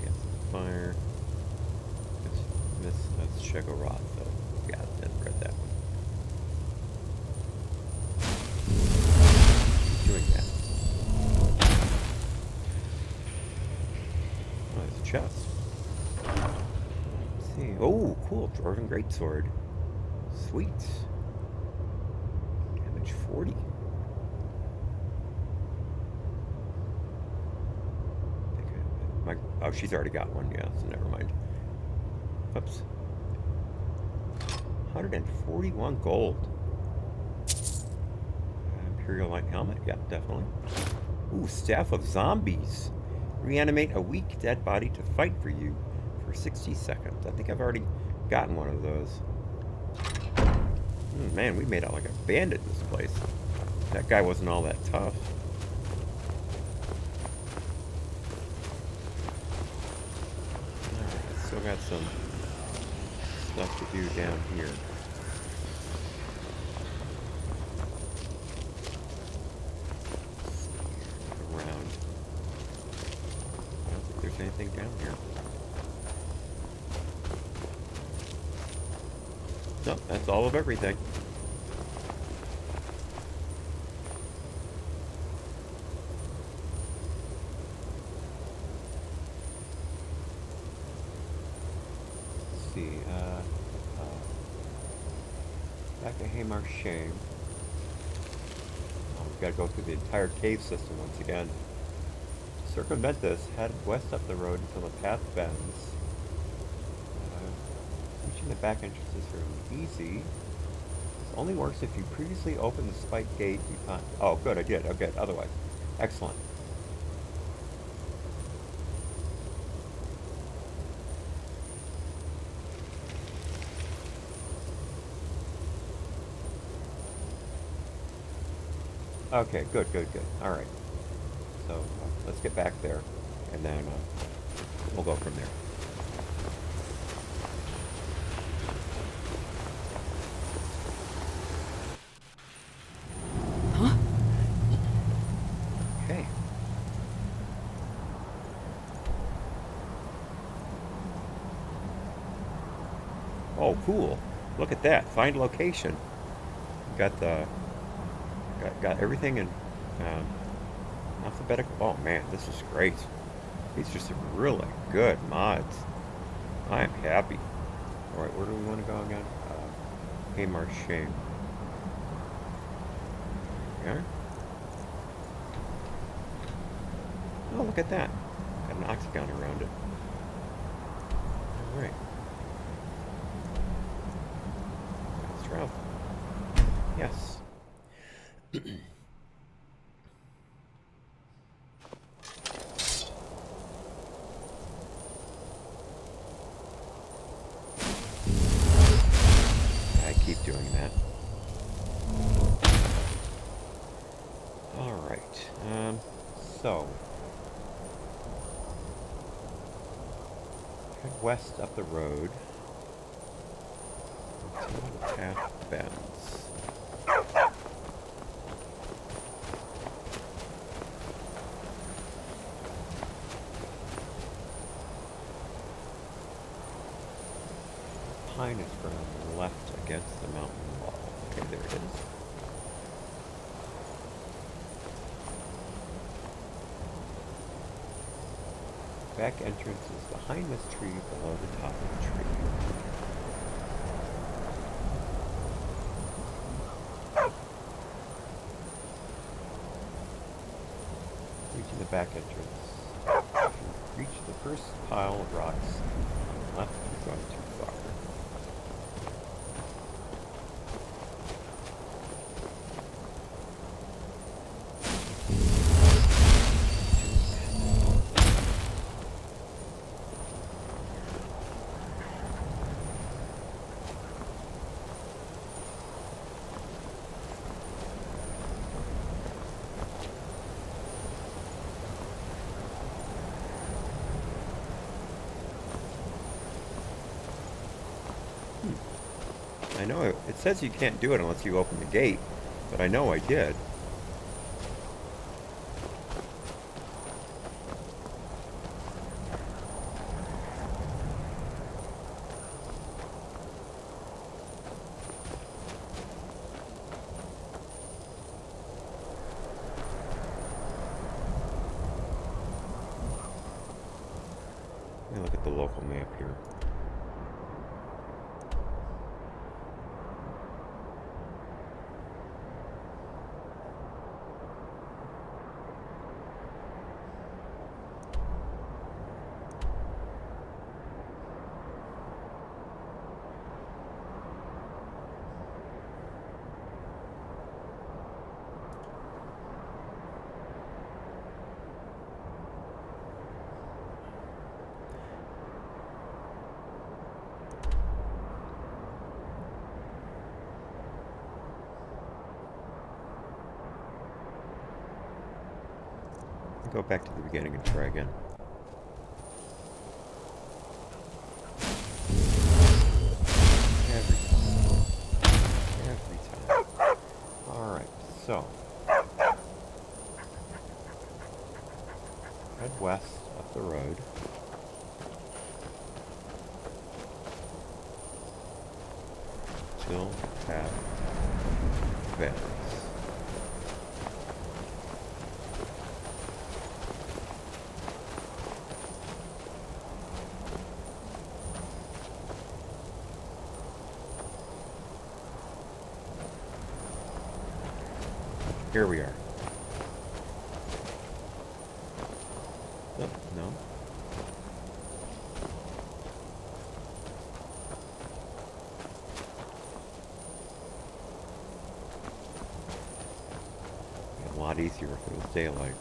Dance of Fire. That's Shegorath, though. Yeah, I didn't read that one. Doing that. Oh, there's a chest. Let's see. Oh, cool. Dwarven Greatsword. Sweet. Damage 40. Oh, she's already got one, yeah, so never mind. Oops. 141 gold. Imperial Light Helmet, yeah, definitely. Ooh, Staff of Zombies. Reanimate a weak dead body to fight for you for 60 seconds. I think I've already gotten one of those. Man, we made out like a bandit in this place. That guy wasn't all that tough. Alright, still got some stuff to do down here. Around. I don't think there's anything down here. Nope, that's all of everything. Let's see, back to Hamar's Shame. Oh, we've got to go through the entire cave system once again. To circumvent this, head west up the road until the path bends. Reaching the back entrance is fairly easy. This only works if you previously opened the spike gate you find. Oh, good, I did. Oh, good. Otherwise, excellent. Okay, good. All right. So let's get back there, and then we'll go from there. Okay. Oh, cool. Look at that. Find location. Got the got everything in alphabetical. Oh man, this is great. These are some really good mods. I am happy. Alright, where do we want to go again? Hamar's Shame. Okay. Oh, look at that. Got an octagon around it. Alright. Let's travel. Yes. I keep doing that. Alright, so head west up the road until the path bends. Pine is ground left against the mountain wall. Okay, there it is. Back entrance is behind this tree, below the top of the tree. Reaching the back entrance, you reach the first pile of rocks on the left. You're going too far. know it says you can't do it unless you open the gate, but I know I did. Let me look at the local map here. Go back to the beginning and try again. Every time. Alright, so. Head west up the road. Till past Venice. Here we are. Oh, no. A lot easier if it was daylight.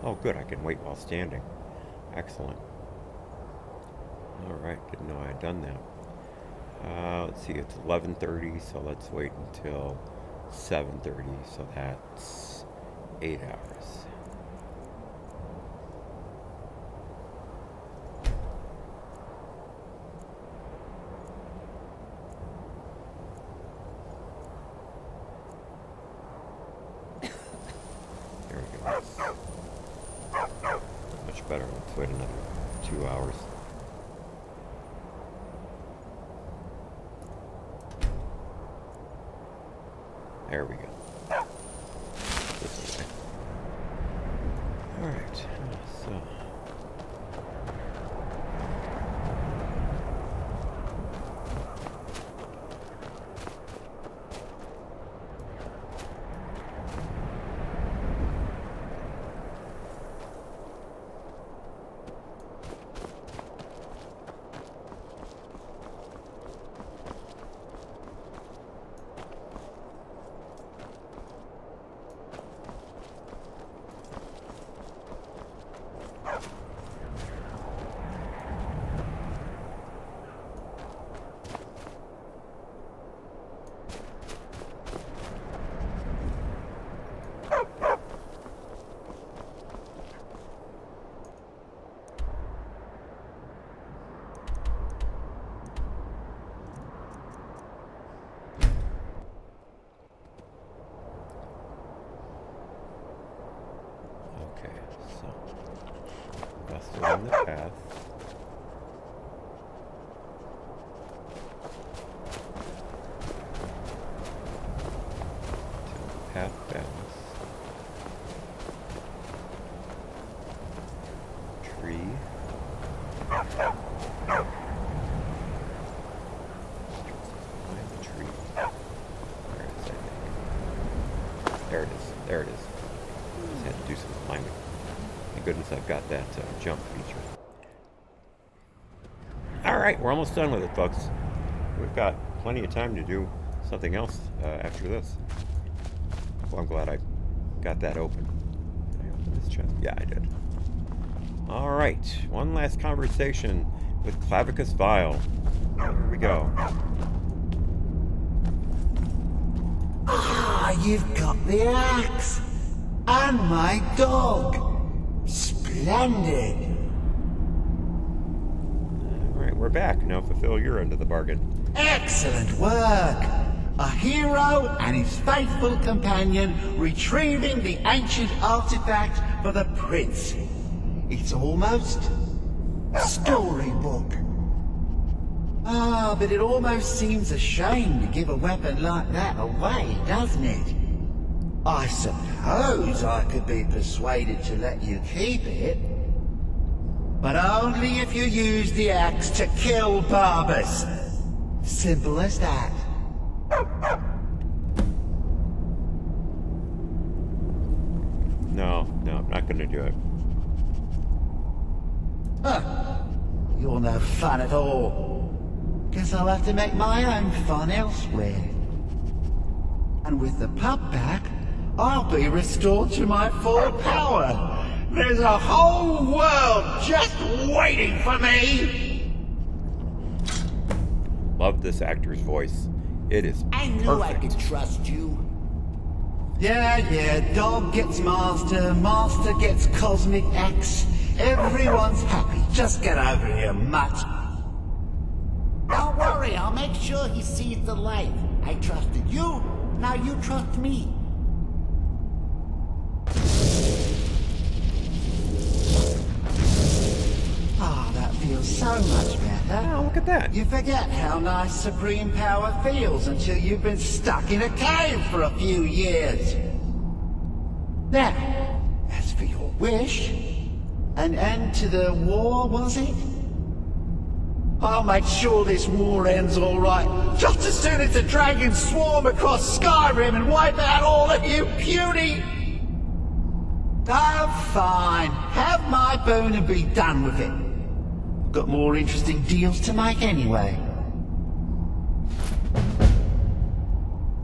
Oh, good. I can wait while standing. Excellent. Alright, didn't know I had done that. Let's see, it's 11:30, so let's wait until 7:30, so that's 8 hours. There we go. Much better. Let's wait another 2 hours. There we go. This way. Alright, so. Along the path. Till the path bends. Tree. Behind the tree. There it is, I think. There it is. Just had to do some climbing. Thank goodness I've got that jump feature. Alright, we're almost done with it, folks. We've got plenty of time to do something else after this. Well, I'm glad I got that open. Did I open this chest? Yeah, I did. Alright, one last conversation with Clavicus Vile. Here we go. Ah, you've got the axe! And my dog! Splendid! Alright, we're back. Now fulfill your end of the bargain. Excellent work! A hero and his faithful companion retrieving the ancient artifact for the prince. It's almost a storybook. Ah, but it almost seems a shame to give a weapon like that away, doesn't it? I suppose I could be persuaded to let you keep it. But only if you use the axe to kill Barbus. Simple as that. No, I'm not gonna do it. Huh. You're no fun at all. Guess I'll have to make my own fun elsewhere. And with the pup back, I'll be restored to my full power. There's a whole world just waiting for me! Love this actor's voice. It is I knew perfect. I could trust you. Yeah, dog gets master, master gets cosmic axe. Everyone's happy. Just get over here, mutt. Don't worry, I'll make sure he sees the light. I trusted you, now you trust me. Ah, that feels so much better. Oh, look at that. You forget how nice supreme power feels until you've been stuck in a cave for a few years. Now, as for your wish, an end to the war, was it? I'll make sure this war ends all right, just as soon as the dragons swarm across Skyrim and wipe out all of you puny... Oh, fine. Have my boon and be done with it. I've got more interesting deals to make anyway.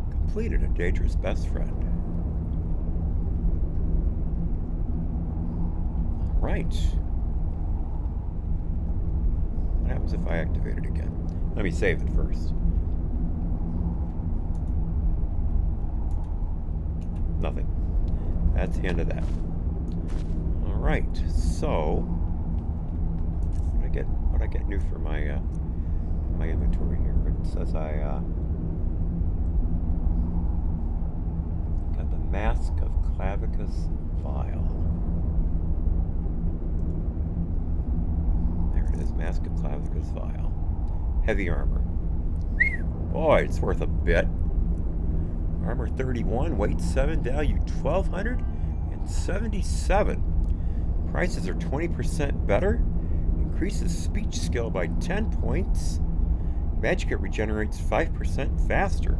Completed a dangerous best friend. Right. What happens if I activate it again? Let me save it first. Nothing. That's the end of that. Alright, so what I get new for my my inventory here? It says I got the Mask of Clavicus vial. There it is, Mask of Clavicus vial. Heavy armor. Boy, it's worth a bit. Armor 31, weight 7, value 1,277. Prices are 20% better. Increases speech skill by 10 points. Magic it regenerates 5% faster.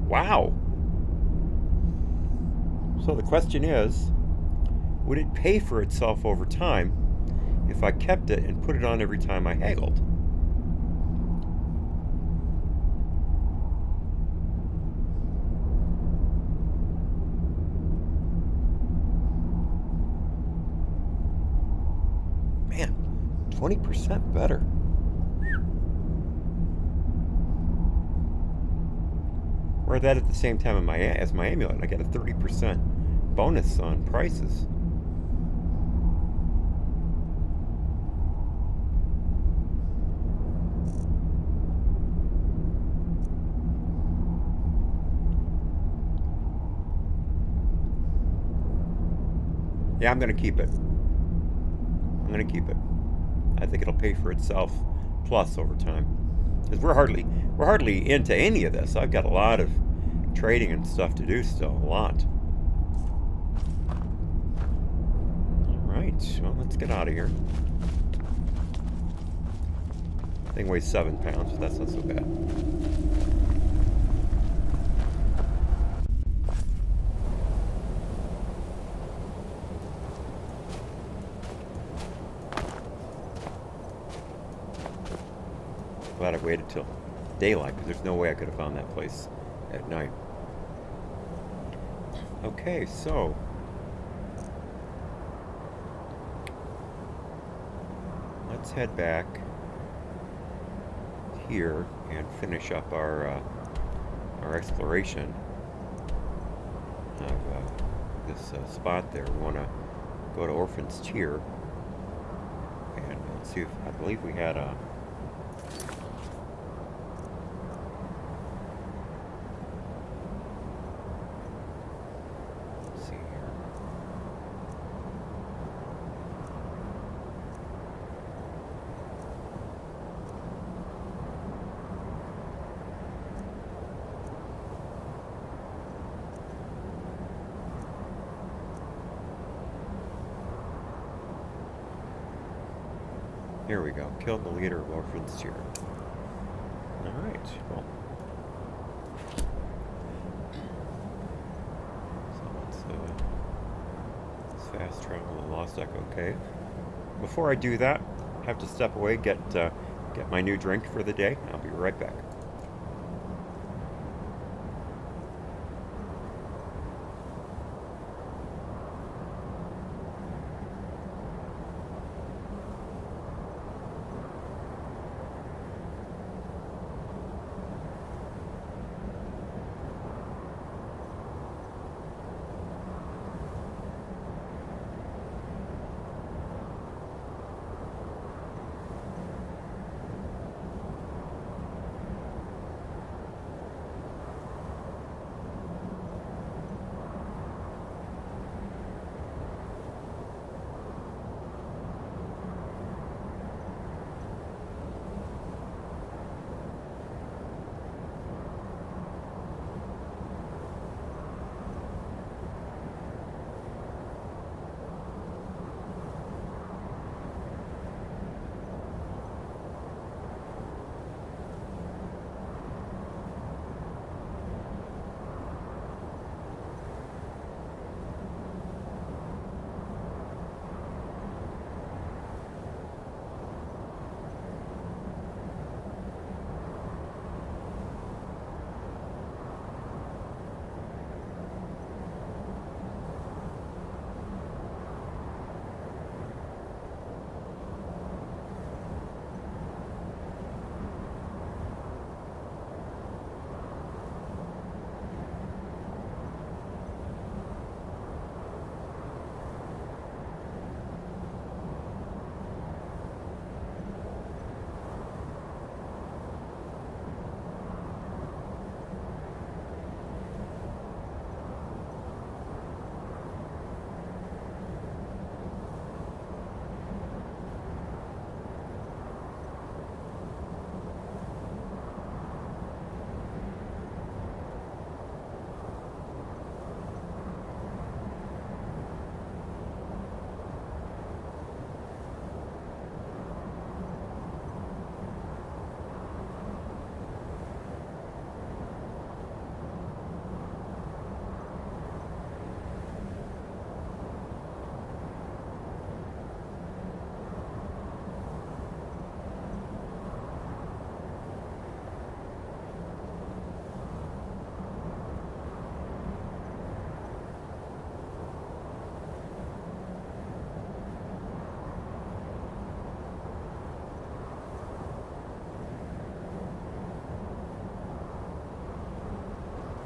Wow. So the question is, would it pay for itself over time if I kept it and put it on every time I haggled? Man, 20% better. Or that at the same time as my amulet, I get a 30% bonus on prices. Yeah, I'm gonna keep it. I'm gonna keep it. I think it'll pay for itself plus over time. Because we're hardly into any of this. I've got a lot of trading and stuff to do still. A lot. Alright, well, let's get out of here. Thing weighs 7 pounds, but that's not so bad. Glad I waited till daylight, because there's no way I could have found that place at night. Okay, so let's head back here and finish up our exploration of this spot there. We want to go to Orphan's Tier and see if I believe we had a Here we go. Killed the leader of Orphan's Cheer. Alright, well. So let's fast travel to Lost Echo Cave. Before I do that, I have to step away, get my new drink for the day. I'll be right back.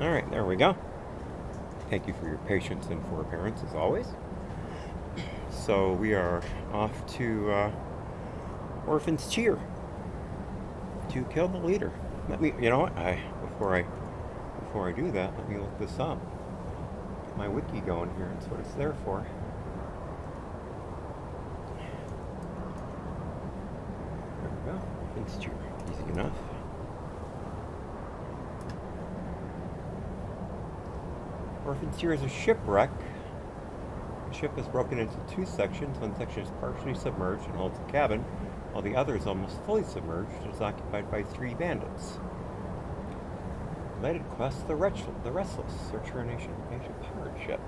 Alright, there we go. Thank you for your patience and forbearance, as always. So we are off to Orphan's Cheer to kill the leader. Let me, you know what? Before I do that, let me look this up. Get my wiki going here. That's what it's there for. There we go. Orphan's Cheer. Easy enough. Orphan's Cheer is a shipwreck. The ship is broken into two sections. One section is partially submerged and holds a cabin, while the other is almost fully submerged and is occupied by 3 bandits. Related quest: the Restless. Search for an ancient pirate ship.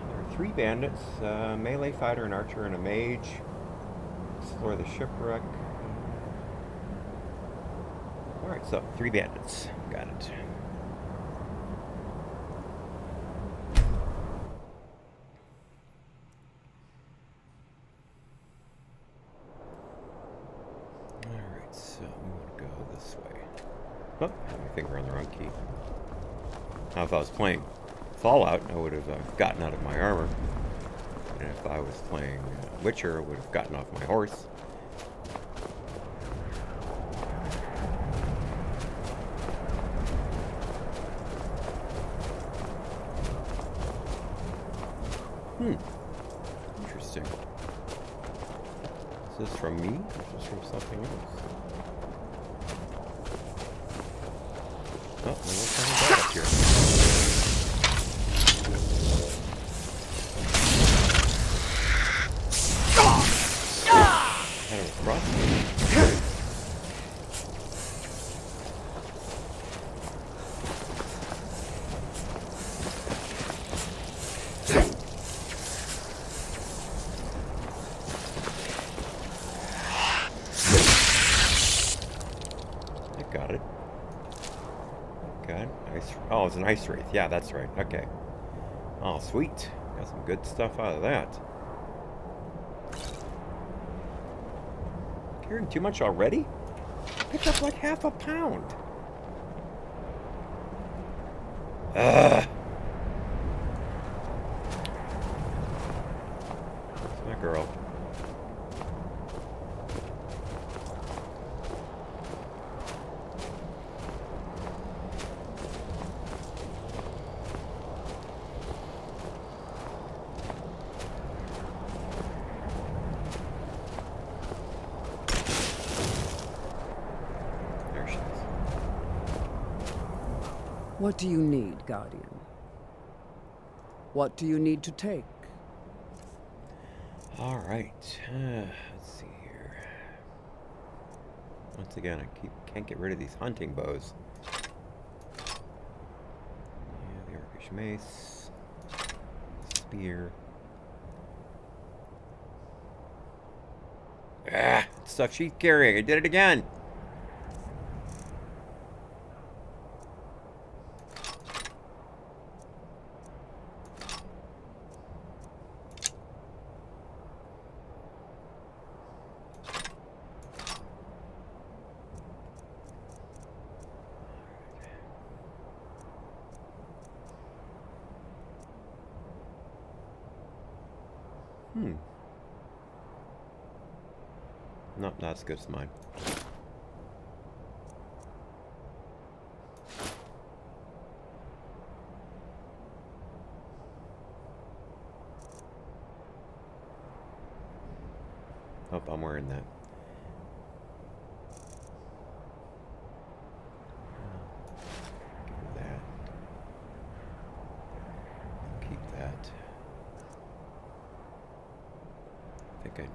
There are 3 bandits, a melee fighter, an archer, and a mage. Explore the shipwreck. Alright, so 3 bandits. Got it. Alright, so we want to go this way. Oh, I had my finger on the wrong key. Now, if I was playing Fallout, I would have gotten out of my armor. And if I was playing Witcher, I would have gotten off my horse. Interesting. Is this from me or is this from something else? Oh, well, what's that up here? Okay. Ice. Oh, it's an ice wraith. Yeah, that's right. Okay. Oh, sweet. Got some good stuff out of that. Carrying too much already? Picked up like half a pound. Ugh. It's my girl. What do you need, Guardian? What do you need to take? All right. Let's see here. Once again, I can't get rid of these hunting bows. Yeah, the Orcish mace, spear. Ah, stuff she's carrying. I did it again. No, not as good as mine. Oh, I'm wearing that. Give her that. Keep that. I think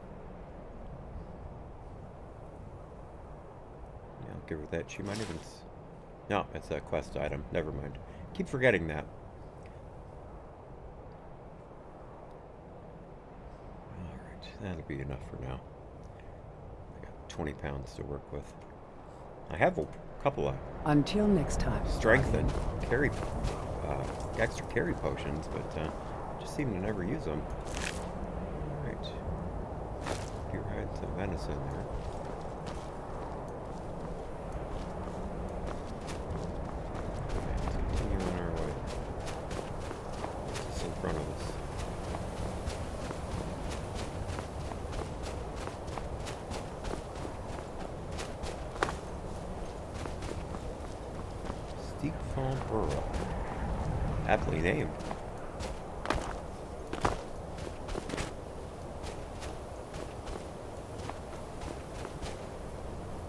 I'll give her that. She might even... No, it's a quest item. Never mind. Keep forgetting that. Alright, that'll be enough for now. I got 20 pounds to work with. I have a couple of... Until next time. Strength and carry... extra carry potions, but I just seem to never use them. Alright. Deer hides and venison there. Aptly named.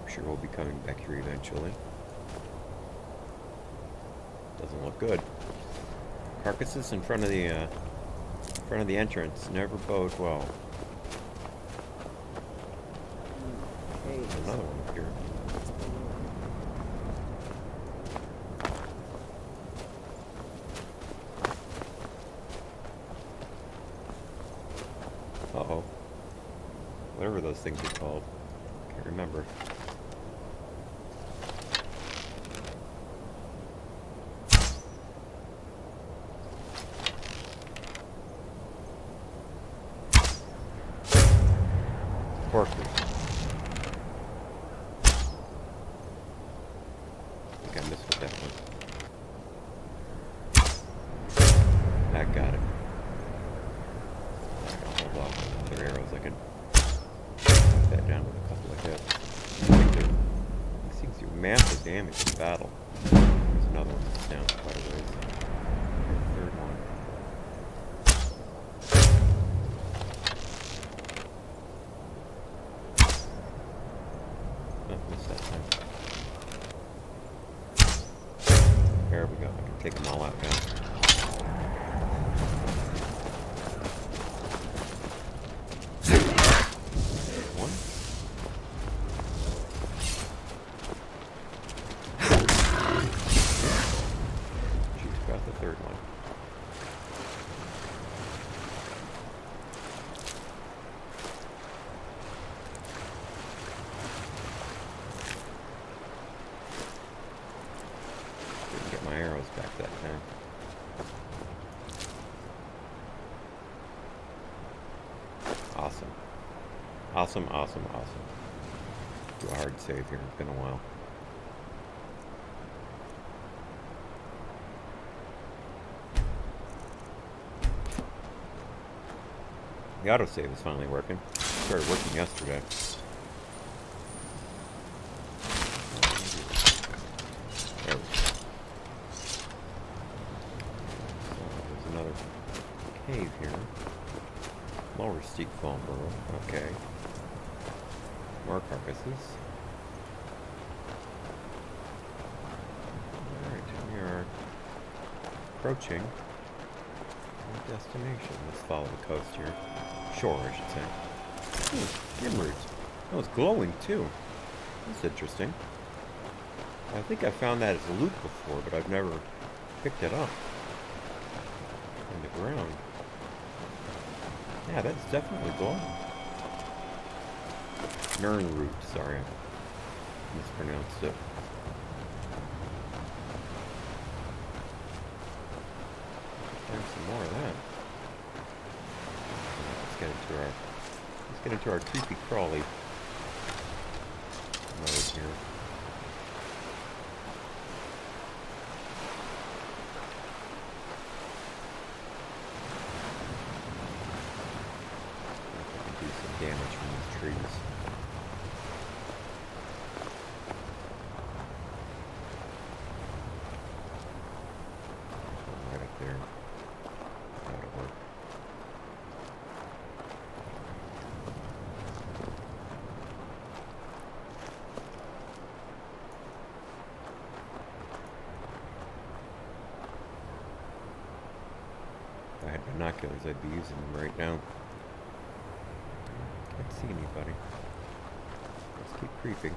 I'm sure we'll be coming back here eventually. Doesn't look good. Carcasses in front of the entrance never bode well. There's another one here. Uh-oh. Whatever those things are called. Can't remember. Porkers. I think I missed with that one. I got it. Hold off their arrows. I can knock that down with a couple of hits. These things do massive damage in battle. There's another one that's down quite a ways. Third one. Oh, missed that time. There we go. I can take them all out now. my arrows back that time. Awesome. Awesome, awesome, awesome. Do a hard save here. It's been a while. The autosave is finally working. Started working yesterday. There we go. So there's another cave here. Lower steep fall burrow. Okay. More carcasses. Alright, we are approaching our destination. Let's follow the coast here. Shore, I should say. Ooh, emerald. Oh, it's glowing too. That's interesting. I think I found that as a loot before, but I've never picked it up on the ground. Yeah, that's definitely glowing. Nern root, sorry. I mispronounced it. Find some more of that. Let's get into our creepy crawly mode here. I can do some damage from these trees. Right up there. That'll work. If I had binoculars, I'd be using them right now. Can't see anybody. Let's keep creeping.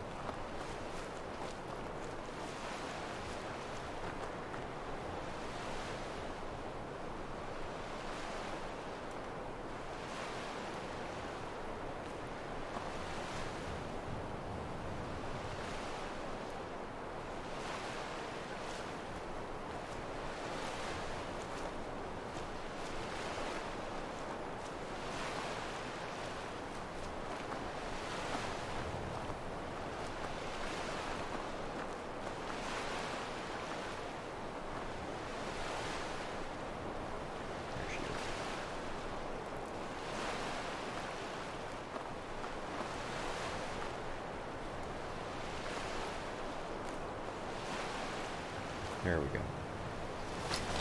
There we go.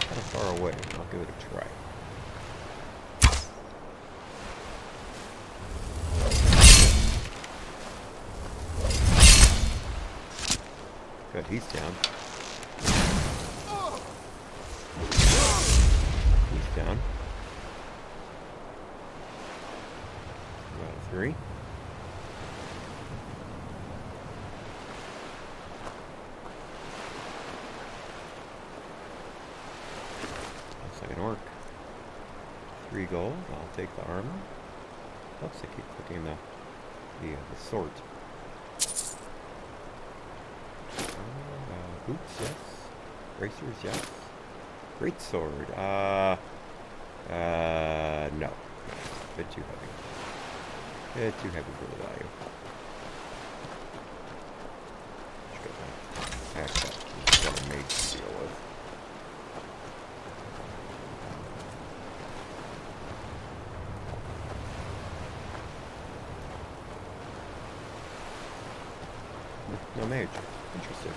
Kind of far away. I'll give it a try. Good, he's down. He's down. 2 out of 3. Second orc. 3 gold. I'll take the armor. Oops, I keep clicking the sword. Boots, yes. Bracers, yes. Great sword. No. Bit too heavy. Bit too heavy for the value. Just got my pack up. Just got a mage to deal with. No mage. Interesting.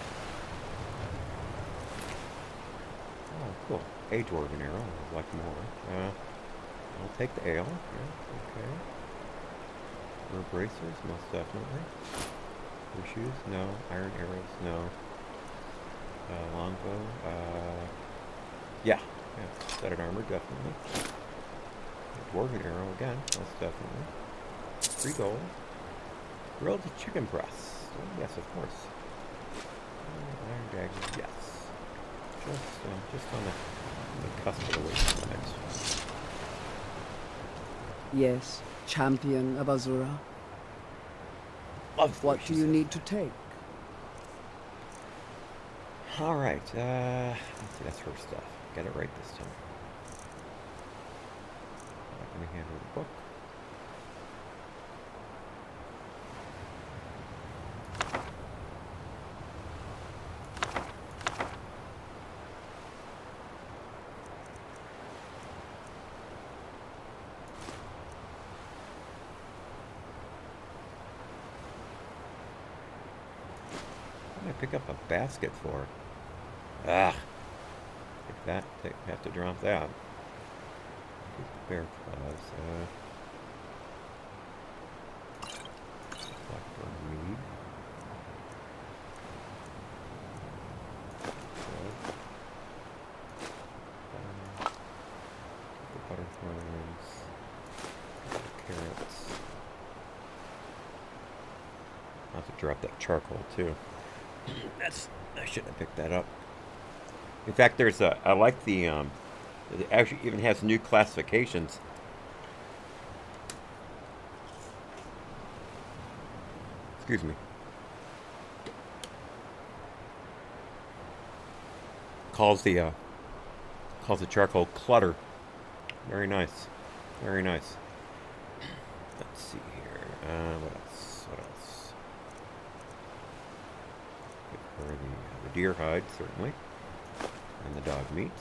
Oh, cool. A dwarven arrow. I'd like more. I'll take the ale. Yeah, okay. More bracers, most definitely. Horseshoes? No. Iron arrows? No. Longbow? Yeah. Studded armor, definitely. Dwarven arrow again, most definitely. 3 gold. Grilled chicken breasts. Oh, yes, of course. Iron dagger, yes. Just on the cusp of the waste next. Yes, champion of Azura. What do you need to take? Alright, let's see, that's her stuff. Get it right this time. I'm gonna hand her the book. Pick up a basket for. Ah, take that. Have to drop that. Bear claws. Blackburn mead. The butterflies. Carrots. I'll have to drop that charcoal too. I shouldn't have picked that up. In fact, there's I like the it actually even has new classifications. Excuse me. Calls the charcoal clutter. Very nice. Very nice. Let's see here. What else? What else? For the deer hide, certainly, and the dog meat,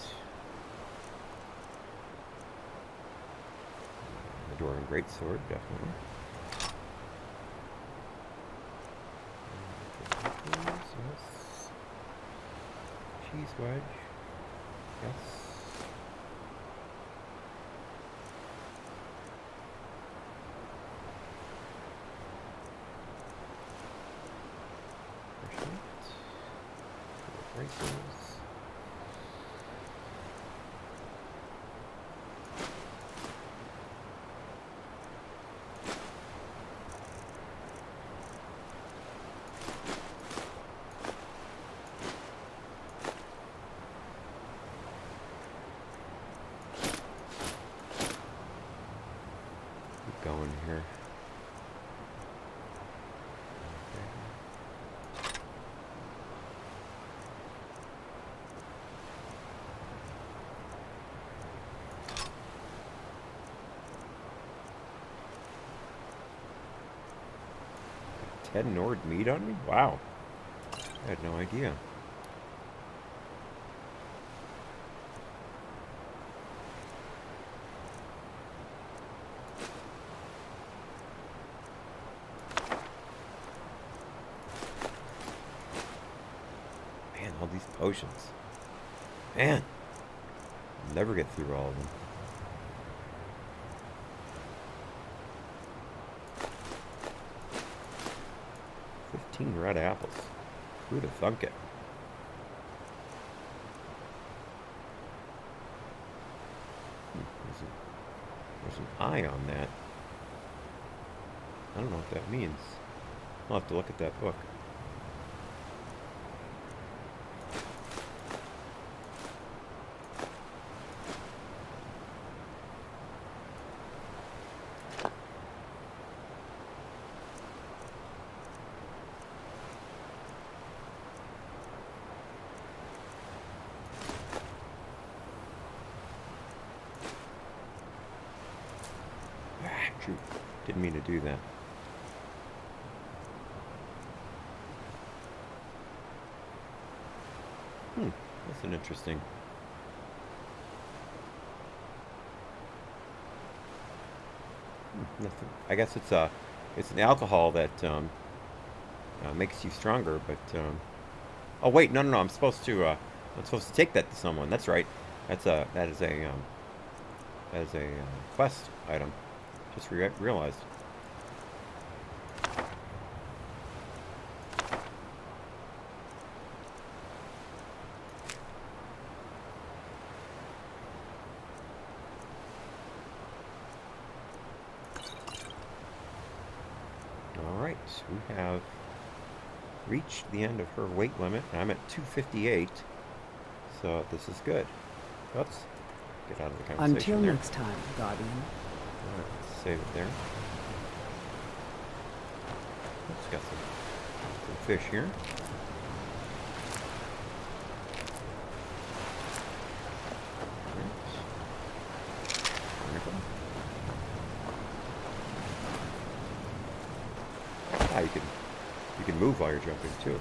the dwarven greatsword, definitely. Yes. Cheese wedge, yes. Braces. Keep going here. Ted Nord meat on me? Wow. I had no idea. Man, all these potions. Man. I'll never get through all of them. 15 red apples. Who'd have thunk it? There's an eye on that. I don't know what that means. I'll have to look at that book. Shoot, didn't mean to do that. That's an interesting. Nothing. I guess it's an alcohol that makes you stronger, but oh wait, no, I'm supposed to take that to someone. That's right. That is a quest item. Just realized. Alright, we have reached the end of her weight limit. I'm at 258, so this is good. Let's get out of the conversation. Until next time, Guardian. Alright, let's save it there. Let's got some fish here. move while you're jumping too.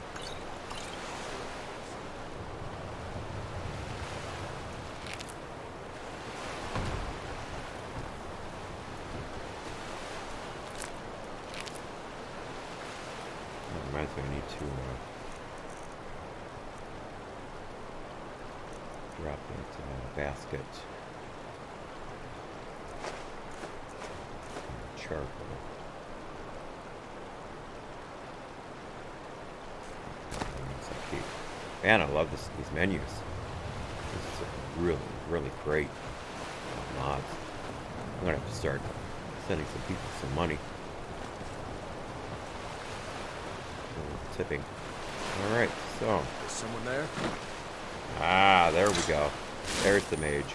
That reminds me, I need to drop that basket. Charcoal. Man, I love these menus. This is a really, really great mods. I'm gonna have to start sending some people some money. Tipping. Alright, so. Is someone there? Ah, there we go. There's the mage.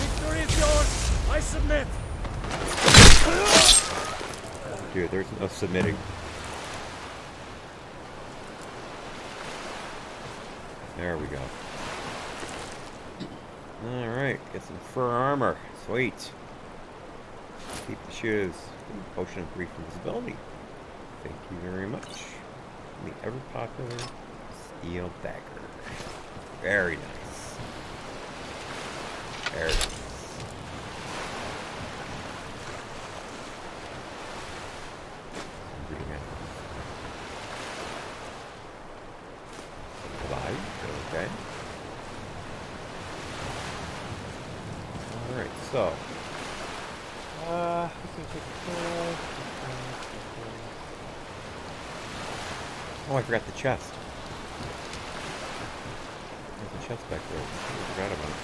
Victory is yours! I submit! Dude, there's no submitting. There we go. Alright, get some fur armor. Sweet. Keep the shoes. Potion of brief invisibility. Thank you very much. And the ever popular steel dagger. Very nice. Very nice. Okay. Alright, so. Oh, I forgot the chest. There's a chest back there. I forgot about it.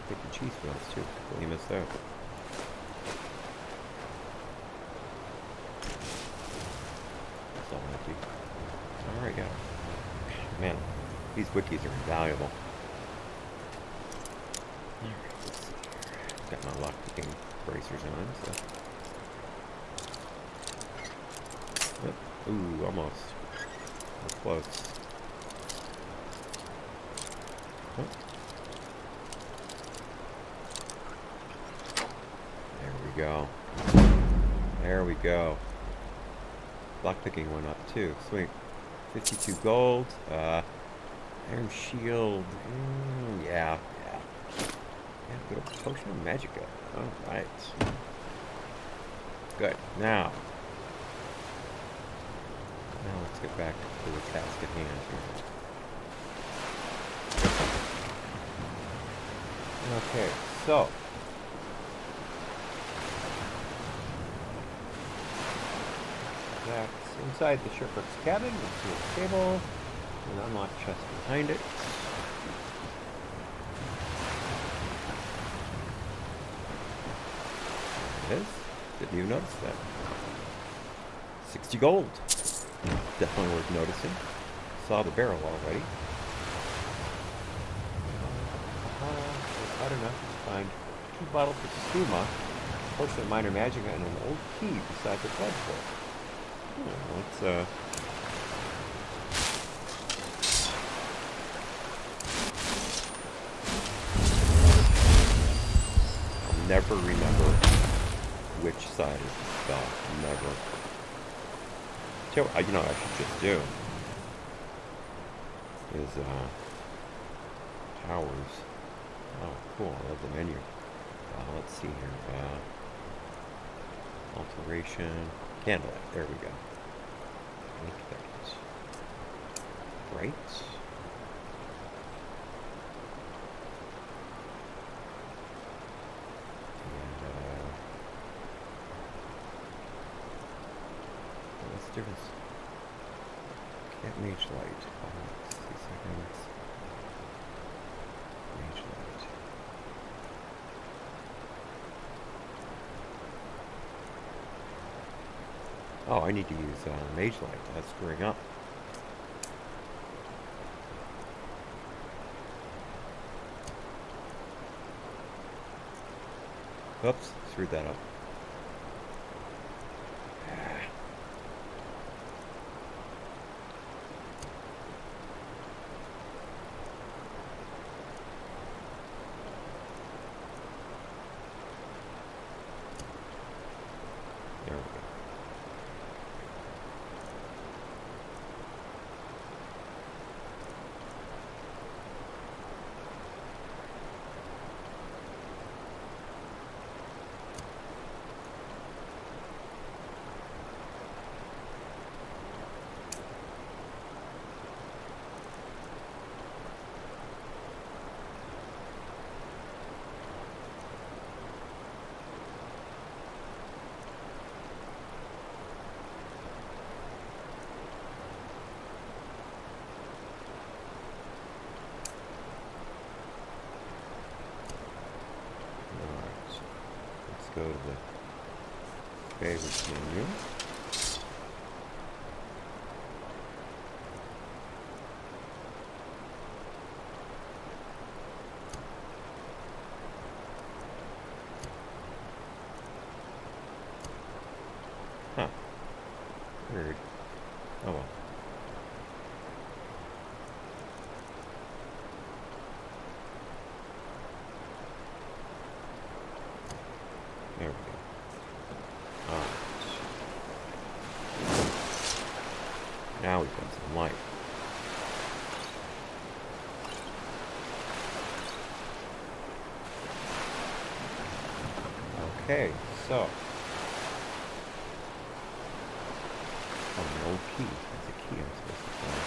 Take the cheese wheels too. Completely missed out. It's all empty. Alright, yeah. Man, these wikis are invaluable. Alright, let's see here. Got my lockpicking bracers on, so. Yep. Ooh, almost. We're close. Oh. There we go. There we go. Lockpicking went up too. Sweet. 52 gold. Iron shield. Yeah. Yeah, good potion of magica. Alright. Good. Now let's get back to the task at hand here. Okay, so. That's inside the shipwreck's cabin. Let's see a table. An unlocked chest behind it. There it is. Didn't even notice that. 60 gold. Definitely worth noticing. Saw the barrel already. Not enough to find 2 bottles of Stuma, a potion of minor magic, and an old key beside the bedpool. Let's I'll never remember which side is the spell. Never. You know what I should just do is towers. Oh, cool! I love the menu. Let's see here. Alteration, candlelight. There we go. Right. What's the difference? Can't mage light. 60 seconds. Mage light. Oh, I need to use mage light. That's screwing up. Oops, screwed that up. go to the favorites menu. Huh. Weird. Oh well. There we go. Alright. Now we've got some light. Okay, so. Oh, an old key. That's a key I'm supposed to find.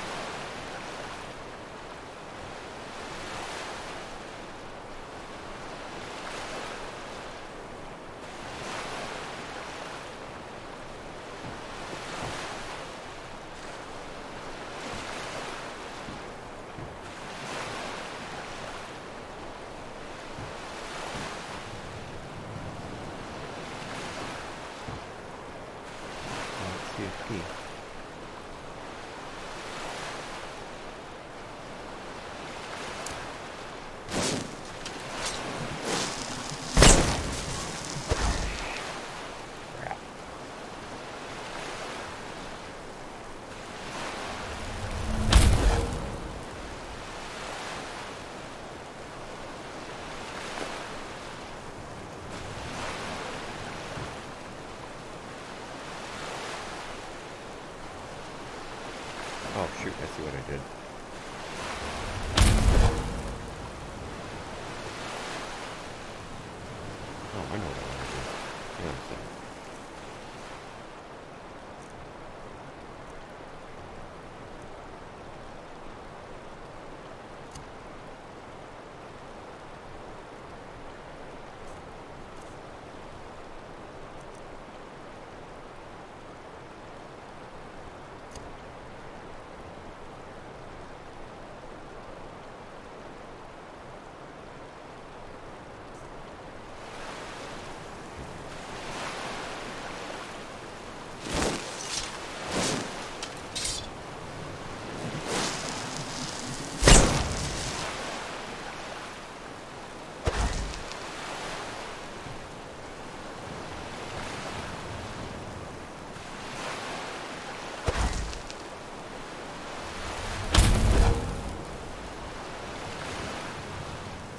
Let's see a key. Oh shoot, I see what I did. Oh, I know what I want to do. Hang on a second.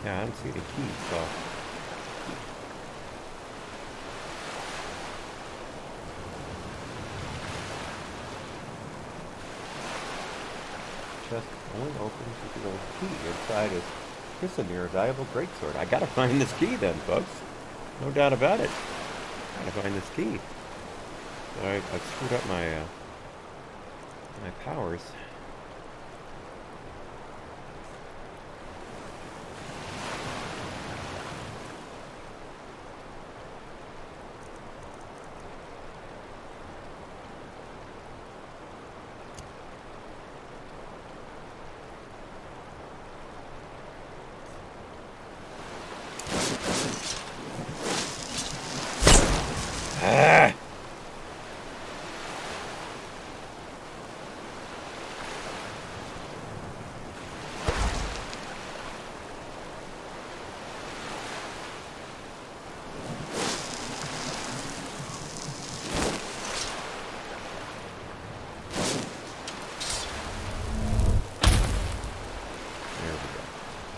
Yeah, I don't see the key, so. Chest only opens with the gold key. Inside is Kissimmee, a valuable greatsword. I gotta find this key then, folks. No doubt about it. Gotta find this key. So I've screwed up my my powers. Ah!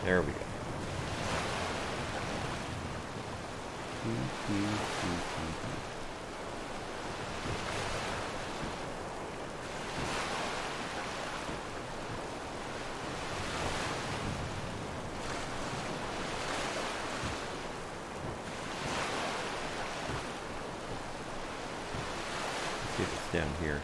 There we go. Let's see if it's down here.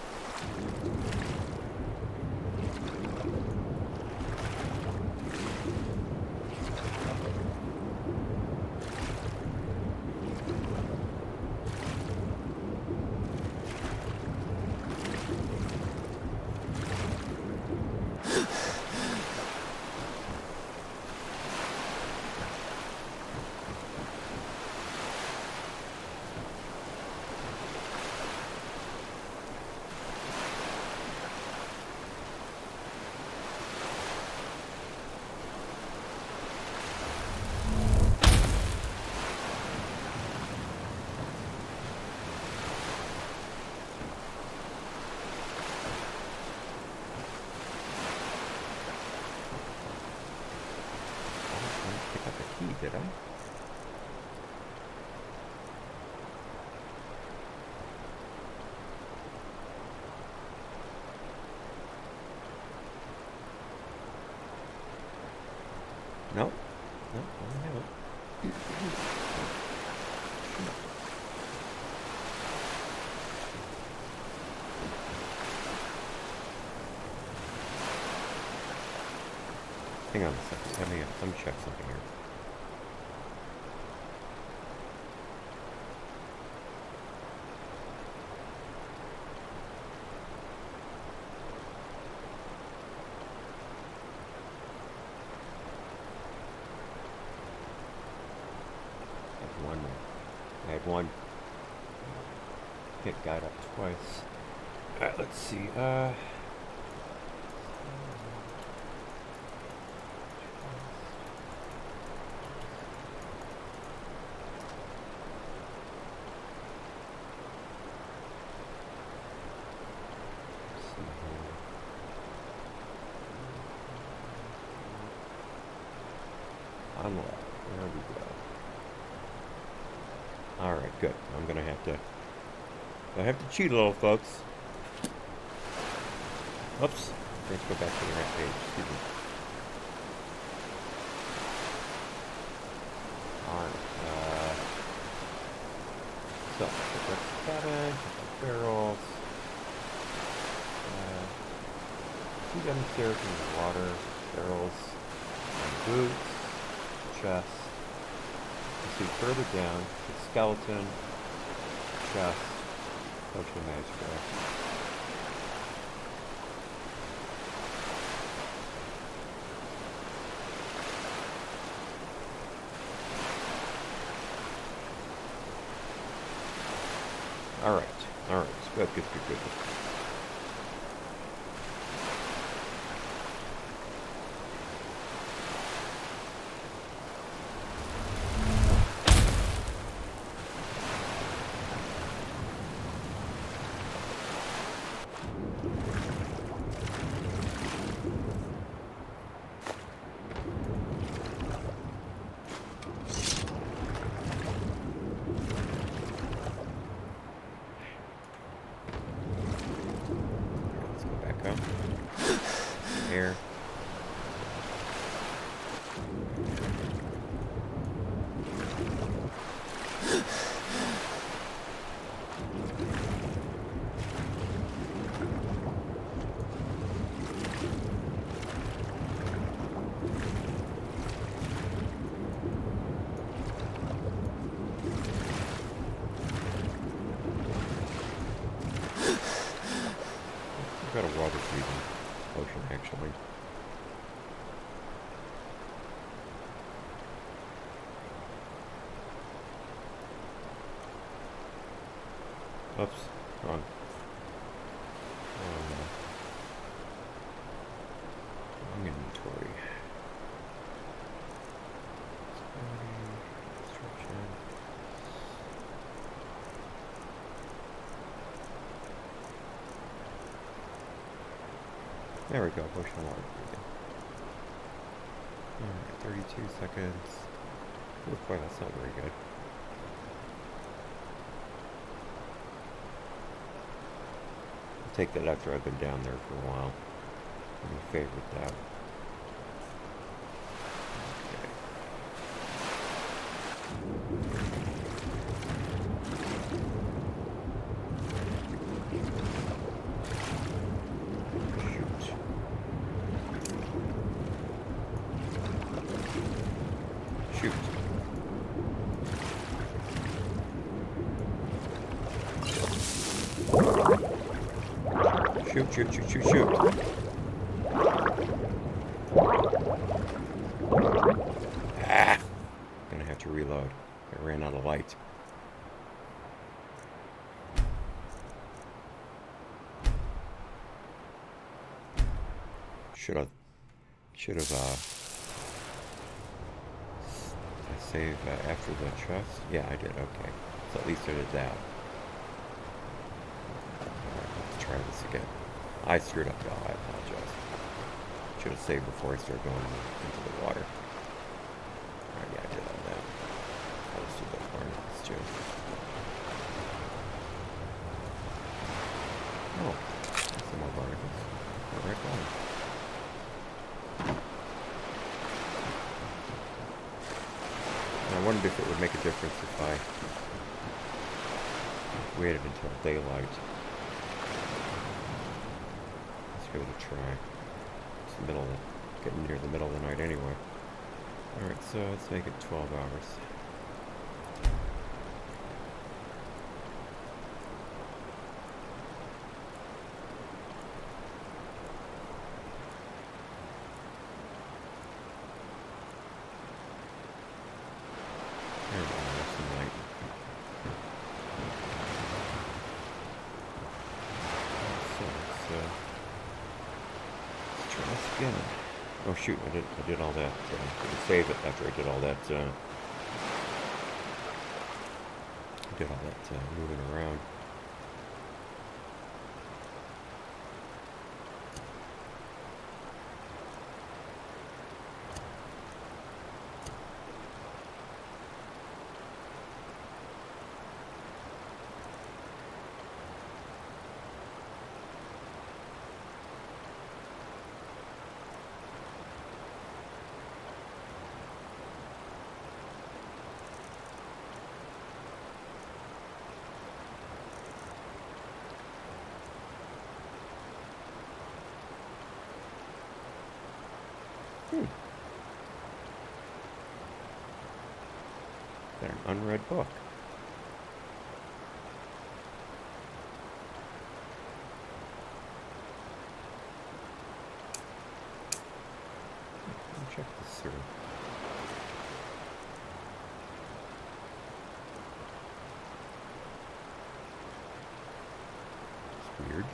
pick up the key, did I? Nope. Nope, I don't have it. Hang on a second. Let me check something here. I had one. Hit guide up twice. Alright, let's see. Unlock. There we go. Alright, good. I'm gonna have to cheat a little, folks. Oops. Let's go back to the right page. Excuse me. Alright, so that's cabin, barrels. Two downstairs in the water, barrels, and boots, chest. You see further down, the skeleton, chest, potion magic. Alright, good. Here. I've got a water breathing potion, actually. Oops, wrong. Wrong inventory. There we go, potion of water breathing. Alright, 32 seconds. Oh boy, that's not very good. I'll take that after I've been down there for a while. Let me favorite that. Shoot. Ah! Gonna have to reload. I ran out of light. Should have save after the chest? Yeah, I did, okay. So at least I did that. Alright, let's try this again. I screwed up, y'all. I apologize. Should have saved before I started going into the water. yeah, I did all that. I'll just do those barnacles too. Oh, some more barnacles. All right, fine. I wondered if it would make a difference if I waited until daylight. Let's give it a try. It's the middle, getting near the middle of the night anyway. Alright, so let's make it 12 hours. There we go, there's some light. So let's try this again. Oh shoot, I did all that. Didn't save it after I did all that. Moving around. Got an unread book. Let me check this through. It's weird.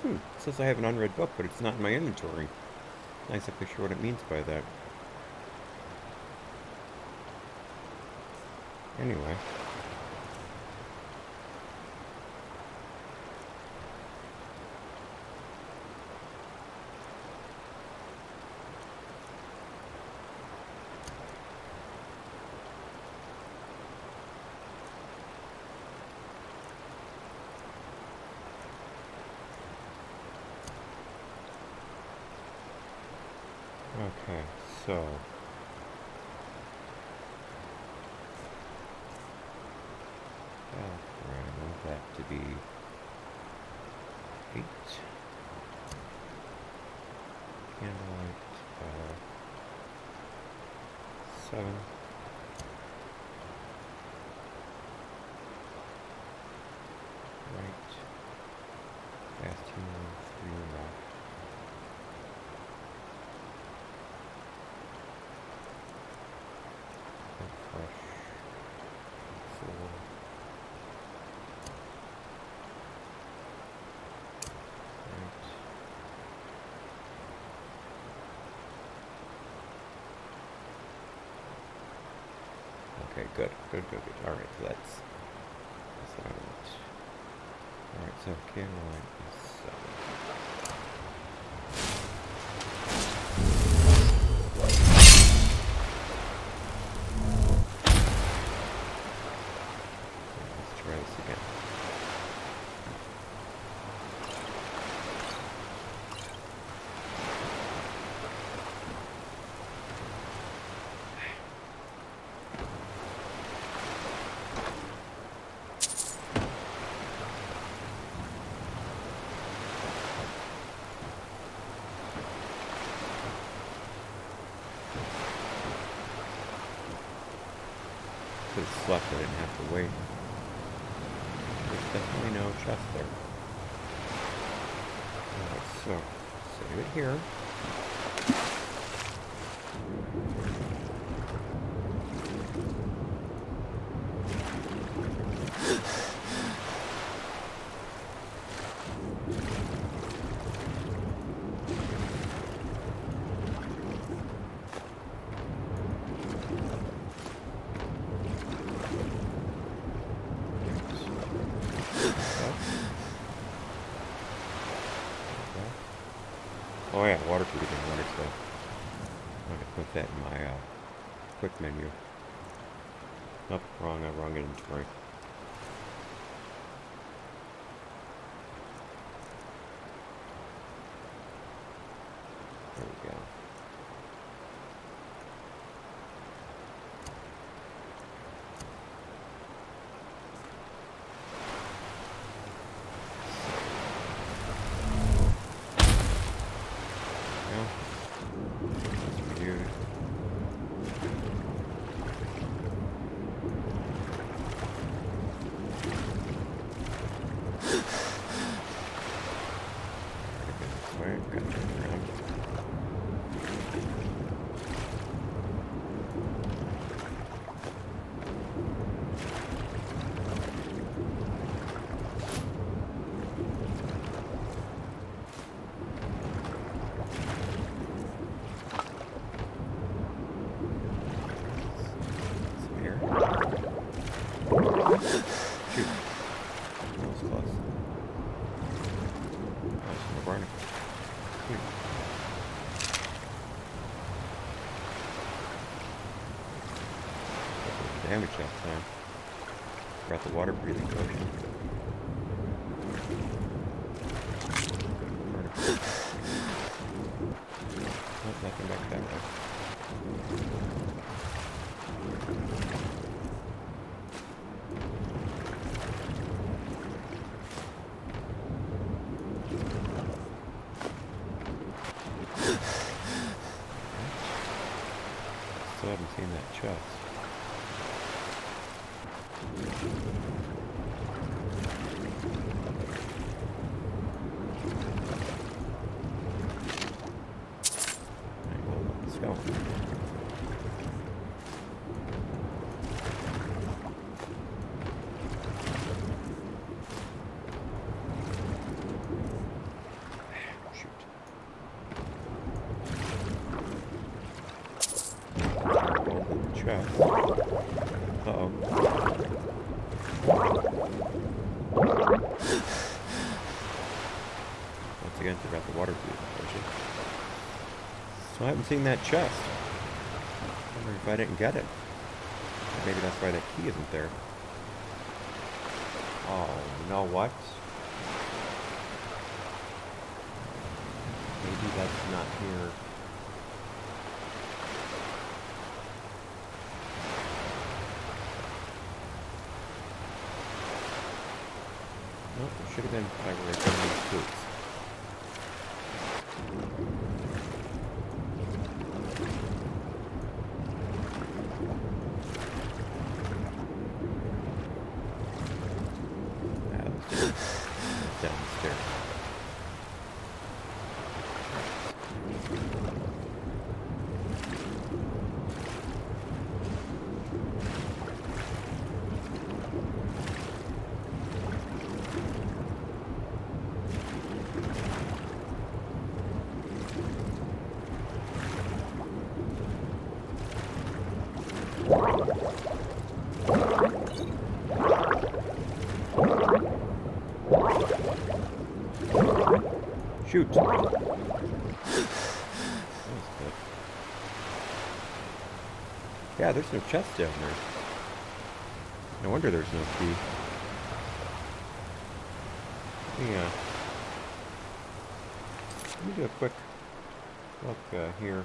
It says I have an unread book, but it's not in my inventory. Not exactly sure what it means by that. Anyway. Okay, so I want that to be 8. Candlelight 7. Right. Fasting 3 left. Okay, good. All right, so that's what I want. All right, so candlelight is 7. Let's try this again. Could have slept, I didn't have to wait. There's definitely no chest there. Alright, so save it here. that in my quick menu. Nope, wrong inventory. There we go. Damage that time. Got the water breathing potion. Oh, nothing back that way. Still haven't seen that chest. Let's go. Chest. Uh-oh. Once again, forgot the water potion. So I haven't seen that chest. I wonder if I didn't get it. Maybe that's why that key isn't there. Oh, you know what? Maybe that's not here. Nope, it should have been by where I found these boots. Downstairs. Shoot. That was good. Yeah, there's no chest down there. No wonder there's no key. Yeah. Let me do a quick look here.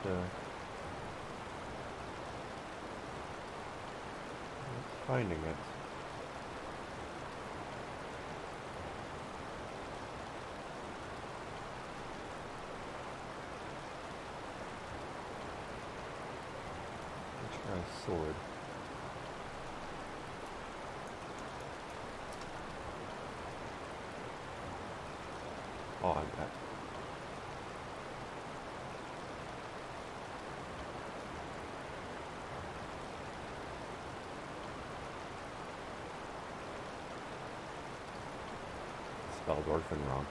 That's finding it. sword. Oh, I'm back. Spelled orphan wrong.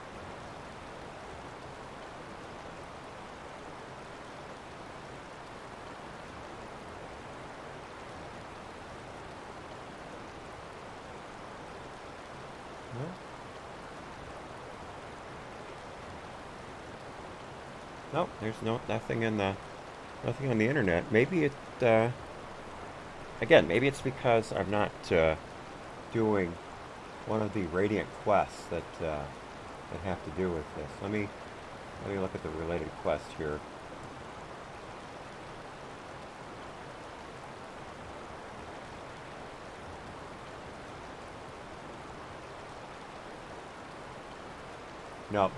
No, there's nothing on the internet. Maybe it again, maybe it's because I'm not doing one of the Radiant quests that have to do with this. Let me look at the related quest here. No,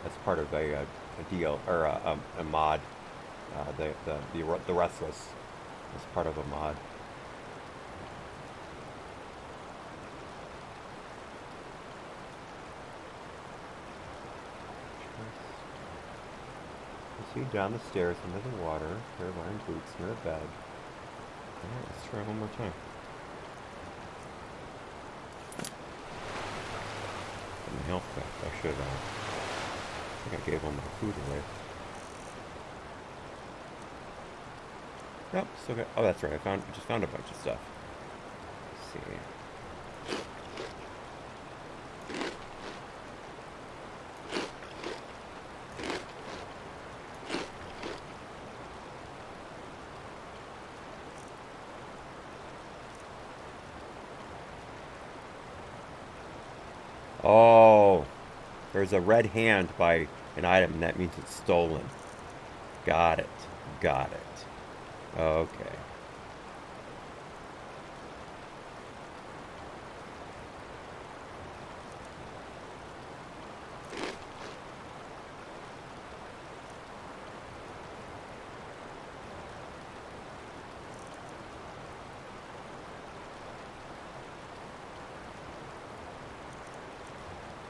that's part of a deal or a mod. The Restless is part of a mod. You see down the stairs into the water, pair of iron boots near a bed. Alright, let's try one more time. And the health back. I should I think I gave all my food away. Nope, still got. Oh, that's right. I just found a bunch of stuff. Let's see. Oh, there's a red hand by an item, and that means it's stolen. Got it. Got it. Okay.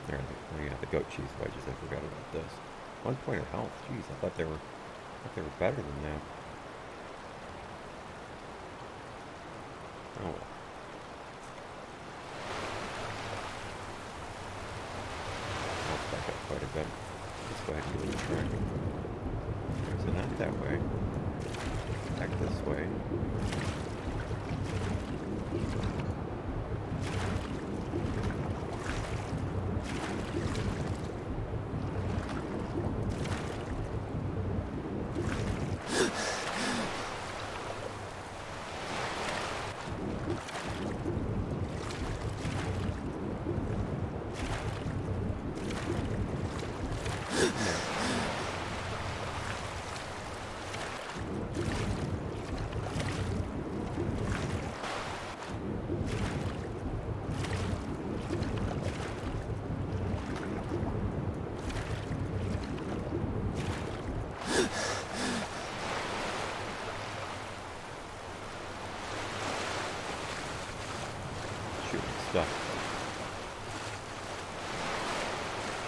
There, yeah, the goat cheese wedges. I forgot about this. 1 point of health. Jeez, I thought they were better than that. Oh well. I'll back up quite a bit. Let's go ahead and give it a try. So not that way. Back this way.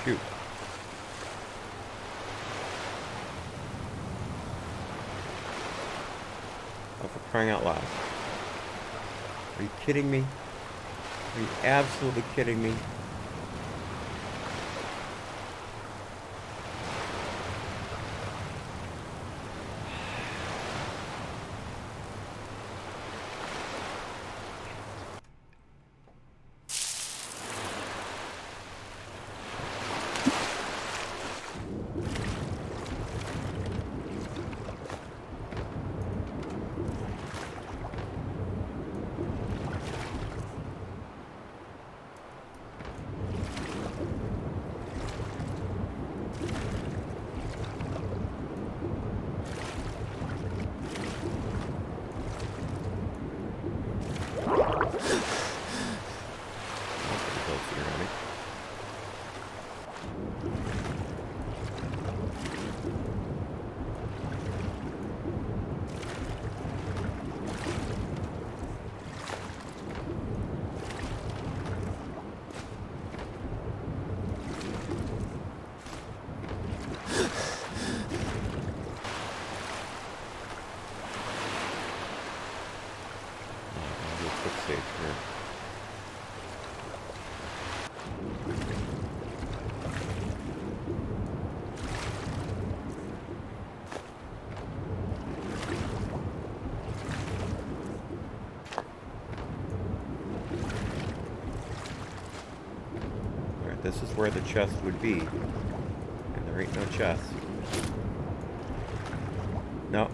Shoot. Oh, for crying out loud. Are you kidding me? Are you absolutely kidding me? this is where the chest would be. And there ain't no chest. No.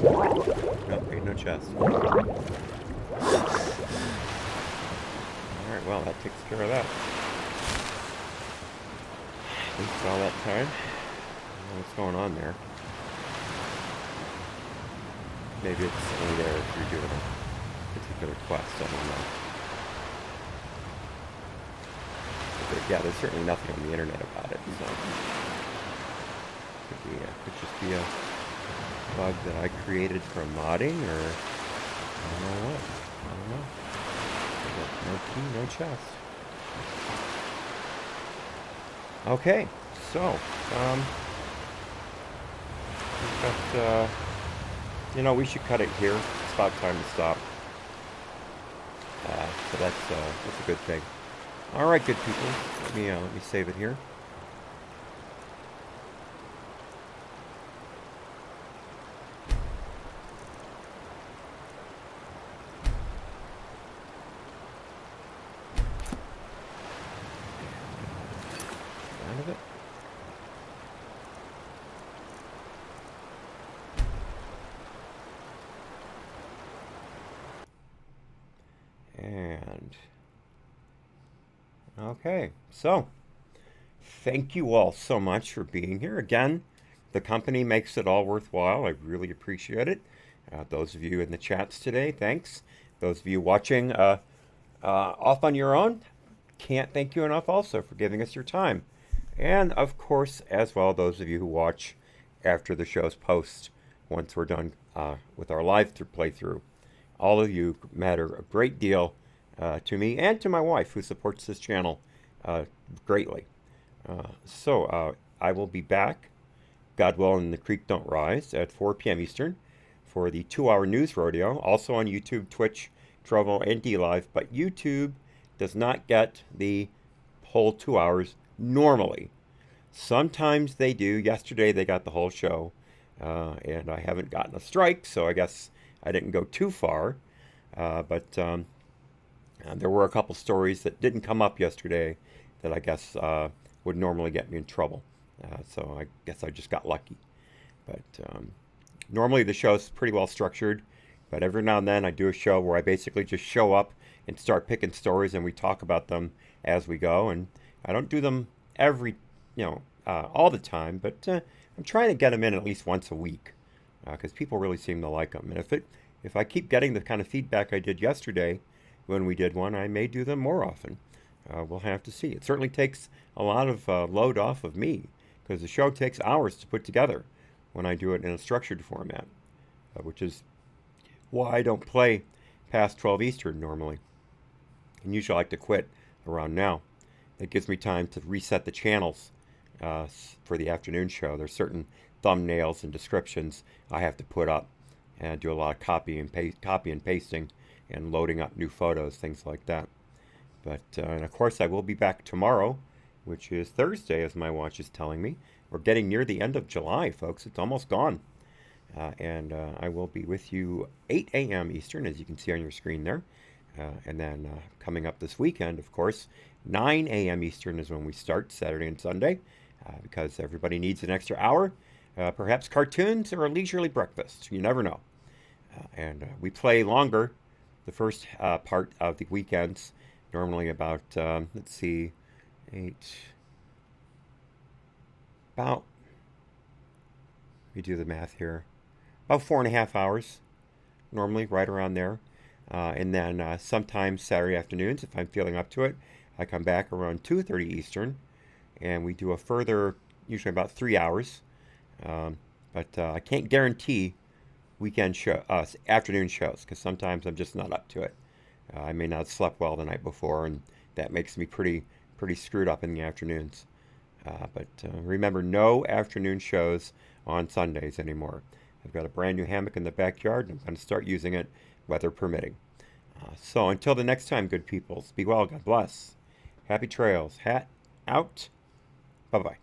Nope, ain't no chest. Alright, well, that takes care of that. At least all that time. I don't know what's going on there. Maybe it's only there if you're doing a particular quest, I don't know. But yeah, there's certainly nothing on the internet about it, so... Could just be a bug that I created from modding, or... I don't know what. I don't know. No key, no chest. Okay, so, we've got, you know, we should cut it here. It's about time to stop. So that's a good thing. All right, good people. Let me save it here. Out of it. And okay, so thank you all so much for being here. Again, the company makes it all worthwhile. I really appreciate it. Those of you in the chats today, thanks. Those of you watching off on your own, can't thank you enough also for giving us your time. And of course, as well, those of you who watch after the show's post, once we're done with our live playthrough. All of you matter a great deal to me and to my wife, who supports this channel greatly. So I will be back, God willing, the creek don't rise, at 4 p.m. Eastern for the 2-hour news rodeo, also on YouTube, Twitch, Trovo, and DLive. But YouTube does not get the whole 2 hours normally. Sometimes they do. Yesterday they got the whole show, and I haven't gotten a strike, so I guess I didn't go too far. But there were a couple stories that didn't come up yesterday that I guess would normally get me in trouble. So I guess I just got lucky. But normally the show's pretty well structured, but every now and then I do a show where I basically just show up and start picking stories, and we talk about them as we go. And I don't do them every, all the time, but I'm trying to get them in at least once a week, because people really seem to like them. And if I keep getting the kind of feedback I did yesterday when we did one, I may do them more often. We'll have to see. It certainly takes a lot of load off of me, because the show takes hours to put together when I do it in a structured format, which is why I don't play past 12 Eastern normally. And usually I like to quit around now. It gives me time to reset the channels for the afternoon show. There's certain thumbnails and descriptions I have to put up, and do a lot of copy and pasting and loading up new photos, things like that. But and of course I will be back tomorrow, which is Thursday, as my watch is telling me. We're getting near the end of July, folks. It's almost gone. And I will be with you 8 a.m. Eastern, as you can see on your screen there. And then coming up this weekend, of course, 9 a.m. Eastern is when we start, Saturday and Sunday, because everybody needs an extra hour. Perhaps cartoons or a leisurely breakfast. You never know. And we play longer, the first part of the weekends, normally about, let's see, let me do the math here, about 4.5 hours, normally, right around there. And then sometimes Saturday afternoons, if I'm feeling up to it, I come back around 2:30 Eastern, and we do a further, usually about 3 hours. But I can't guarantee weekend afternoon shows, because sometimes I'm just not up to it. I may not have slept well the night before, and that makes me pretty screwed up in the afternoons. But remember, no afternoon shows on Sundays anymore. I've got a brand new hammock in the backyard, and I'm going to start using it, weather permitting. So until the next time, good peoples, be well, God bless. Happy trails. Hat out. Bye-bye.